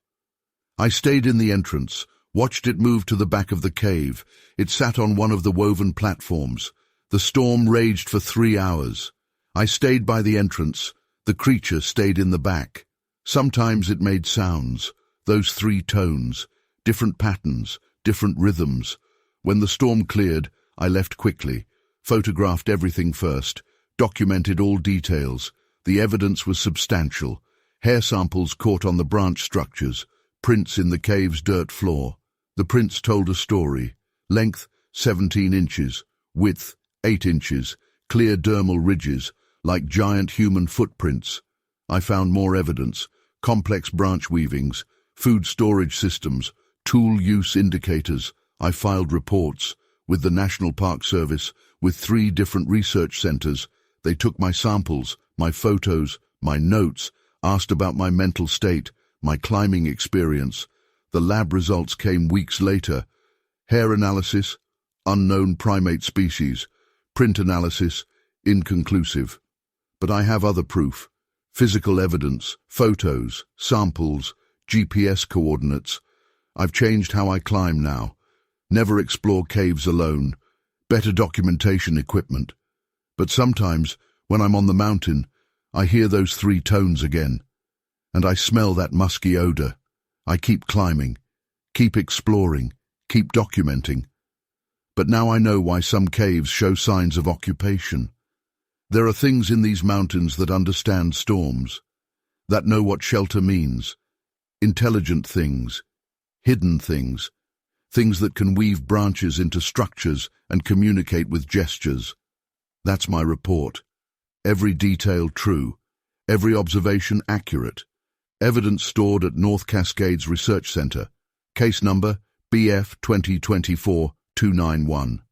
I stayed in the entrance, watched it move to the back of the cave. It sat on one of the woven platforms. The storm raged for 3 hours. I stayed by the entrance. The creature stayed in the back. Sometimes it made sounds, those 3 tones, different patterns, different rhythms. When the storm cleared, I left quickly, photographed everything first, documented all details. The evidence was substantial. Hair samples caught on the branch structures, prints in the cave's dirt floor. The prints told a story. Length, 17 inches. Width, 8 inches. Clear dermal ridges, like giant human footprints. I found more evidence. Complex branch weavings, food storage systems, tool use indicators. I filed reports with the National Park Service, with 3 different research centers. They took my samples, my photos, my notes, asked about my mental state, my climbing experience. The lab results came weeks later. Hair analysis, unknown primate species. Print analysis, inconclusive. But I have other proof. Physical evidence, photos, samples, GPS coordinates. I've changed how I climb now. Never explore caves alone. Better documentation equipment. But sometimes, when I'm on the mountain, I hear those 3 tones again. And I smell that musky odor. I keep climbing, keep exploring, keep documenting. But now I know why some caves show signs of occupation. There are things in these mountains that understand storms, that know what shelter means. Intelligent things, hidden things, things that can weave branches into structures and communicate with gestures. That's my report. Every detail true, every observation accurate. Evidence stored at North Cascades Research Center. Case number BF 2024-291.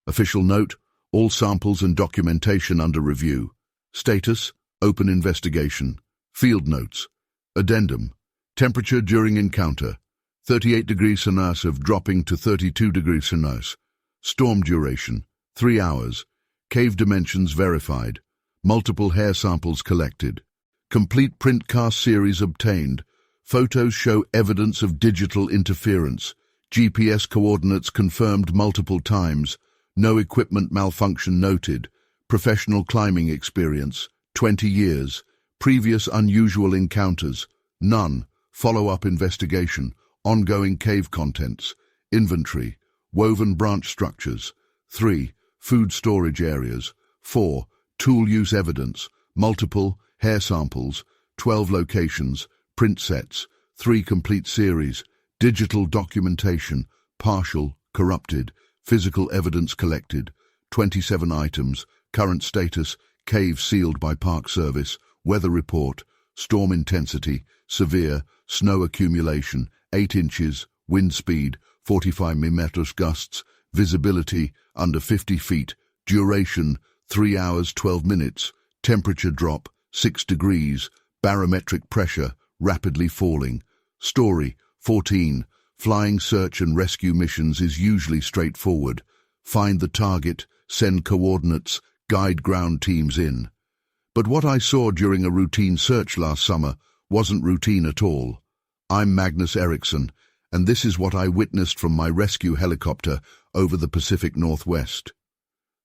Official note, all samples and documentation under review. Status, open investigation. Field notes. Addendum, temperature during encounter, 38 degrees Celsius of dropping to 32 degrees Celsius. Storm duration, 3 hours. Cave dimensions verified. Multiple hair samples collected. Complete print cast series obtained. Photos show evidence of digital interference. GPS coordinates confirmed multiple times. No equipment malfunction noted. Professional climbing experience, 20 years. Previous unusual encounters, none. Follow-up investigation. Ongoing cave contents. Inventory. Woven branch structures. 3. Food storage areas. 4. Tool use evidence. Multiple. Hair samples. 12 locations. Print sets. 3 complete series. Digital documentation. Partial. Corrupted. Physical evidence collected. 27 items. Current status. Cave sealed by Park Service. Weather report. Storm intensity. Severe. Snow accumulation. 8 inches. Wind speed. 45 mm gusts. Visibility. Under 50 feet. Duration. 3 hours 12 minutes. Temperature drop. 6 degrees. Barometric pressure. Rapidly falling. Story. 14. Flying search and rescue missions is usually straightforward. Find the target. Send coordinates. Guide ground teams in. But what I saw during a routine search last summer wasn't routine at all. I'm Magnus Eriksson, and this is what I witnessed from my rescue helicopter over the Pacific Northwest.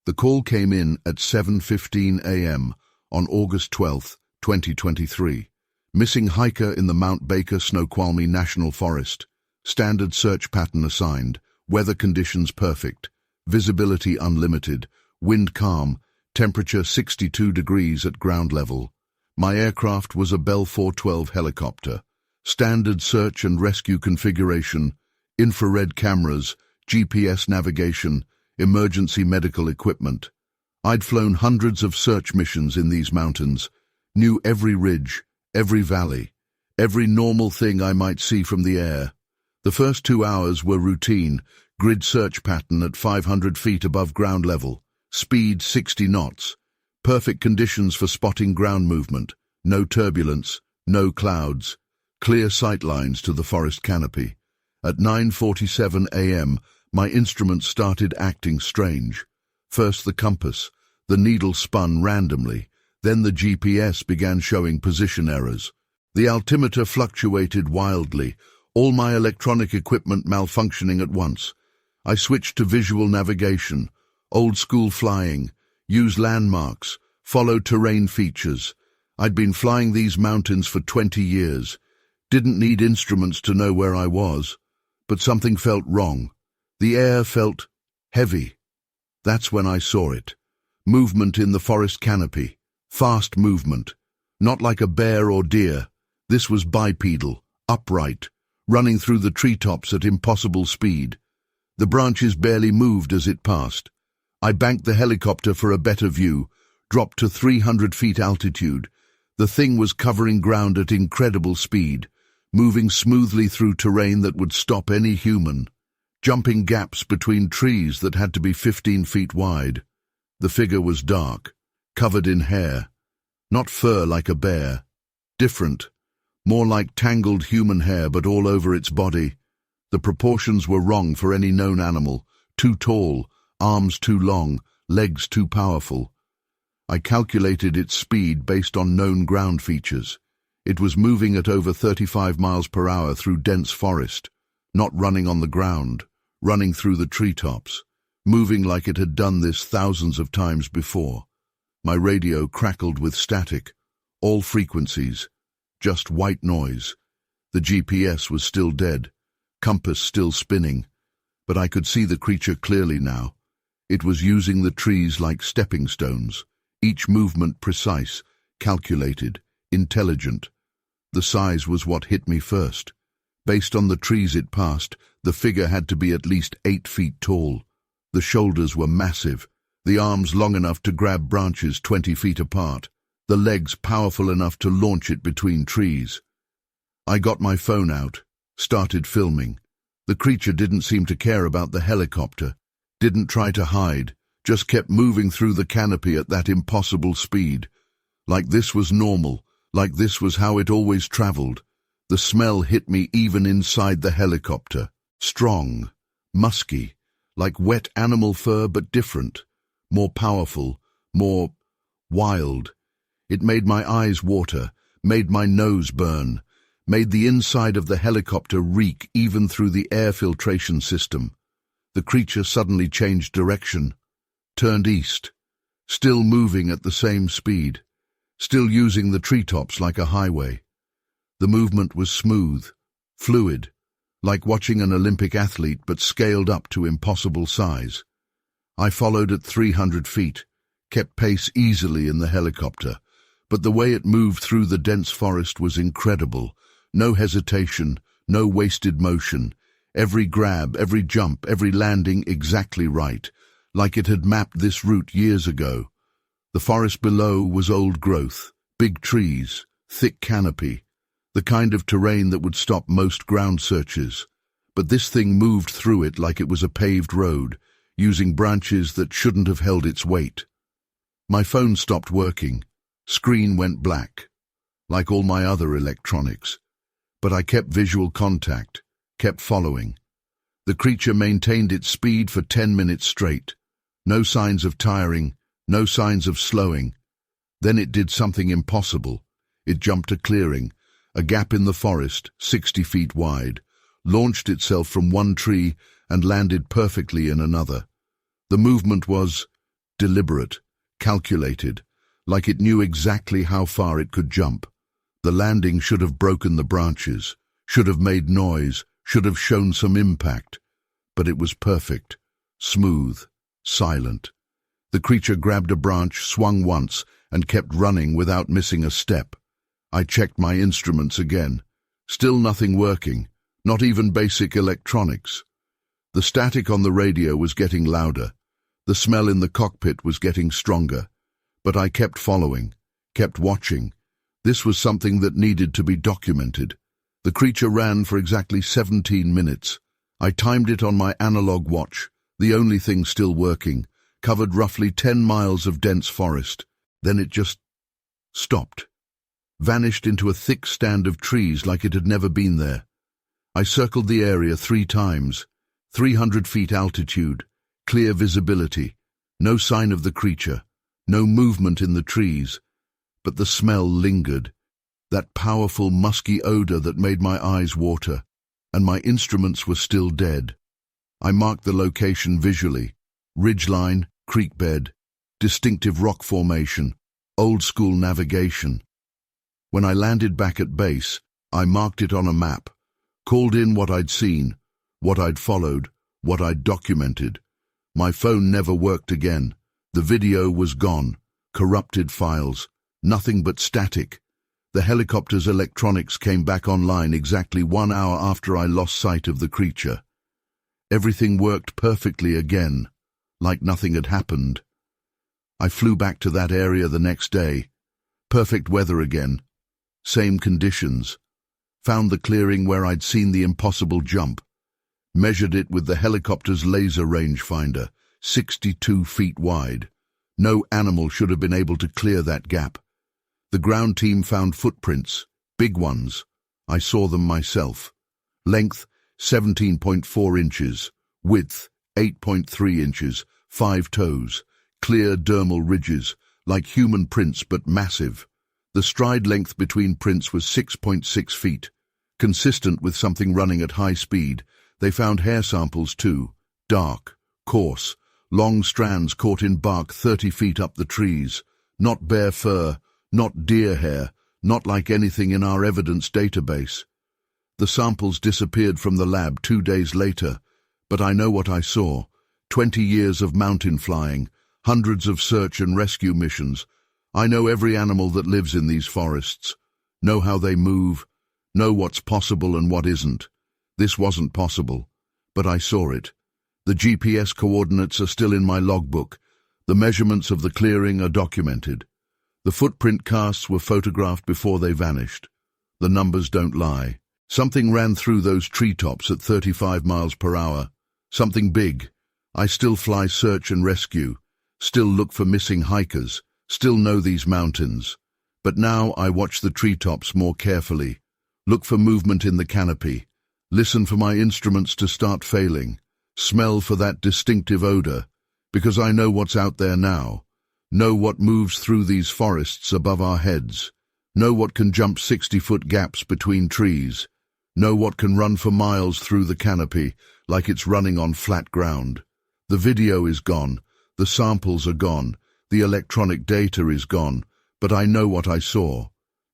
The call came in at 7:15 a.m. on August 12, 2023. Missing hiker in the Mount Baker Snoqualmie National Forest. Standard search pattern assigned. Weather conditions perfect. Visibility unlimited. Wind calm. Temperature 62 degrees at ground level. My aircraft was a Bell 412 helicopter. Standard search and rescue configuration. Infrared cameras. GPS navigation. Emergency medical equipment. I'd flown hundreds of search missions in these mountains. Knew every ridge, every valley, every normal thing I might see from the air. The first 2 hours were routine. Grid search pattern at 500 feet above ground level. Speed 60 knots. Perfect conditions for spotting ground movement. No turbulence, no clouds. Clear sight lines to the forest canopy. At 9:47 a.m., my instruments started acting strange. First the compass. The needle spun randomly. Then the GPS began showing position errors. The altimeter fluctuated wildly. All my electronic equipment malfunctioning at once. I switched to visual navigation. Old-school flying, use landmarks, follow terrain features. I'd been flying these mountains for 20 years. Didn't need instruments to know where I was. But something felt wrong. The air felt heavy. That's when I saw it. Movement in the forest canopy. Fast movement. Not like a bear or deer. This was bipedal, upright, running through the treetops at impossible speed. The branches barely moved as it passed. I banked the helicopter for a better view, dropped to 300 feet altitude. The thing was covering ground at incredible speed, moving smoothly through terrain that would stop any human, jumping gaps between trees that had to be 15 feet wide. The figure was dark, covered in hair, not fur like a bear, different, more like tangled human hair but all over its body. The proportions were wrong for any known animal, too tall, arms too long, legs too powerful. I calculated its speed based on known ground features. It was moving at over 35 miles per hour through dense forest, not running on the ground, running through the treetops, moving like it had done this thousands of times before. My radio crackled with static, all frequencies, just white noise. The GPS was still dead, compass still spinning, but I could see the creature clearly now. It was using the trees like stepping stones, each movement precise, calculated, intelligent. The size was what hit me first. Based on the trees it passed, the figure had to be at least 8 feet tall. The shoulders were massive, the arms long enough to grab branches 20 feet apart, the legs powerful enough to launch it between trees. I got my phone out, started filming. The creature didn't seem to care about the helicopter, didn't try to hide, just kept moving through the canopy at that impossible speed. Like this was normal, like this was how it always traveled. The smell hit me even inside the helicopter. Strong, musky, like wet animal fur but different, more powerful, more wild. It made my eyes water, made my nose burn, made the inside of the helicopter reek even through the air filtration system. The creature suddenly changed direction, turned east, still moving at the same speed, still using the treetops like a highway. The movement was smooth, fluid, like watching an Olympic athlete but scaled up to impossible size. I followed at 300 feet, kept pace easily in the helicopter, but the way it moved through the dense forest was incredible. No hesitation, no wasted motion. Every grab, every jump, every landing exactly right, like it had mapped this route years ago. The forest below was old growth, big trees, thick canopy, the kind of terrain that would stop most ground searches. But this thing moved through it like it was a paved road, using branches that shouldn't have held its weight. My phone stopped working. Screen went black, like all my other electronics. But I kept visual contact, kept following. The creature maintained its speed for 10 minutes straight. No signs of tiring, no signs of slowing. Then it did something impossible. It jumped a clearing, a gap in the forest, 60 feet wide, launched itself from one tree and landed perfectly in another. The movement was deliberate, calculated, like it knew exactly how far it could jump. The landing should have broken the branches, should have made noise, should have shown some impact. But it was perfect, smooth, silent. The creature grabbed a branch, swung once, and kept running without missing a step. I checked my instruments again. Still nothing working, not even basic electronics. The static on the radio was getting louder. The smell in the cockpit was getting stronger. But I kept following, kept watching. This was something that needed to be documented. The creature ran for exactly 17 minutes. I timed it on my analog watch, the only thing still working, covered roughly 10 miles of dense forest. Then it just stopped, vanished into a thick stand of trees like it had never been there. I circled the area 3 times, 300 feet altitude, clear visibility, no sign of the creature, no movement in the trees, but the smell lingered, that powerful musky odor that made my eyes water, and my instruments were still dead. I marked the location visually: ridgeline, creek bed, distinctive rock formation, old-school navigation. When I landed back at base, I marked it on a map, called in what I'd seen, what I'd followed, what I'd documented. My phone never worked again. The video was gone, corrupted files, nothing but static. The helicopter's electronics came back online exactly 1 hour after I lost sight of the creature. Everything worked perfectly again, like nothing had happened. I flew back to that area the next day. Perfect weather again, same conditions. Found the clearing where I'd seen the impossible jump. Measured it with the helicopter's laser rangefinder, 62 feet wide. No animal should have been able to clear that gap. The ground team found footprints, big ones. I saw them myself. Length, 17.4 inches. Width, 8.3 inches. 5 toes. Clear dermal ridges, like human prints but massive. The stride length between prints was 6.6 feet. Consistent with something running at high speed. They found hair samples too. Dark, coarse, long strands caught in bark 30 feet up the trees. Not bear fur, not deer hair, not like anything in our evidence database. The samples disappeared from the lab 2 days later, but I know what I saw. 20 years of mountain flying, hundreds of search and rescue missions. I know every animal that lives in these forests, know how they move, know what's possible and what isn't. This wasn't possible, but I saw it. The GPS coordinates are still in my logbook. The measurements of the clearing are documented. The footprint casts were photographed before they vanished. The numbers don't lie. Something ran through those treetops at 35 miles per hour. Something big. I still fly search and rescue, still look for missing hikers, still know these mountains. But now I watch the treetops more carefully. Look for movement in the canopy. Listen for my instruments to start failing. Smell for that distinctive odor, because I know what's out there now. Know what moves through these forests above our heads. Know what can jump 60-foot gaps between trees. Know what can run for miles through the canopy, like it's running on flat ground. The video is gone. The samples are gone. The electronic data is gone. But I know what I saw.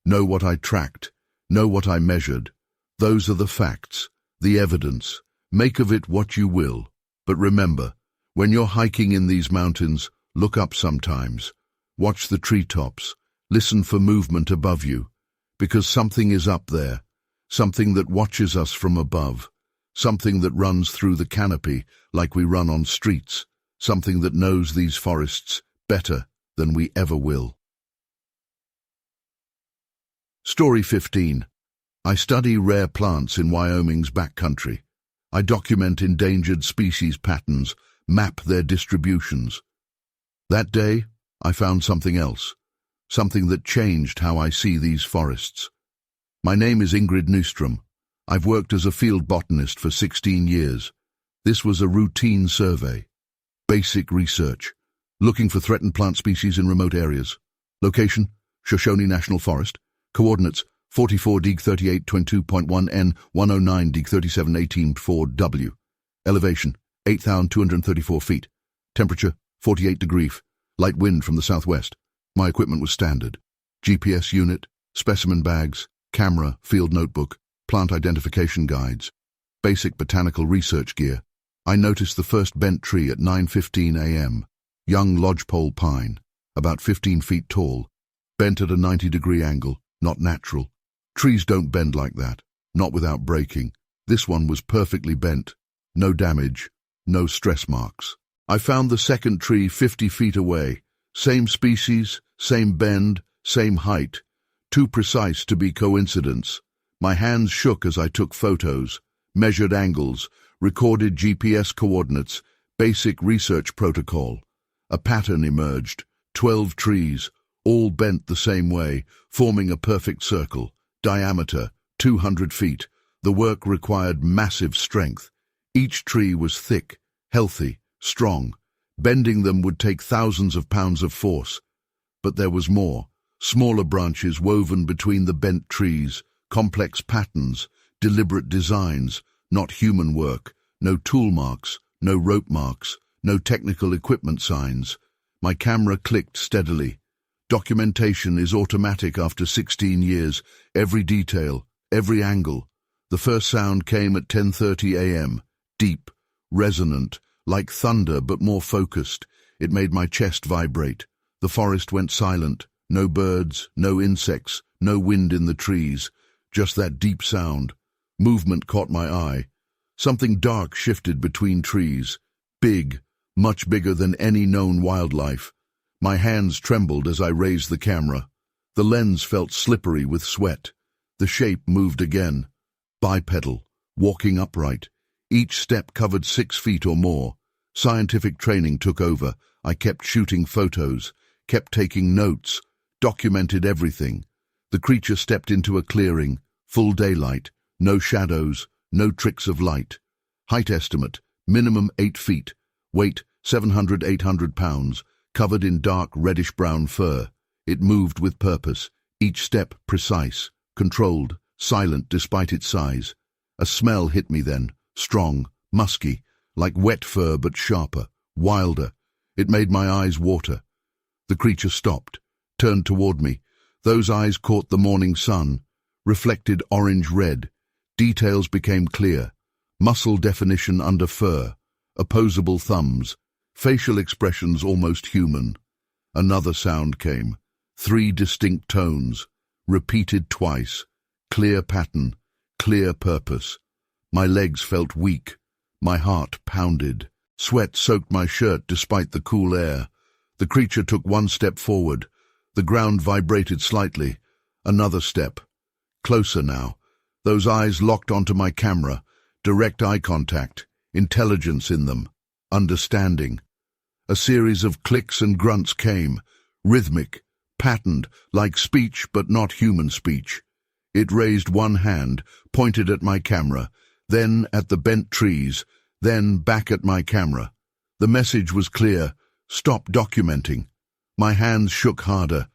Know what I tracked. Know what I measured. Those are the facts, the evidence. Make of it what you will. But remember, when you're hiking in these mountains, look up sometimes. Watch the treetops. Listen for movement above you. Because something is up there. Something that watches us from above. Something that runs through the canopy like we run on streets. Something that knows these forests better than we ever will. Story 15. I study rare plants in Wyoming's backcountry. I document endangered species patterns, map their distributions. That day, I found something else, something that changed how I see these forests. My name is Ingrid Nystrom. I've worked as a field botanist for 16 years. This was a routine survey. Basic research. Looking for threatened plant species in remote areas. Location, Shoshone National Forest. Coordinates, 44 dig 38 22.1 N 109 dig 37 18.4 W. Elevation, 8,234 feet. Temperature, 48 degrees. Light wind from the southwest. My equipment was standard. GPS unit, specimen bags, camera, field notebook, plant identification guides. Basic botanical research gear. I noticed the first bent tree at 9:15 a.m. Young lodgepole pine, about 15 feet tall. Bent at a 90-degree angle, not natural. Trees don't bend like that, not without breaking. This one was perfectly bent. No damage, no stress marks. I found the second tree 50 feet away. Same species, same bend, same height. Too precise to be coincidence. My hands shook as I took photos, measured angles, recorded GPS coordinates, basic research protocol. A pattern emerged. 12 trees, all bent the same way, forming a perfect circle. Diameter, 200 feet. The work required massive strength. Each tree was thick, healthy, strong. Bending them would take thousands of pounds of force. But there was more. Smaller branches woven between the bent trees, complex patterns, deliberate designs, not human work, no tool marks, no rope marks, no technical equipment signs. My camera clicked steadily. Documentation is automatic after 16 years, every detail, every angle. The first sound came at 10:30 a.m., deep, resonant, like thunder but more focused. It made my chest vibrate. The forest went silent. No birds, no insects, no wind in the trees. Just that deep sound. Movement caught my eye. Something dark shifted between trees. Big, much bigger than any known wildlife. My hands trembled as I raised the camera. The lens felt slippery with sweat. The shape moved again. Bipedal, walking upright. Each step covered 6 feet or more. Scientific training took over. I kept shooting photos, kept taking notes, documented everything. The creature stepped into a clearing, full daylight, no shadows, no tricks of light. Height estimate, minimum 8 feet. Weight, 700–800 pounds, covered in dark reddish-brown fur. It moved with purpose, each step precise, controlled, silent despite its size. A smell hit me then, strong, musky, like wet fur but sharper, wilder. It made my eyes water. The creature stopped, turned toward me. Those eyes caught the morning sun, reflected orange-red. Details became clear. Muscle definition under fur, opposable thumbs, facial expressions almost human. Another sound came. 3 distinct tones, repeated twice. Clear pattern, clear purpose. My legs felt weak. My heart pounded. Sweat soaked my shirt despite the cool air. The creature took 1 step forward. The ground vibrated slightly. Another step. Closer now. Those eyes locked onto my camera. Direct eye contact. Intelligence in them. Understanding. A series of clicks and grunts came. Rhythmic. Patterned, like speech but not human speech. It raised one hand, pointed at my camera, then at the bent trees, then back at my camera. The message was clear: stop documenting. My hands shook harder.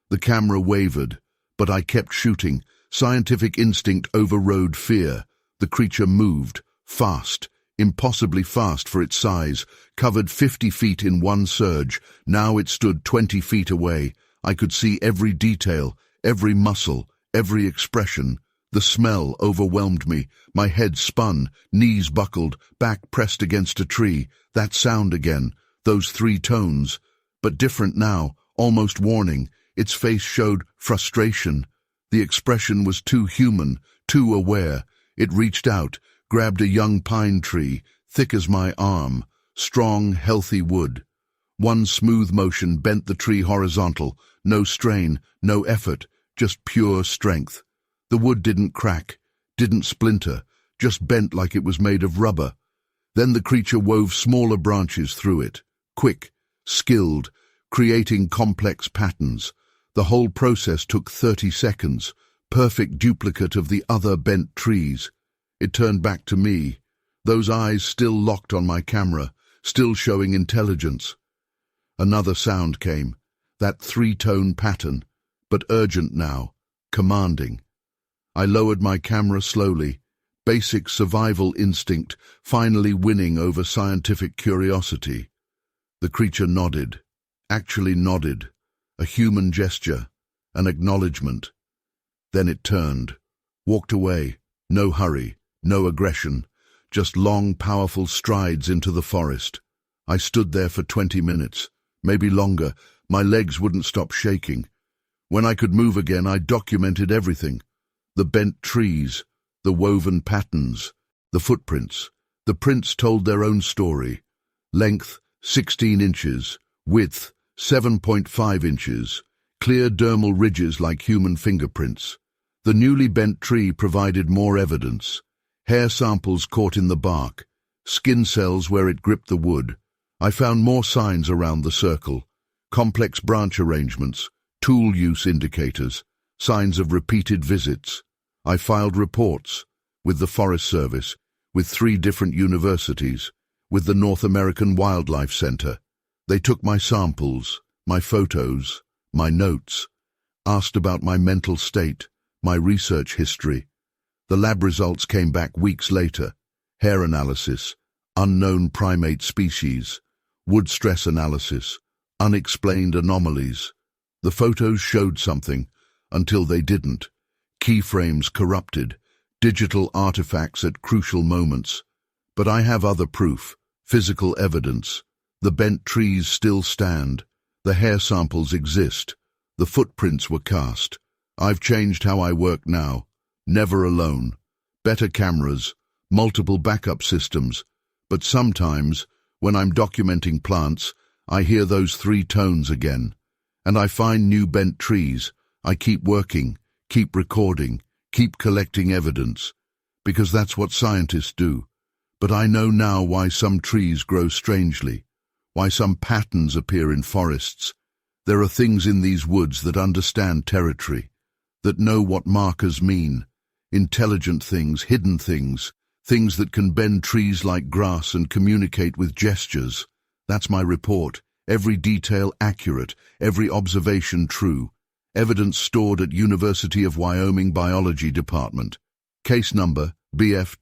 The camera wavered, but I kept shooting. Scientific instinct overrode fear. The creature moved, fast, impossibly fast for its size, covered 50 feet in one surge. Now it stood 20 feet away. I could see every detail, every muscle, every expression. The smell overwhelmed me. My head spun, knees buckled, back pressed against a tree. That sound again, those three tones, but different now, almost warning. Its face showed frustration. The expression was too human, too aware. It reached out, grabbed a young pine tree, thick as my arm, strong, healthy wood. One smooth motion bent the tree horizontal, no strain, no effort, just pure strength. The wood didn't crack, didn't splinter, just bent like it was made of rubber. Then the creature wove smaller branches through it, quick, skilled, creating complex patterns. The whole process took 30 seconds, perfect duplicate of the other bent trees. It turned back to me, those eyes still locked on my camera, still showing intelligence. Another sound came, that three-tone pattern, but urgent now, commanding. I lowered my camera slowly, basic survival instinct finally winning over scientific curiosity. The creature nodded, actually nodded, a human gesture, an acknowledgement. Then it turned, walked away, no hurry, no aggression, just long, powerful strides into the forest. I stood there for 20 minutes, maybe longer. My legs wouldn't stop shaking. When I could move again, I documented everything. The bent trees, the woven patterns, the footprints. The prints told their own story. Length, 16 inches, width, 7.5 inches, clear dermal ridges like human fingerprints. The newly bent tree provided more evidence. Hair samples caught in the bark, skin cells where it gripped the wood. I found more signs around the circle, complex branch arrangements, tool use indicators, signs of repeated visits. I filed reports with the Forest Service, with 3 different universities, with the North American Wildlife Center. They took my samples, my photos, my notes, asked about my mental state, my research history. The lab results came back weeks later. Hair analysis, unknown primate species, wood stress analysis, unexplained anomalies. The photos showed something, until they didn't. Keyframes corrupted, digital artifacts at crucial moments. But I have other proof, physical evidence. The bent trees still stand. The hair samples exist. The footprints were cast. I've changed how I work now. Never alone. Better cameras, multiple backup systems. But sometimes, when I'm documenting plants, I hear those 3 tones again. And I find new bent trees. I keep working, keep recording, keep collecting evidence. Because that's what scientists do. But I know now why some trees grow strangely, why some patterns appear in forests. There are things in these woods that understand territory, that know what markers mean. Intelligent things, hidden things, things that can bend trees like grass and communicate with gestures. That's my report. Every detail accurate, every observation true. Evidence stored at University of Wyoming Biology Department. Case number BF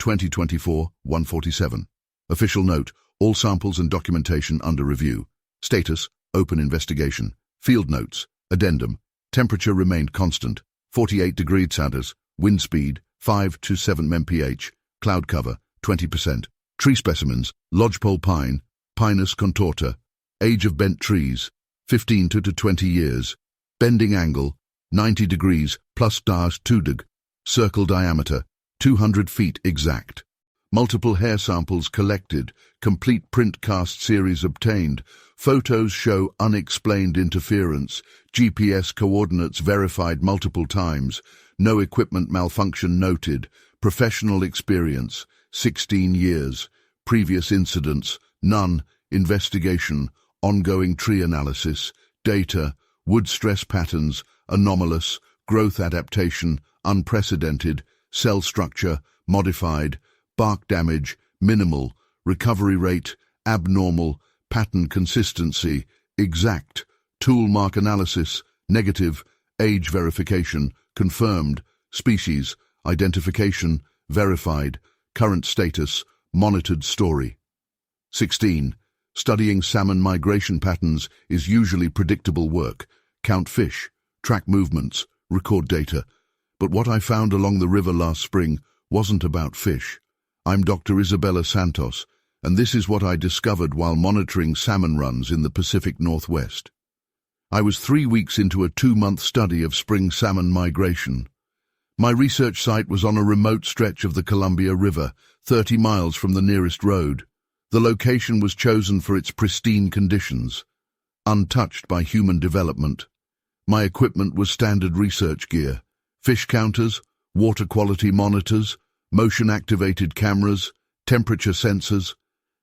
2024-147. Official note, all samples and documentation under review. Status, open investigation. Field notes, addendum, temperature remained constant, 48 degrees Celsius, wind speed, 5 to 7 mph, cloud cover, 20%. Tree specimens, lodgepole pine, Pinus contorta. Age of bent trees, 15 to 20 years. Bending angle, 90 degrees plus -2 deg. Circle diameter, 200 feet exact. Multiple hair samples collected, complete print cast series obtained. Photos show unexplained interference. GPS coordinates verified multiple times. No equipment malfunction noted. Professional experience, 16 years. Previous incidents, none. Investigation, ongoing tree analysis. Data, wood stress patterns, anomalous, growth adaptation, unprecedented, cell structure, modified, bark damage, minimal, recovery rate, abnormal, pattern consistency, exact, tool mark analysis, negative, age verification, confirmed, species, identification, verified, current status, monitored story. 16. Studying salmon migration patterns is usually predictable work. Count fish, track movements, record data. But what I found along the river last spring wasn't about fish. I'm Dr. Isabella Santos, and this is what I discovered while monitoring salmon runs in the Pacific Northwest. I was 3 weeks into a 2-month study of spring salmon migration. My research site was on a remote stretch of the Columbia River, 30 miles from the nearest road. The location was chosen for its pristine conditions, untouched by human development. My equipment was standard research gear: fish counters, water quality monitors, motion-activated cameras, temperature sensors.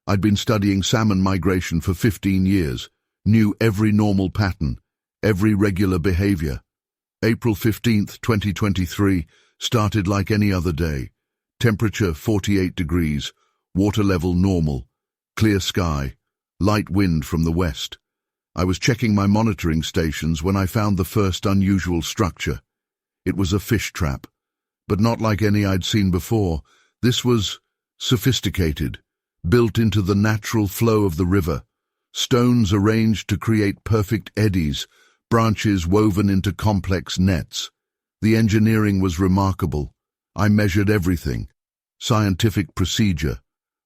I'd been studying salmon migration for 15 years, knew every normal pattern, every regular behavior. April 15, 2023, started like any other day. Temperature 48 degrees, water level normal, clear sky, light wind from the west. I was checking my monitoring stations when I found the first unusual structure. It was a fish trap, but not like any I'd seen before. This was sophisticated, built into the natural flow of the river. Stones arranged to create perfect eddies, branches woven into complex nets. The engineering was remarkable. I measured everything. Scientific procedure.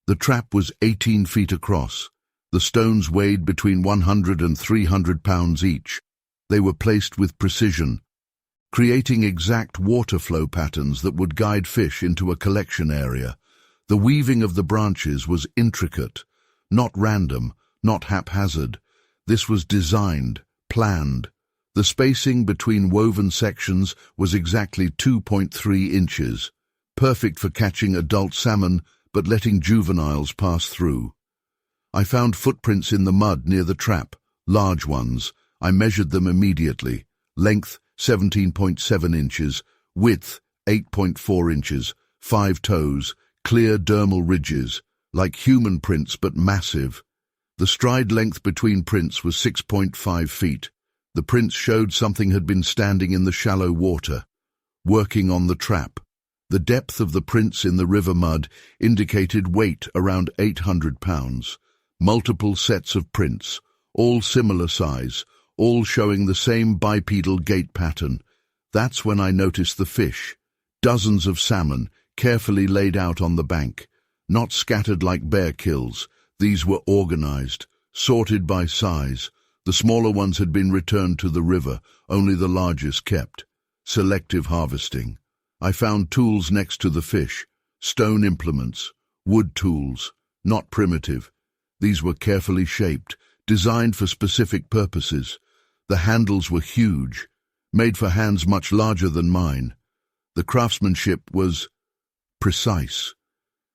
The trap was 18 feet across. The stones weighed between 100 and 300 pounds each. They were placed with precision, creating exact water flow patterns that would guide fish into a collection area. The weaving of the branches was intricate, not random, not haphazard. This was designed, planned. The spacing between woven sections was exactly 2.3 inches, perfect for catching adult salmon but letting juveniles pass through. I found footprints in the mud near the trap, large ones. I measured them immediately. Length 17.7 inches, width 8.4 inches, 5 toes, clear dermal ridges, like human prints but massive. The stride length between prints was 6.5 feet. The prints showed something had been standing in the shallow water, working on the trap. The depth of the prints in the river mud indicated weight around 800 pounds. Multiple sets of prints, all similar size, all showing the same bipedal gait pattern. That's when I noticed the fish. Dozens of salmon, carefully laid out on the bank. Not scattered like bear kills. These were organized, sorted by size. The smaller ones had been returned to the river, only the largest kept. Selective harvesting. I found tools next to the fish, stone implements, wood tools, not primitive. These were carefully shaped, designed for specific purposes. The handles were huge, made for hands much larger than mine. The craftsmanship was precise.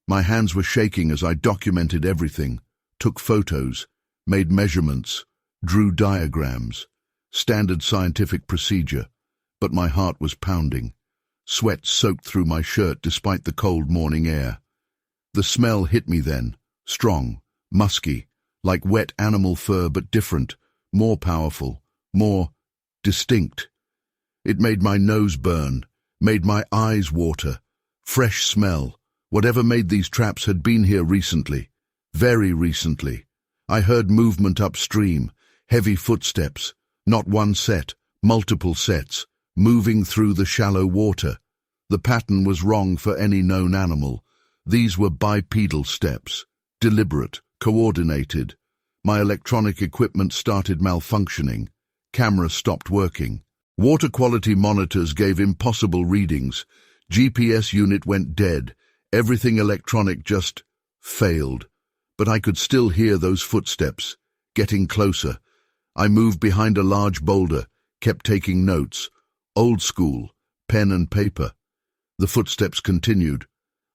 My hands were shaking as I documented everything, took photos, made measurements, drew diagrams. Standard scientific procedure, but my heart was pounding. Sweat soaked through my shirt despite the cold morning air. The smell hit me then, strong, musky, like wet animal fur but different, more powerful, more distinct. It made my nose burn, made my eyes water. Fresh smell. Whatever made these traps had been here recently, very recently. I heard movement upstream, heavy footsteps, not one set, multiple sets, moving through the shallow water. The pattern was wrong for any known animal. These were bipedal steps, deliberate, coordinated. My electronic equipment started malfunctioning. Camera stopped working. Water quality monitors gave impossible readings. GPS unit went dead. Everything electronic just failed. But I could still hear those footsteps, getting closer. I moved behind a large boulder, kept taking notes. Old school, pen and paper. The footsteps continued.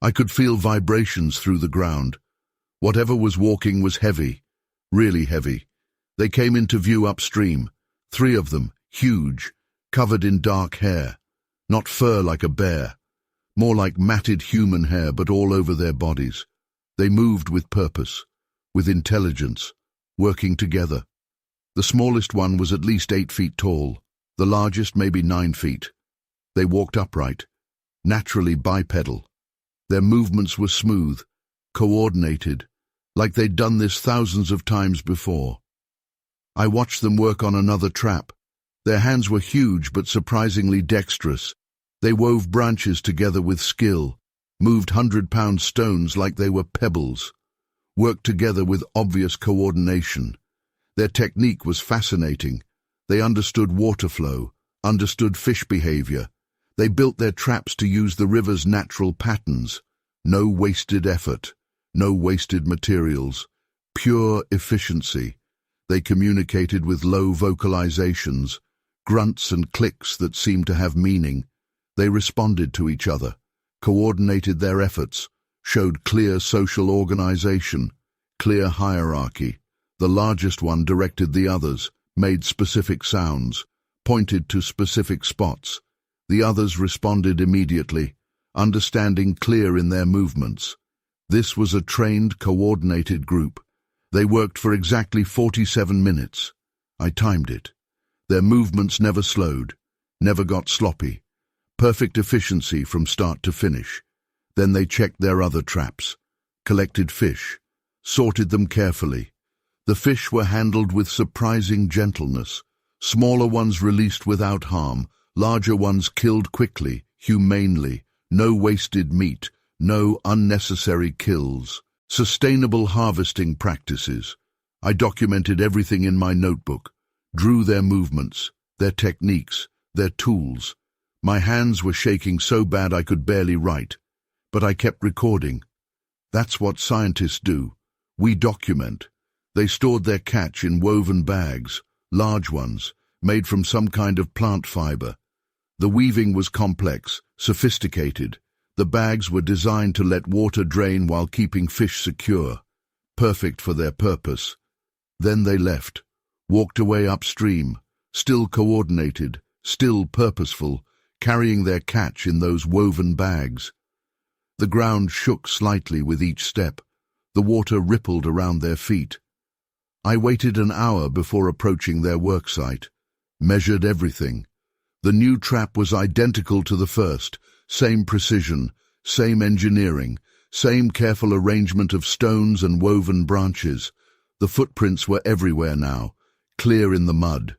I could feel vibrations through the ground. Whatever was walking was heavy, really heavy. They came into view upstream, 3 of them, huge, covered in dark hair. Not fur like a bear, more like matted human hair, but all over their bodies. They moved with purpose, with intelligence, working together. The smallest one was at least 8 feet tall, the largest maybe 9 feet. They walked upright, naturally bipedal. Their movements were smooth, coordinated, like they'd done this thousands of times before. I watched them work on another trap. Their hands were huge but surprisingly dexterous. They wove branches together with skill, moved 100-pound stones like they were pebbles, worked together with obvious coordination. Their technique was fascinating. They understood water flow, understood fish behavior. They built their traps to use the river's natural patterns. No wasted effort, no wasted materials, pure efficiency. They communicated with low vocalizations, grunts and clicks that seemed to have meaning. They responded to each other, coordinated their efforts, showed clear social organization, clear hierarchy. The largest one directed the others, made specific sounds, pointed to specific spots. The others responded immediately, understanding clear in their movements. This was a trained, coordinated group. They worked for exactly 47 minutes. I timed it. Their movements never slowed, never got sloppy. Perfect efficiency from start to finish. Then they checked their other traps, collected fish, sorted them carefully. The fish were handled with surprising gentleness. Smaller ones released without harm, larger ones killed quickly, humanely. No wasted meat, no unnecessary kills. Sustainable harvesting practices. I documented everything in my notebook, drew their movements, their techniques, their tools. My hands were shaking so bad I could barely write, but I kept recording. That's what scientists do. We document. They stored their catch in woven bags, large ones, made from some kind of plant fiber. The weaving was complex, sophisticated. The bags were designed to let water drain while keeping fish secure, perfect for their purpose. Then they left, walked away upstream, still coordinated, still purposeful, carrying their catch in those woven bags. The ground shook slightly with each step. The water rippled around their feet. I waited an hour before approaching their worksite, measured everything. The new trap was identical to the first, same precision, same engineering, same careful arrangement of stones and woven branches. The footprints were everywhere now, clear in the mud.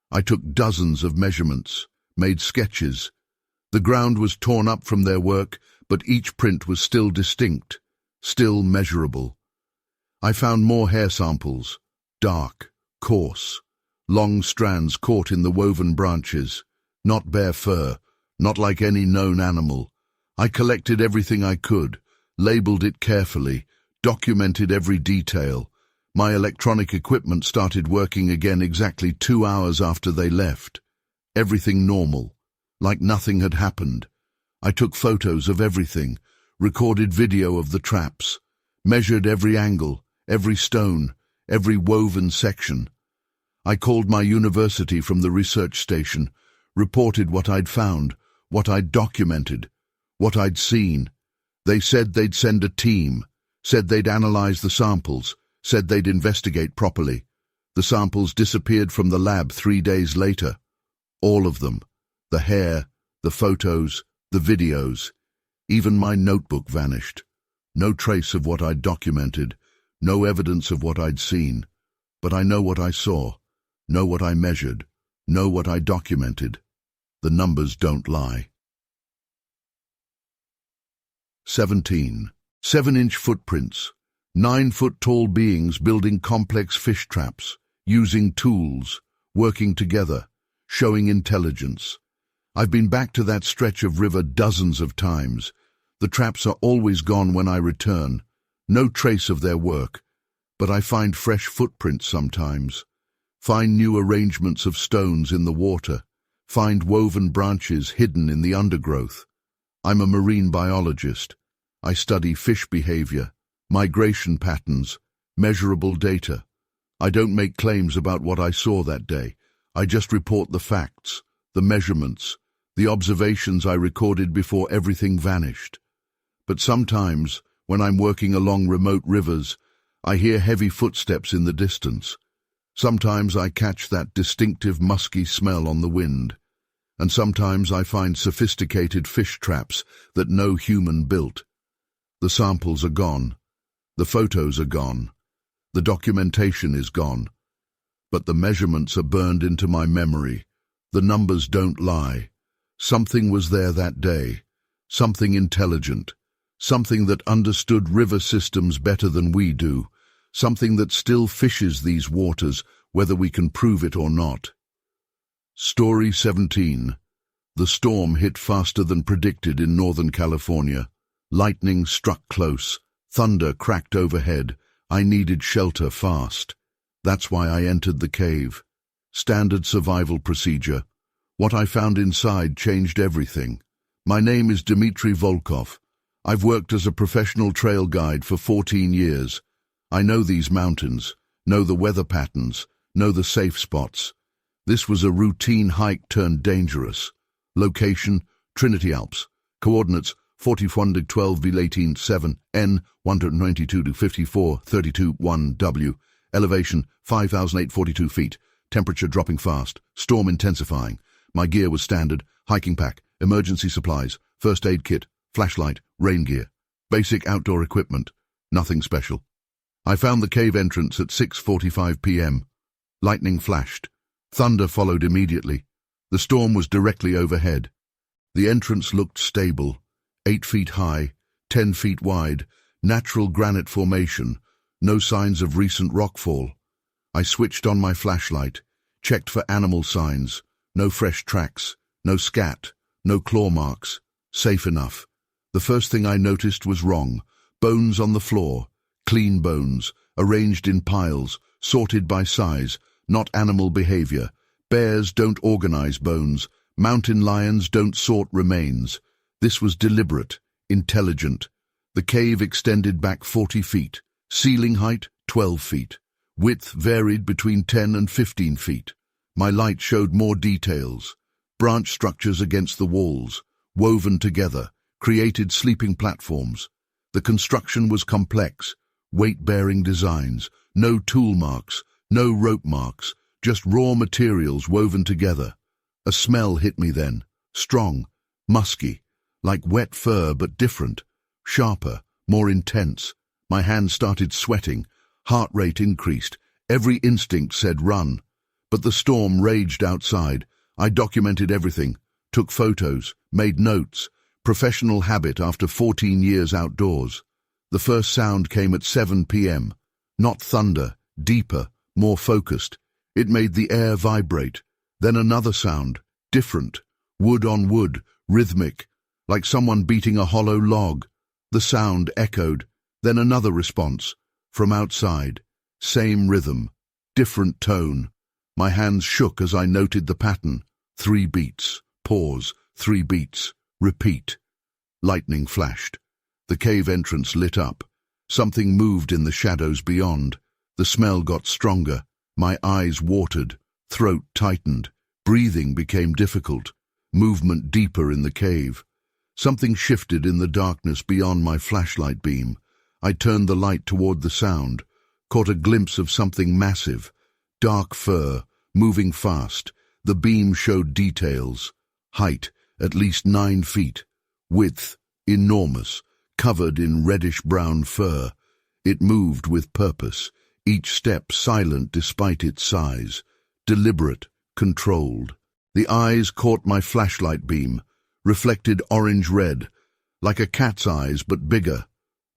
I took dozens of measurements, made sketches. The ground was torn up from their work, but each print was still distinct, still measurable. I found more hair samples, dark, coarse, long strands caught in the woven branches, not bare fur, not like any known animal. I collected everything I could, labeled it carefully, documented every detail. My electronic equipment started working again exactly 2 hours after they left. Everything normal, like nothing had happened. I took photos of everything, recorded video of the traps, measured every angle, every stone, every woven section. I called my university from the research station, reported what I'd found, what I'd documented, what I'd seen. They said they'd send a team, said they'd analyze the samples, said they'd investigate properly. The samples disappeared from the lab 3 days later. All of them. The hair, the photos, the videos. Even my notebook vanished. No trace of what I'd documented, no evidence of what I'd seen. But I know what I saw, know what I measured, know what I documented. The numbers don't lie. 17. 7-inch footprints. 9-foot-tall beings building complex fish traps, using tools, working together, showing intelligence. I've been back to that stretch of river dozens of times. The traps are always gone when I return. No trace of their work. But I find fresh footprints sometimes. Find new arrangements of stones in the water. Find woven branches hidden in the undergrowth. I'm a marine biologist. I study fish behavior, migration patterns, measurable data. I don't make claims about what I saw that day. I just report the facts, the measurements, the observations I recorded before everything vanished. But sometimes, when I'm working along remote rivers, I hear heavy footsteps in the distance. Sometimes I catch that distinctive musky smell on the wind, and sometimes I find sophisticated fish traps that no human built. The samples are gone. The photos are gone. The documentation is gone. But the measurements are burned into my memory. The numbers don't lie. Something was there that day. Something intelligent. Something that understood river systems better than we do. Something that still fishes these waters, whether we can prove it or not. Story 17. The storm hit faster than predicted in Northern California. Lightning struck close. Thunder cracked overhead. I needed shelter fast. That's why I entered the cave. Standard survival procedure. What I found inside changed everything. My name is Dmitry Volkov. I've worked as a professional trail guide for 14 years. I know these mountains, know the weather patterns, know the safe spots. This was a routine hike turned dangerous. Location, Trinity Alps. Coordinates, 41-12-18-7, N, 192-54-32-1 Elevation, 5,842 feet. Temperature dropping fast. Storm intensifying. My gear was standard. Hiking pack, emergency supplies, first aid kit, flashlight, rain gear. Basic outdoor equipment. Nothing special. I found the cave entrance at 6:45 p.m. Lightning flashed. Thunder followed immediately. The storm was directly overhead. The entrance looked stable. 8 feet high, 10 feet wide, natural granite formation. No signs of recent rockfall. I switched on my flashlight, checked for animal signs. No fresh tracks, no scat, no claw marks. Safe enough. The first thing I noticed was wrong. Bones on the floor. Clean bones, arranged in piles, sorted by size, not animal behavior. Bears don't organize bones. Mountain lions don't sort remains. This was deliberate, intelligent. The cave extended back 40 feet. Ceiling height, 12 feet. Width varied between 10 and 15 feet. My light showed more details. Branch structures against the walls, woven together, created sleeping platforms. The construction was complex, weight-bearing designs, no tool marks, no rope marks, just raw materials woven together. A smell hit me then, strong, musky, like wet fur but different, sharper, more intense. My hands started sweating, heart rate increased, every instinct said run. But the storm raged outside. I documented everything, took photos, made notes, professional habit after 14 years outdoors. The first sound came at 7 p.m. Not thunder, deeper, more focused. It made the air vibrate. Then another sound, different, wood on wood, rhythmic, like someone beating a hollow log. The sound echoed. Then another response, from outside. Same rhythm, different tone. My hands shook as I noted the pattern. 3 beats, pause, 3 beats, repeat. Lightning flashed. The cave entrance lit up. Something moved in the shadows beyond. The smell got stronger. My eyes watered, throat tightened. Breathing became difficult. Movement deeper in the cave. Something shifted in the darkness beyond my flashlight beam. I turned the light toward the sound, caught a glimpse of something massive. Dark fur, moving fast. The beam showed details. Height, at least 9 feet. Width, enormous, covered in reddish-brown fur. It moved with purpose, each step silent despite its size. Deliberate, controlled. The eyes caught my flashlight beam, reflected orange-red, like a cat's eyes but bigger.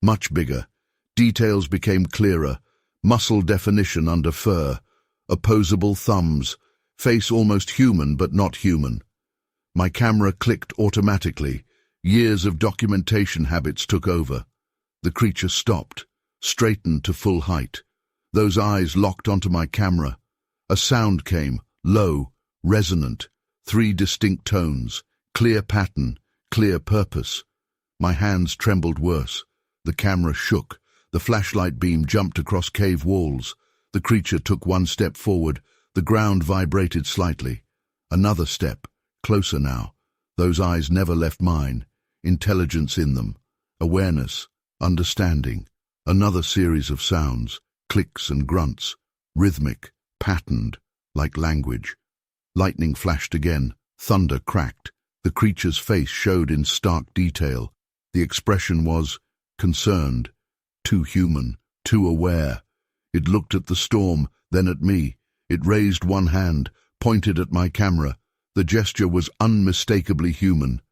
Much bigger. Details became clearer. Muscle definition under fur. Opposable thumbs. Face almost human but not human. My camera clicked automatically. Years of documentation habits took over. The creature stopped, straightened to full height. Those eyes locked onto my camera. A sound came, low, resonant. 3 distinct tones. Clear pattern, clear purpose. My hands trembled worse. The camera shook. The flashlight beam jumped across cave walls. The creature took 1 step forward. The ground vibrated slightly. Another step, closer now. Those eyes never left mine. Intelligence in them. Awareness. Understanding. Another series of sounds. Clicks and grunts. Rhythmic. Patterned. Like language. Lightning flashed again. Thunder cracked. The creature's face showed in stark detail. The expression was concerned. Too human. Too aware. It looked at the storm, then at me. It raised one hand, pointed at my camera. The gesture was unmistakably human.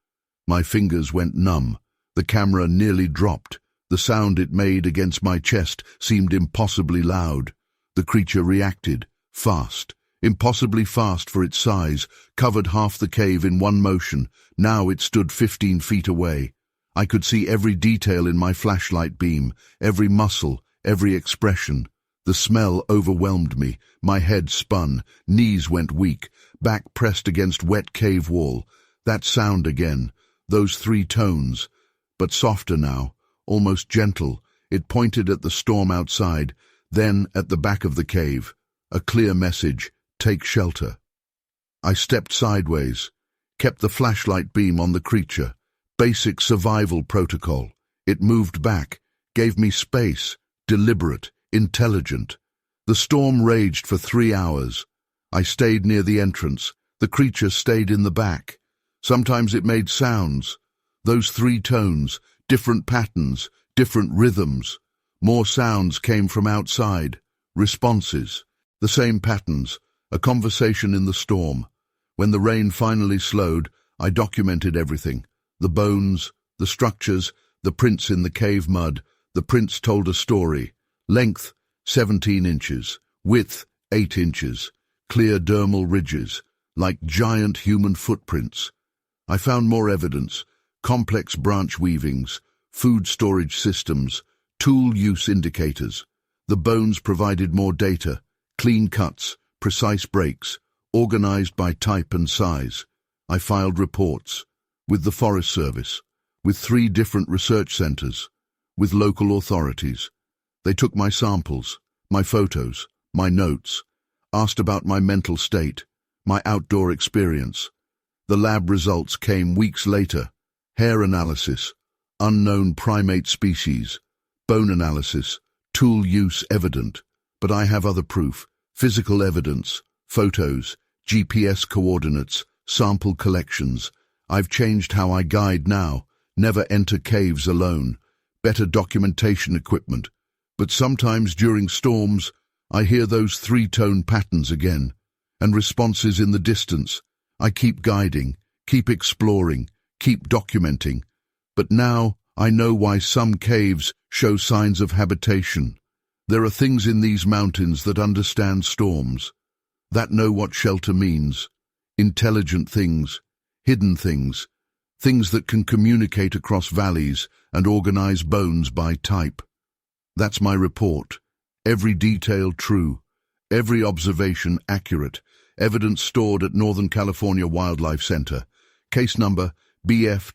My fingers went numb. The camera nearly dropped. The sound it made against my chest seemed impossibly loud. The creature reacted, fast, impossibly fast for its size, covered half the cave in one motion. Now it stood 15 feet away. I could see every detail in my flashlight beam, every muscle, every expression. The smell overwhelmed me. My head spun, knees went weak, back pressed against wet cave wall. That sound again, those 3 tones, but softer now, almost gentle. It pointed at the storm outside, then at the back of the cave. A clear message, take shelter. I stepped sideways, kept the flashlight beam on the creature. Basic survival protocol. It moved back, gave me space, deliberate, intelligent. The storm raged for 3 hours. I stayed near the entrance. The creature stayed in the back. Sometimes it made sounds. Those 3 tones, different patterns, different rhythms. More sounds came from outside. Responses. The same patterns. A conversation in the storm. When the rain finally slowed, I documented everything. The bones, the structures, the prints in the cave mud. The prints told a story. Length, 17 inches. Width, 8 inches. Clear dermal ridges, like giant human footprints. I found more evidence. Complex branch weavings, food storage systems, tool use indicators. The bones provided more data. Clean cuts, precise breaks, organized by type and size. I filed reports. With the Forest Service. With 3 different research centers. With local authorities. They took my samples, my photos, my notes, asked about my mental state, my outdoor experience. The lab results came weeks later. Hair analysis, unknown primate species, bone analysis, tool use evident. But I have other proof, physical evidence, photos, GPS coordinates, sample collections. I've changed how I guide now, never enter caves alone, better documentation equipment. But sometimes during storms, I hear those 3-tone patterns again, and responses in the distance. I keep guiding, keep exploring, keep documenting. But now I know why some caves show signs of habitation. There are things in these mountains that understand storms, that know what shelter means. Intelligent things, hidden things, things that can communicate across valleys and organize bones by type. That's my report. Every detail true, every observation accurate, evidence stored at Northern California Wildlife Center. Case number BF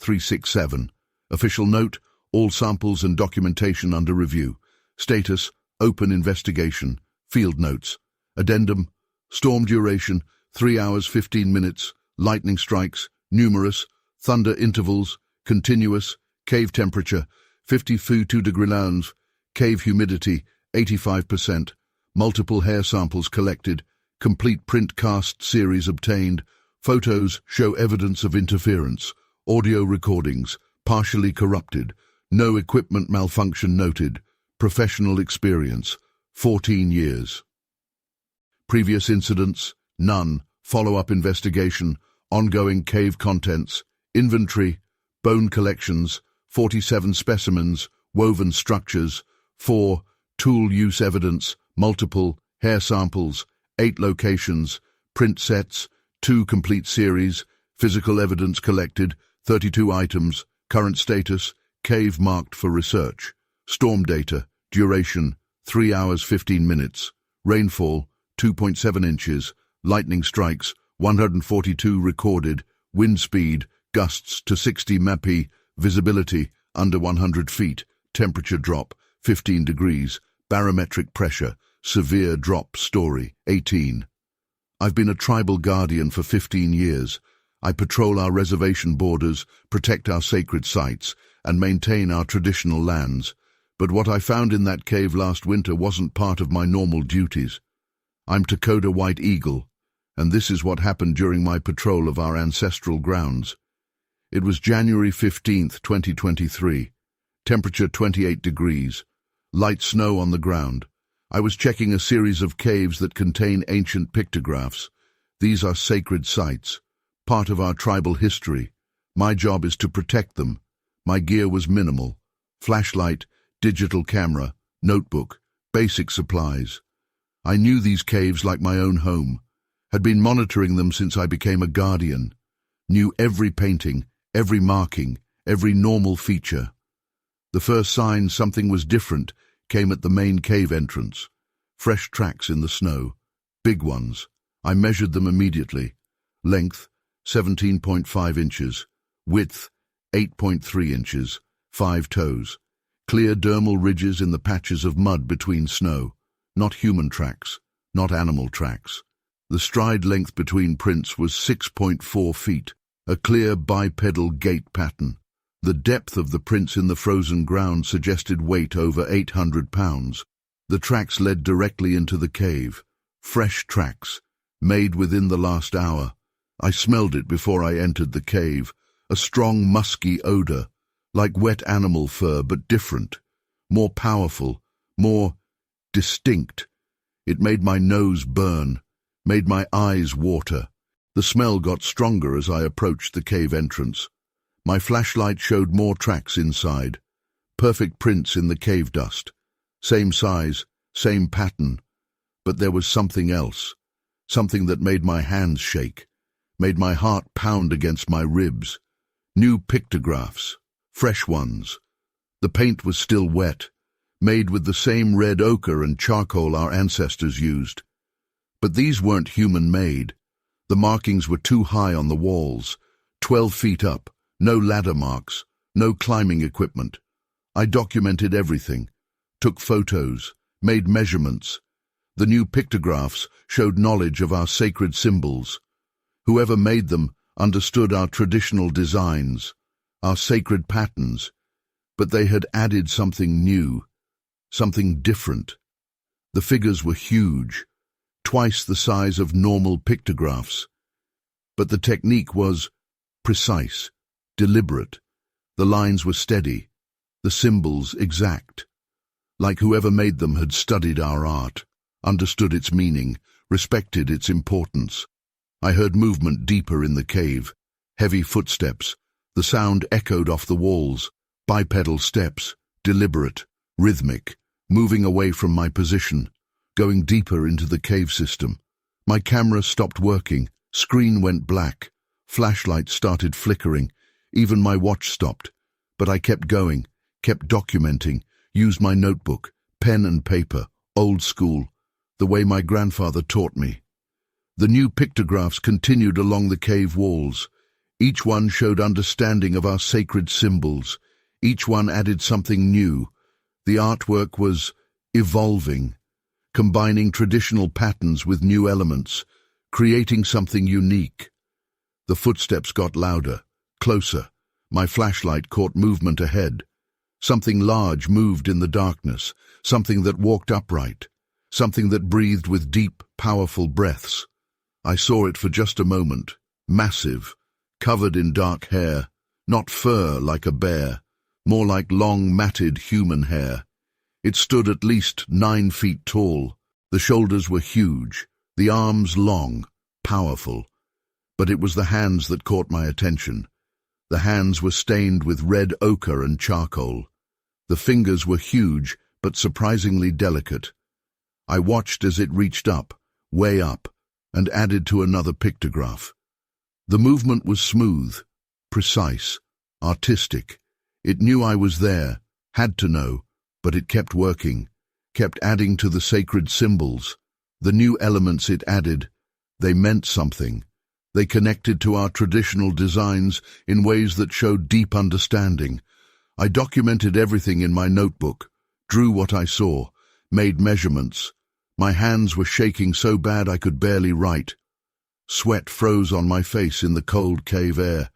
2024-367. Official note, all samples and documentation under review. Status, open investigation. Field notes. Addendum, storm duration, 3 hours 15 minutes, lightning strikes, numerous, thunder intervals, continuous, cave temperature, 52 degree lounge, cave humidity, 85%, multiple hair samples collected, complete print cast series obtained, photos show evidence of interference, audio recordings, partially corrupted, no equipment malfunction noted, professional experience, 14 years. Previous incidents, none, follow-up investigation, ongoing cave contents, inventory, bone collections, 47 specimens, woven structures, 4, tool use evidence, multiple, hair samples, 8 locations, print sets, 2 complete series, physical evidence collected, 32 items, current status, cave marked for research, storm data, duration, 3 hours 15 minutes, rainfall, 2.7 inches, lightning strikes, 142 recorded, wind speed, gusts to 60 mph, visibility, under 100 feet, temperature drop, 15 degrees, barometric pressure, severe drop story, 18. I've been a tribal guardian for 15 years. I patrol our reservation borders, protect our sacred sites, and maintain our traditional lands. But what I found in that cave last winter wasn't part of my normal duties. I'm Dakota White Eagle, and this is what happened during my patrol of our ancestral grounds. It was January 15th, 2023. Temperature 28 degrees. Light snow on the ground. I was checking a series of caves that contain ancient pictographs. These are sacred sites, part of our tribal history. My job is to protect them. My gear was minimal. Flashlight, digital camera, notebook, basic supplies. I knew these caves like my own home, had been monitoring them since I became a guardian, knew every painting, every marking, every normal feature. The first sign something was different came at the main cave entrance. Fresh tracks in the snow, big ones. I measured them immediately. Length, 17.5 inches. Width, 8.3 inches. 5 toes. Clear dermal ridges in the patches of mud between snow. Not human tracks, not animal tracks. The stride length between prints was 6.4 feet, a clear bipedal gait pattern. The depth of the prints in the frozen ground suggested weight over 800 pounds. The tracks led directly into the cave. Fresh tracks, made within the last hour. I smelled it before I entered the cave, a strong musky odor, like wet animal fur but different, more powerful, more distinct. It made my nose burn, made my eyes water. The smell got stronger as I approached the cave entrance. My flashlight showed more tracks inside, perfect prints in the cave dust. Same size, same pattern, but there was something else, something that made my hands shake, made my heart pound against my ribs. New pictographs, fresh ones. The paint was still wet, made with the same red ochre and charcoal our ancestors used. But these weren't human-made. The markings were too high on the walls, 12 feet up, no ladder marks, no climbing equipment. I documented everything, took photos, made measurements. The new pictographs showed knowledge of our sacred symbols. Whoever made them understood our traditional designs, our sacred patterns, but they had added something new, something different. The figures were huge, twice the size of normal pictographs. But the technique was precise, deliberate. The lines were steady, the symbols exact. Like whoever made them had studied our art, understood its meaning, respected its importance. I heard movement deeper in the cave, heavy footsteps. The sound echoed off the walls, bipedal steps, deliberate, rhythmic, moving away from my position, going deeper into the cave system. My camera stopped working, screen went black, flashlight started flickering, even my watch stopped. But I kept going, kept documenting, used my notebook, pen and paper, old school, the way my grandfather taught me. The new pictographs continued along the cave walls. Each one showed understanding of our sacred symbols. Each one added something new. The artwork was evolving, combining traditional patterns with new elements, creating something unique. The footsteps got louder, closer. My flashlight caught movement ahead. Something large moved in the darkness, something that walked upright, something that breathed with deep, powerful breaths. I saw it for just a moment, massive, covered in dark hair, not fur like a bear, more like long, matted human hair. It stood at least 9 feet tall. The shoulders were huge, the arms long, powerful. But it was the hands that caught my attention. The hands were stained with red ochre and charcoal. The fingers were huge, but surprisingly delicate. I watched as it reached up, way up, and added to another pictograph. The movement was smooth, precise, artistic. It knew I was there, had to know, but it kept working, kept adding to the sacred symbols. The new elements it added, they meant something. They connected to our traditional designs in ways that showed deep understanding. I documented everything in my notebook, drew what I saw, made measurements. My hands were shaking so bad I could barely write. Sweat froze on my face in the cold cave air,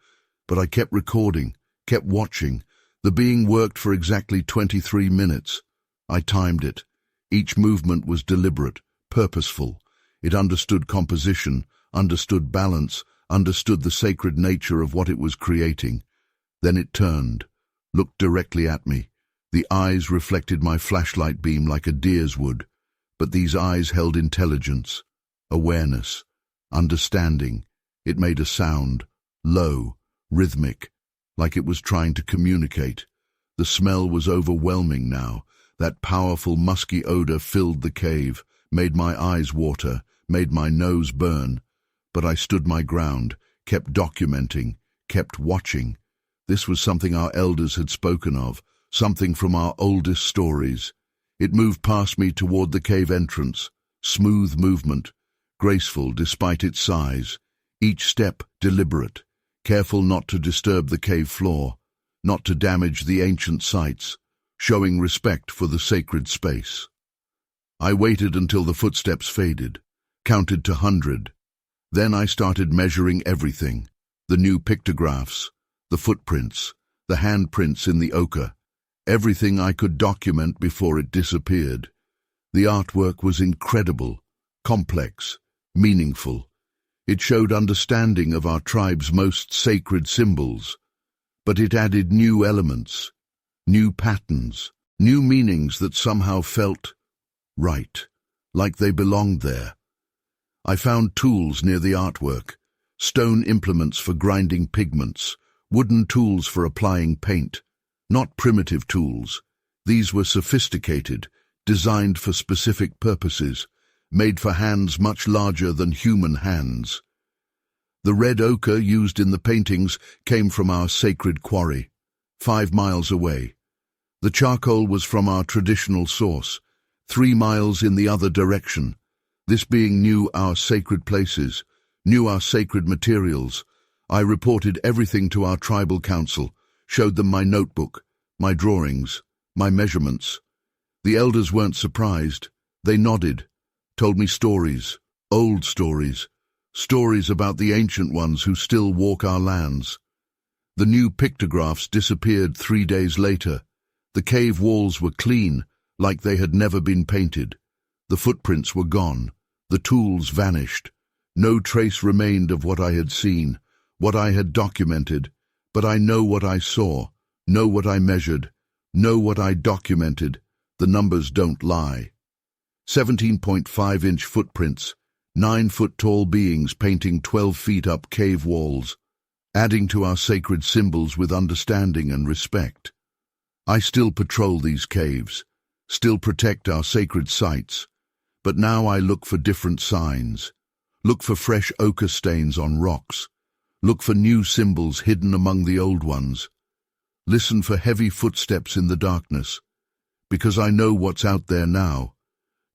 but I kept recording, kept watching. The being worked for exactly 23 minutes. I timed it. Each movement was deliberate, purposeful. It understood composition, understood balance, understood the sacred nature of what it was creating. Then it turned, looked directly at me. The eyes reflected my flashlight beam like a deer's would, but these eyes held intelligence, awareness, understanding. It made a sound, low, rhythmic, like it was trying to communicate. The smell was overwhelming now. That powerful, musky odor filled the cave, made my eyes water, made my nose burn. But I stood my ground, kept documenting, kept watching. This was something our elders had spoken of, something from our oldest stories. It moved past me toward the cave entrance, smooth movement, graceful despite its size, each step deliberate, careful not to disturb the cave floor, not to damage the ancient sites, showing respect for the sacred space. I waited until the footsteps faded, counted to 100. Then I started measuring everything, the new pictographs, the footprints, the handprints in the ochre, everything I could document before it disappeared. The artwork was incredible, complex, meaningful. It showed understanding of our tribe's most sacred symbols, but it added new elements, new patterns, new meanings that somehow felt right, like they belonged there. I found tools near the artwork, stone implements for grinding pigments, wooden tools for applying paint, not primitive tools. These were sophisticated, designed for specific purposes, made for hands much larger than human hands. The red ochre used in the paintings came from our sacred quarry, 5 miles away. The charcoal was from our traditional source, 3 miles in the other direction. This being knew our sacred places, knew our sacred materials. I reported everything to our tribal council, showed them my notebook, my drawings, my measurements. The elders weren't surprised. They nodded, told me stories, old stories, stories about the ancient ones who still walk our lands. The new pictographs disappeared 3 days later. The cave walls were clean, like they had never been painted. The footprints were gone. The tools vanished. No trace remained of what I had seen, what I had documented, but I know what I saw, know what I measured, know what I documented. The numbers don't lie. 17.5-inch footprints, 9-foot-tall beings painting 12 feet up cave walls, adding to our sacred symbols with understanding and respect. I still patrol these caves, still protect our sacred sites, but now I look for different signs. Look for fresh ochre stains on rocks. Look for new symbols hidden among the old ones. Listen for heavy footsteps in the darkness, because I know what's out there now.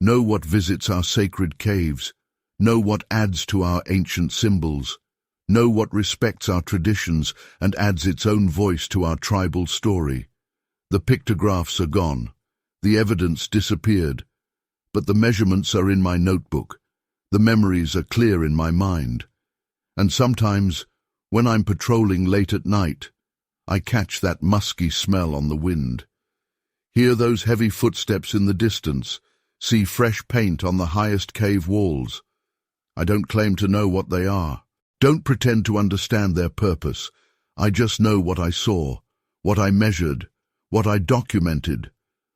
Know what visits our sacred caves. Know what adds to our ancient symbols. Know what respects our traditions and adds its own voice to our tribal story. The pictographs are gone. The evidence disappeared. But the measurements are in my notebook. The memories are clear in my mind. And sometimes, when I'm patrolling late at night, I catch that musky smell on the wind. Hear those heavy footsteps in the distance. See fresh paint on the highest cave walls. I don't claim to know what they are. Don't pretend to understand their purpose. I just know what I saw, what I measured, what I documented.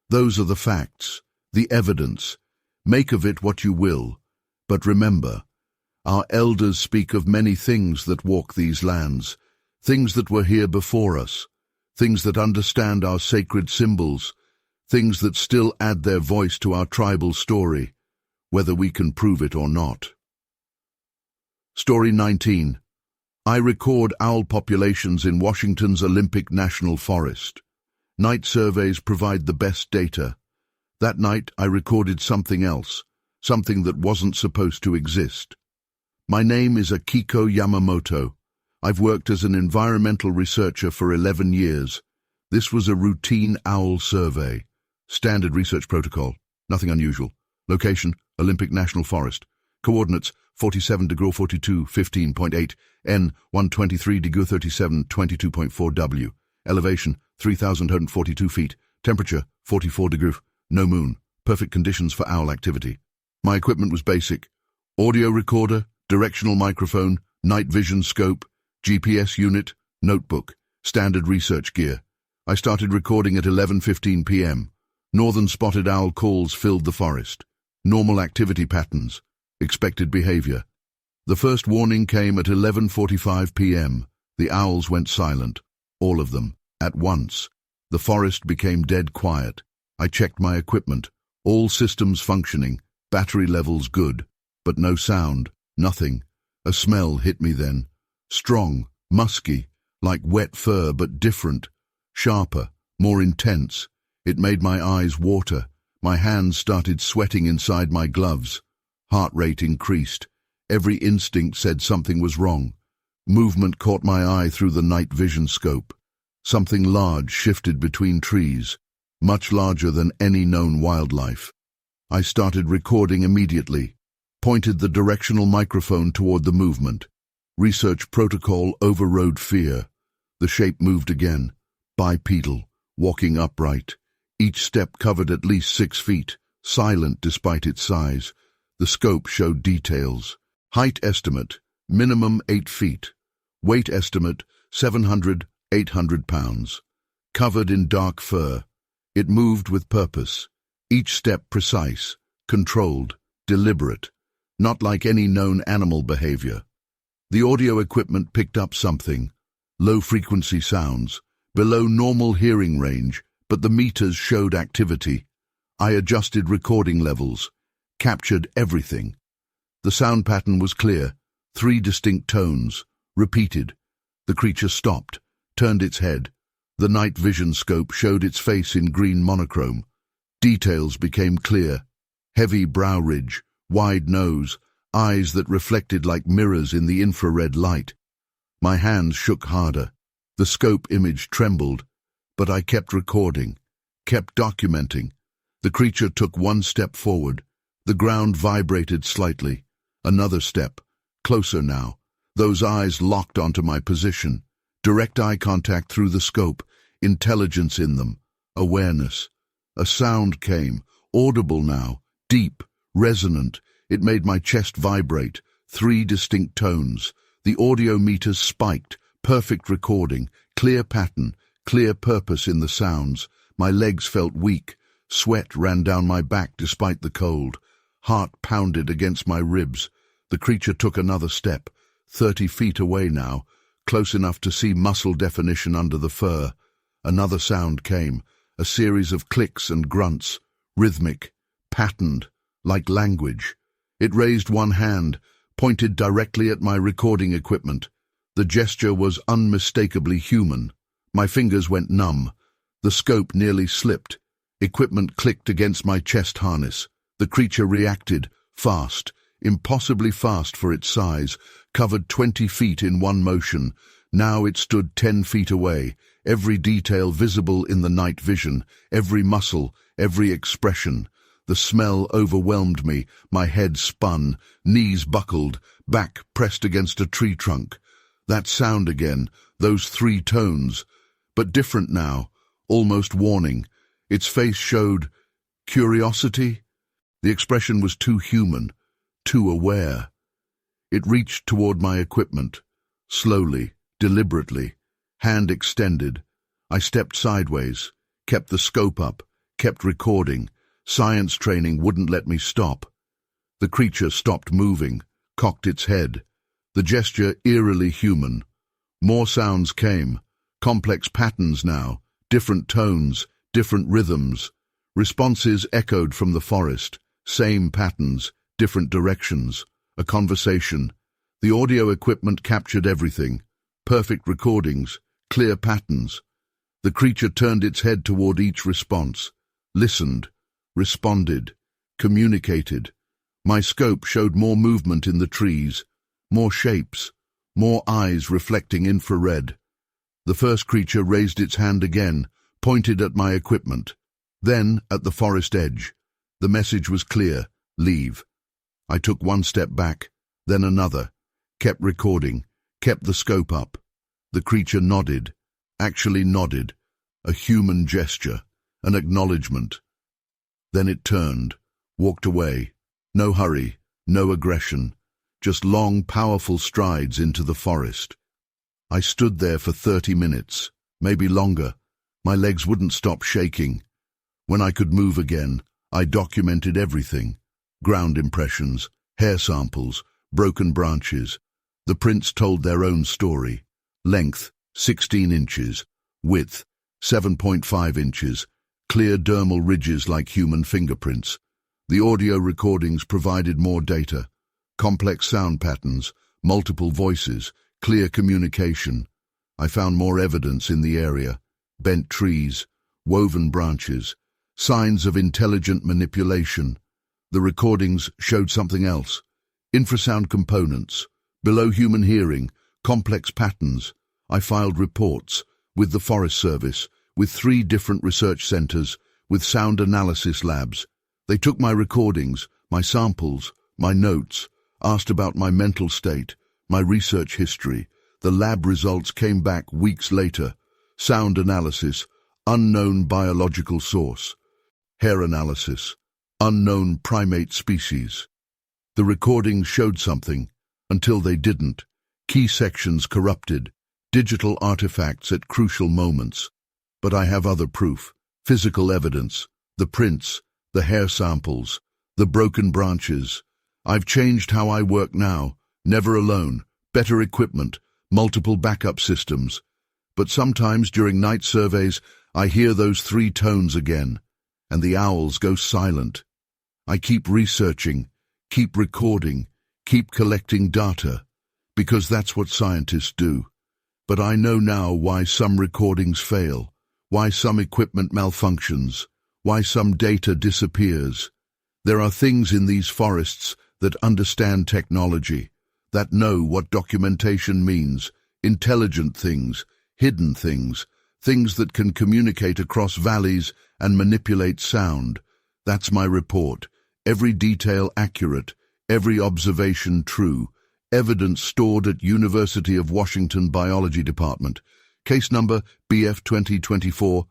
Those are the facts, the evidence. Make of it what you will. But remember, our elders speak of many things that walk these lands, things that were here before us, things that understand our sacred symbols, things that still add their voice to our tribal story, whether we can prove it or not. Story 19. I record owl populations in Washington's Olympic National Forest. Night surveys provide the best data. That night I recorded something else, something that wasn't supposed to exist. My name is Akiko Yamamoto. I've worked as an environmental researcher for 11 years. This was a routine owl survey. Standard research protocol. Nothing unusual. Location, Olympic National Forest. Coordinates, 47 degree 42, 15.8, N 123 degree 37, 22.4 W, elevation 3,142 feet, temperature 44 degree, no moon, perfect conditions for owl activity. My equipment was basic: audio recorder, directional microphone, night vision scope, GPS unit, notebook, standard research gear. I started recording at 11:15 p.m. Northern spotted owl calls filled the forest. Normal activity patterns. Expected behavior. The first warning came at 11:45 p.m. The owls went silent. All of them. At once. The forest became dead quiet. I checked my equipment. All systems functioning. Battery levels good. But no sound. Nothing. A smell hit me then. Strong. Musky. Like wet fur, but different. Sharper. More intense. It made my eyes water. My hands started sweating inside my gloves. Heart rate increased. Every instinct said something was wrong. Movement caught my eye through the night vision scope. Something large shifted between trees, much larger than any known wildlife. I started recording immediately, pointed the directional microphone toward the movement. Research protocol overrode fear. The shape moved again, bipedal, walking upright. Each step covered at least 6 feet, silent despite its size. The scope showed details. Height estimate, minimum 8 feet. Weight estimate, 700, 800 pounds. Covered in dark fur. It moved with purpose. Each step precise, controlled, deliberate. Not like any known animal behavior. The audio equipment picked up something. Low-frequency sounds, below normal hearing range, but the meters showed activity. I adjusted recording levels, captured everything. The sound pattern was clear, 3 distinct tones, repeated. The creature stopped, turned its head. The night vision scope showed its face in green monochrome. Details became clear. Heavy brow ridge, wide nose, eyes that reflected like mirrors in the infrared light. My hands shook harder. The scope image trembled. But I kept recording, kept documenting. The creature took 1 step forward. The ground vibrated slightly. Another step, closer now. Those eyes locked onto my position. Direct eye contact through the scope. Intelligence in them. Awareness. A sound came, audible now, deep, resonant. It made my chest vibrate. 3 distinct tones. The audio meters spiked. Perfect recording. Clear pattern. Clear purpose in the sounds. My legs felt weak. Sweat ran down my back despite the cold. Heart pounded against my ribs. The creature took another step. 30 feet away now, close enough to see muscle definition under the fur. Another sound came, a series of clicks and grunts, rhythmic, patterned, like language. It raised one hand, pointed directly at my recording equipment. The gesture was unmistakably human. My fingers went numb. The scope nearly slipped. Equipment clicked against my chest harness. The creature reacted, fast, impossibly fast for its size, covered 20 feet in one motion. Now it stood 10 feet away, every detail visible in the night vision, every muscle, every expression. The smell overwhelmed me, my head spun, knees buckled, back pressed against a tree trunk. That sound again, those 3 tones, but different now, almost warning. Its face showed curiosity. The expression was too human, too aware. It reached toward my equipment, slowly, deliberately, hand extended. I stepped sideways, kept the scope up, kept recording. Science training wouldn't let me stop. The creature stopped moving, cocked its head. The gesture eerily human. More sounds came, complex patterns now, different tones, different rhythms. Responses echoed from the forest, same patterns, different directions. A conversation. The audio equipment captured everything. Perfect recordings, clear patterns. The creature turned its head toward each response, listened, responded, communicated. My scope showed more movement in the trees, more shapes, more eyes reflecting infrared. The first creature raised its hand again, pointed at my equipment. Then, at the forest edge. The message was clear, leave. I took one step back, then another, kept recording, kept the scope up. The creature nodded, actually nodded, a human gesture, an acknowledgement. Then it turned, walked away. No hurry, no aggression, just long, powerful strides into the forest. I stood there for 30 minutes, maybe longer. My legs wouldn't stop shaking. When I could move again, I documented everything. Ground impressions, hair samples, broken branches. The prints told their own story. Length, 16 inches. Width, 7.5 inches. Clear dermal ridges like human fingerprints. The audio recordings provided more data. Complex sound patterns, multiple voices, clear communication. I found more evidence in the area. Bent trees, woven branches, signs of intelligent manipulation. The recordings showed something else. Infrasound components, below human hearing, complex patterns. I filed reports with the Forest Service, with 3 different research centers, with sound analysis labs. They took my recordings, my samples, my notes, asked about my mental state, my research history. The lab results came back weeks later. Sound analysis, unknown biological source. Hair analysis, unknown primate species. The recordings showed something, until they didn't. Key sections corrupted, digital artifacts at crucial moments. But I have other proof, physical evidence, the prints, the hair samples, the broken branches. I've changed how I work now, never alone, better equipment, multiple backup systems. But sometimes during night surveys, I hear those 3 tones again, and the owls go silent. I keep researching, keep recording, keep collecting data, because that's what scientists do. But I know now why some recordings fail, why some equipment malfunctions, why some data disappears. There are things in these forests that understand technology, that know what documentation means, intelligent things, hidden things, things that can communicate across valleys and manipulate sound. That's my report. Every detail accurate, every observation true. Evidence stored at University of Washington Biology Department. Case number BF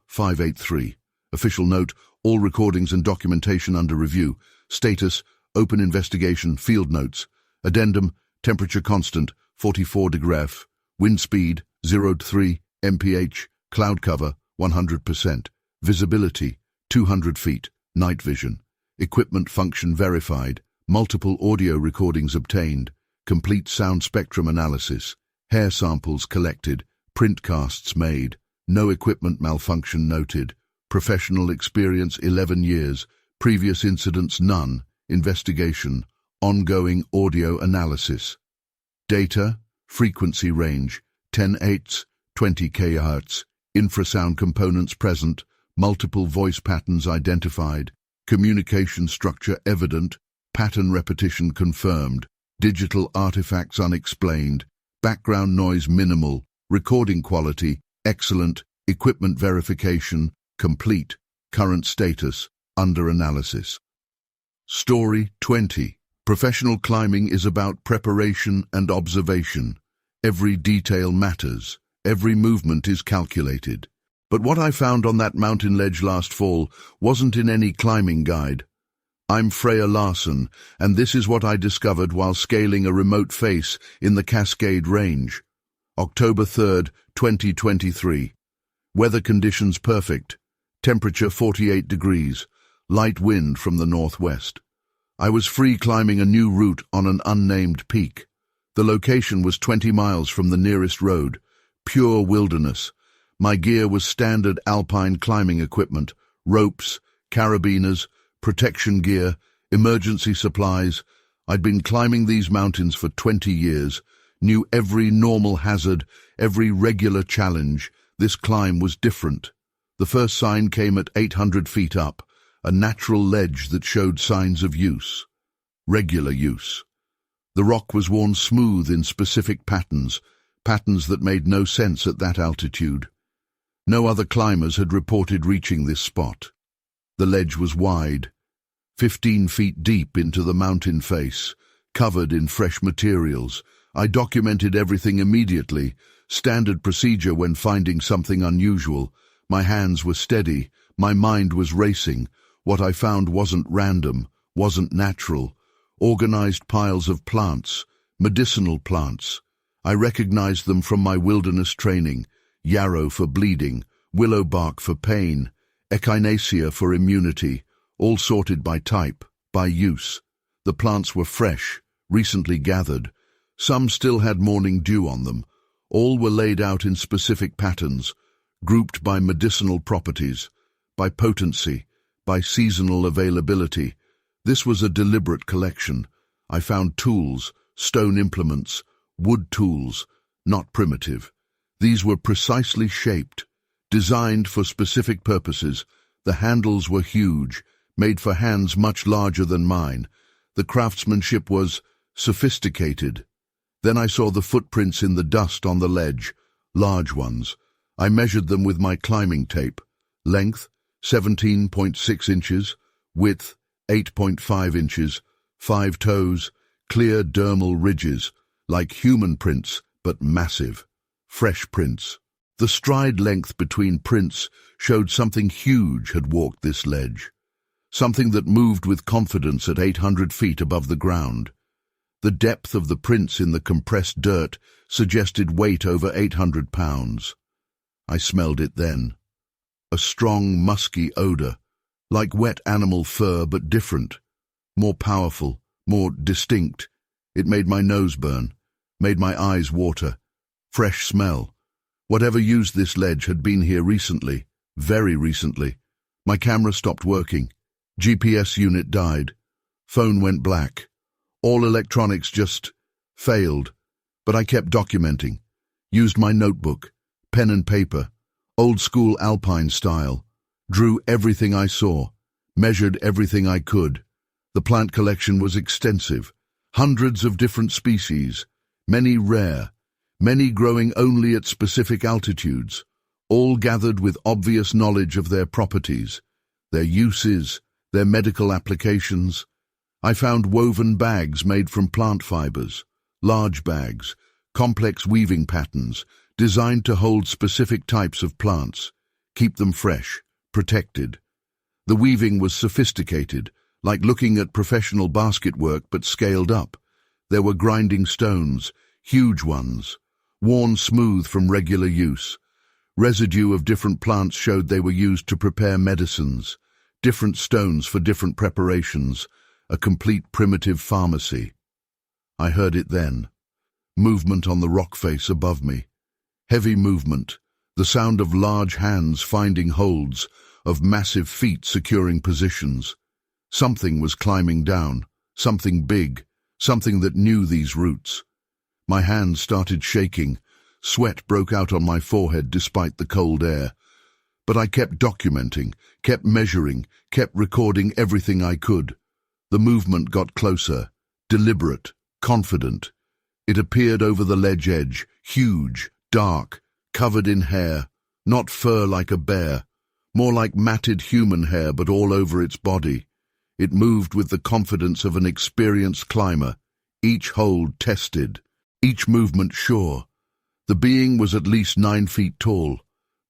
2024-583. Official note, all recordings and documentation under review. Status, open investigation, field notes. Addendum, temperature constant, 44 degrees. Wind speed, 0-3 mph. Cloud cover, 100%. Visibility, 200 feet. Night vision. Equipment function verified. Multiple audio recordings obtained. Complete sound spectrum analysis. Hair samples collected. Print casts made. No equipment malfunction noted. Professional experience 11 years. Previous incidents none. Investigation. Ongoing audio analysis. Data, frequency range, 10/8, 20 kHz. Infrasound components present. Multiple voice patterns identified. Communication structure evident. Pattern repetition confirmed. Digital artifacts unexplained. Background noise minimal. Recording quality excellent. Equipment verification complete. Current status under analysis. Story 20. Professional climbing is about preparation and observation. Every detail matters. Every movement is calculated. But what I found on that mountain ledge last fall wasn't in any climbing guide. I'm Freya Larson, and this is what I discovered while scaling a remote face in the Cascade Range. October 3rd, 2023. Weather conditions perfect. Temperature 48 degrees. Light wind from the northwest. I was free climbing a new route on an unnamed peak. The location was 20 miles from the nearest road. Pure wilderness. My gear was standard alpine climbing equipment, ropes, carabiners, protection gear, emergency supplies. I'd been climbing these mountains for 20 years, knew every normal hazard, every regular challenge. This climb was different. The first sign came at 800 feet up, a natural ledge that showed signs of use. Regular use. The rock was worn smooth in specific patterns, patterns that made no sense at that altitude. No other climbers had reported reaching this spot. The ledge was wide, 15 feet deep into the mountain face, covered in fresh materials. I documented everything immediately, standard procedure when finding something unusual. My hands were steady, my mind was racing. What I found wasn't random, wasn't natural. Organized piles of plants, medicinal plants. I recognized them from my wilderness training. Yarrow for bleeding, willow bark for pain, echinacea for immunity, all sorted by type, by use. The plants were fresh, recently gathered. Some still had morning dew on them. All were laid out in specific patterns, grouped by medicinal properties, by potency, by seasonal availability. This was a deliberate collection. I found tools, stone implements, wood tools, not primitive. These were precisely shaped, designed for specific purposes. The handles were huge, made for hands much larger than mine. The craftsmanship was sophisticated. Then I saw the footprints in the dust on the ledge, large ones. I measured them with my climbing tape. Length, 17.6 inches, width, 8.5 inches, 5 toes, clear dermal ridges, like human prints, but massive. Fresh prints. The stride length between prints showed something huge had walked this ledge, something that moved with confidence at 800 feet above the ground. The depth of the prints in the compressed dirt suggested weight over 800 pounds. I smelled it then. A strong, musky odor, like wet animal fur but different, more powerful, more distinct. It made my nose burn, made my eyes water. Fresh smell. Whatever used this ledge had been here recently, very recently. My camera stopped working. GPS unit died. Phone went black. All electronics just failed. But I kept documenting. Used my notebook, pen and paper, old school alpine style. Drew everything I saw. Measured everything I could. The plant collection was extensive. Hundreds of different species. Many rare. Many growing only at specific altitudes, all gathered with obvious knowledge of their properties, their uses, their medical applications. I found woven bags made from plant fibers, large bags, complex weaving patterns, designed to hold specific types of plants, keep them fresh, protected. The weaving was sophisticated, like looking at professional basket work but scaled up. There were grinding stones, huge ones, worn smooth from regular use. Residue of different plants showed they were used to prepare medicines, different stones for different preparations, a complete primitive pharmacy. I heard it then. Movement on the rock face above me. Heavy movement, the sound of large hands finding holds, of massive feet securing positions. Something was climbing down, something big, something that knew these roots. My hands started shaking. Sweat broke out on my forehead despite the cold air. But I kept documenting, kept measuring, kept recording everything I could. The movement got closer, deliberate, confident. It appeared over the ledge edge, huge, dark, covered in hair, not fur like a bear, more like matted human hair but all over its body. It moved with the confidence of an experienced climber, each hold tested. Each movement sure. The being was at least 9 feet tall,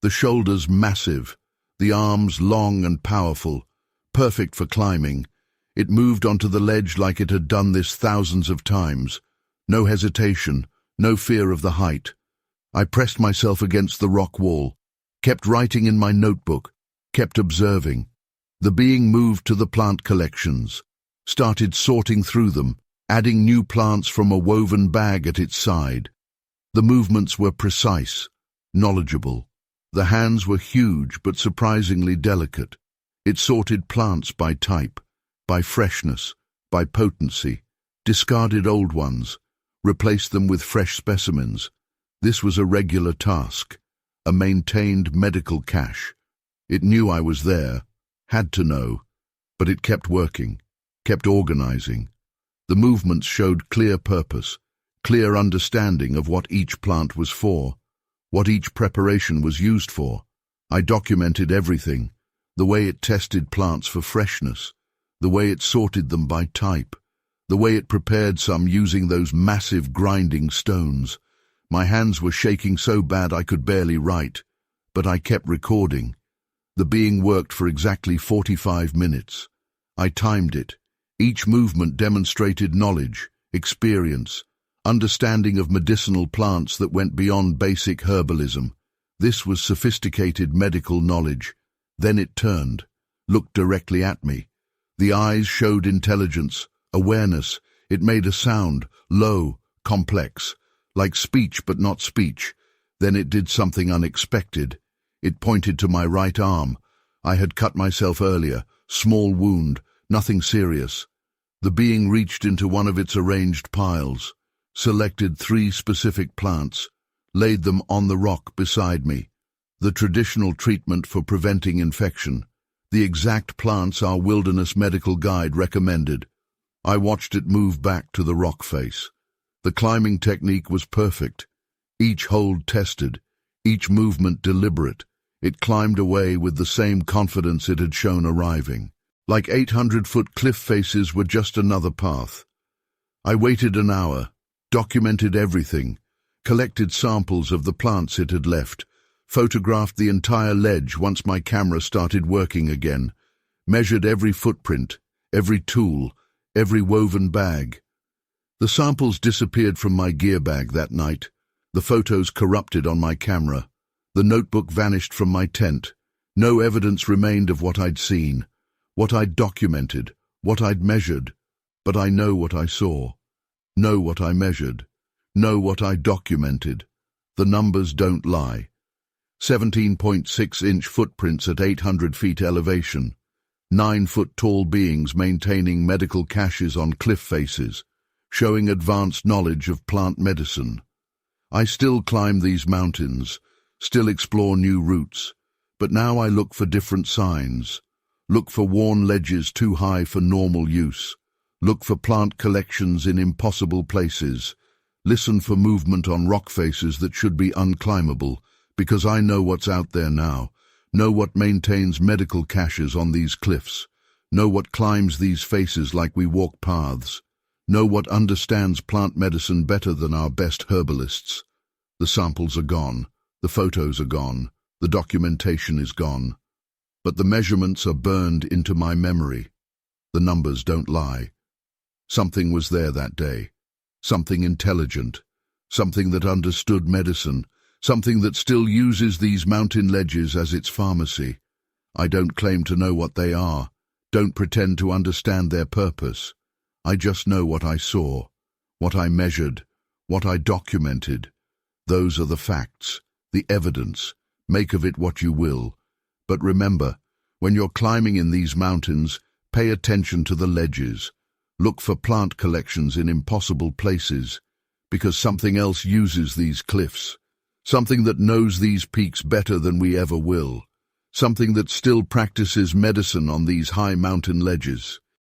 the shoulders massive, the arms long and powerful, perfect for climbing. It moved onto the ledge like it had done this thousands of times. No hesitation, no fear of the height. I pressed myself against the rock wall, kept writing in my notebook, kept observing. The being moved to the plant collections, started sorting through them, adding new plants from a woven bag at its side. The movements were precise, knowledgeable. The hands were huge but surprisingly delicate. It sorted plants by type, by freshness, by potency, discarded old ones, replaced them with fresh specimens. This was a regular task, a maintained medical cache. It knew I was there, had to know, but it kept working, kept organizing. The movements showed clear purpose, clear understanding of what each plant was for, what each preparation was used for. I documented everything, the way it tested plants for freshness, the way it sorted them by type, The way it prepared some using those massive grinding stones. My hands were shaking so bad I could barely write, but I kept recording. The being worked for exactly 45 minutes. I timed it. Each movement demonstrated knowledge, experience, understanding of medicinal plants that went beyond basic herbalism. This was sophisticated medical knowledge. Then it turned, looked directly at me. The eyes showed intelligence, awareness. It made a sound, low, complex, like speech but not speech. Then it did something unexpected. It pointed to my right arm. I had cut myself earlier, small wound, nothing serious. The being reached into one of its arranged piles, selected 3 specific plants, laid them on the rock beside me. The traditional treatment for preventing infection. The exact plants our wilderness medical guide recommended. I watched it move back to the rock face. The climbing technique was perfect. Each hold tested, each movement deliberate. It climbed away with the same confidence it had shown arriving. Like 800-foot cliff faces were just another path. I waited an hour, documented everything, collected samples of the plants it had left, photographed the entire ledge once my camera started working again, measured every footprint, every tool, every woven bag. The samples disappeared from my gear bag that night, the photos corrupted on my camera. The notebook vanished from my tent. No evidence remained of what I'd seen, what I'd documented, what I'd measured. But I know what I saw, know what I measured, know what I documented. The numbers don't lie. 17.6-inch footprints at 800 feet elevation, 9-foot-tall beings maintaining medical caches on cliff faces, showing advanced knowledge of plant medicine. I still climb these mountains, still explore new routes, but now I look for different signs. Look for worn ledges too high for normal use. Look for plant collections in impossible places. Listen for movement on rock faces that should be unclimbable, because I know what's out there now, know what maintains medical caches on these cliffs, know what climbs these faces like we walk paths, know what understands plant medicine better than our best herbalists. The samples are gone, the photos are gone, the documentation is gone, but the measurements are burned into my memory. The numbers don't lie. Something was there that day, something intelligent, something that understood medicine, something that still uses these mountain ledges as its pharmacy. I don't claim to know what they are, don't pretend to understand their purpose. I just know what I saw, what I measured, what I documented. Those are the facts, the evidence. Make of it what you will. But remember, when you're climbing in these mountains, pay attention to the ledges. Look for plant collections in impossible places, because something else uses these cliffs. Something that knows these peaks better than we ever will. Something that still practices medicine on these high mountain ledges.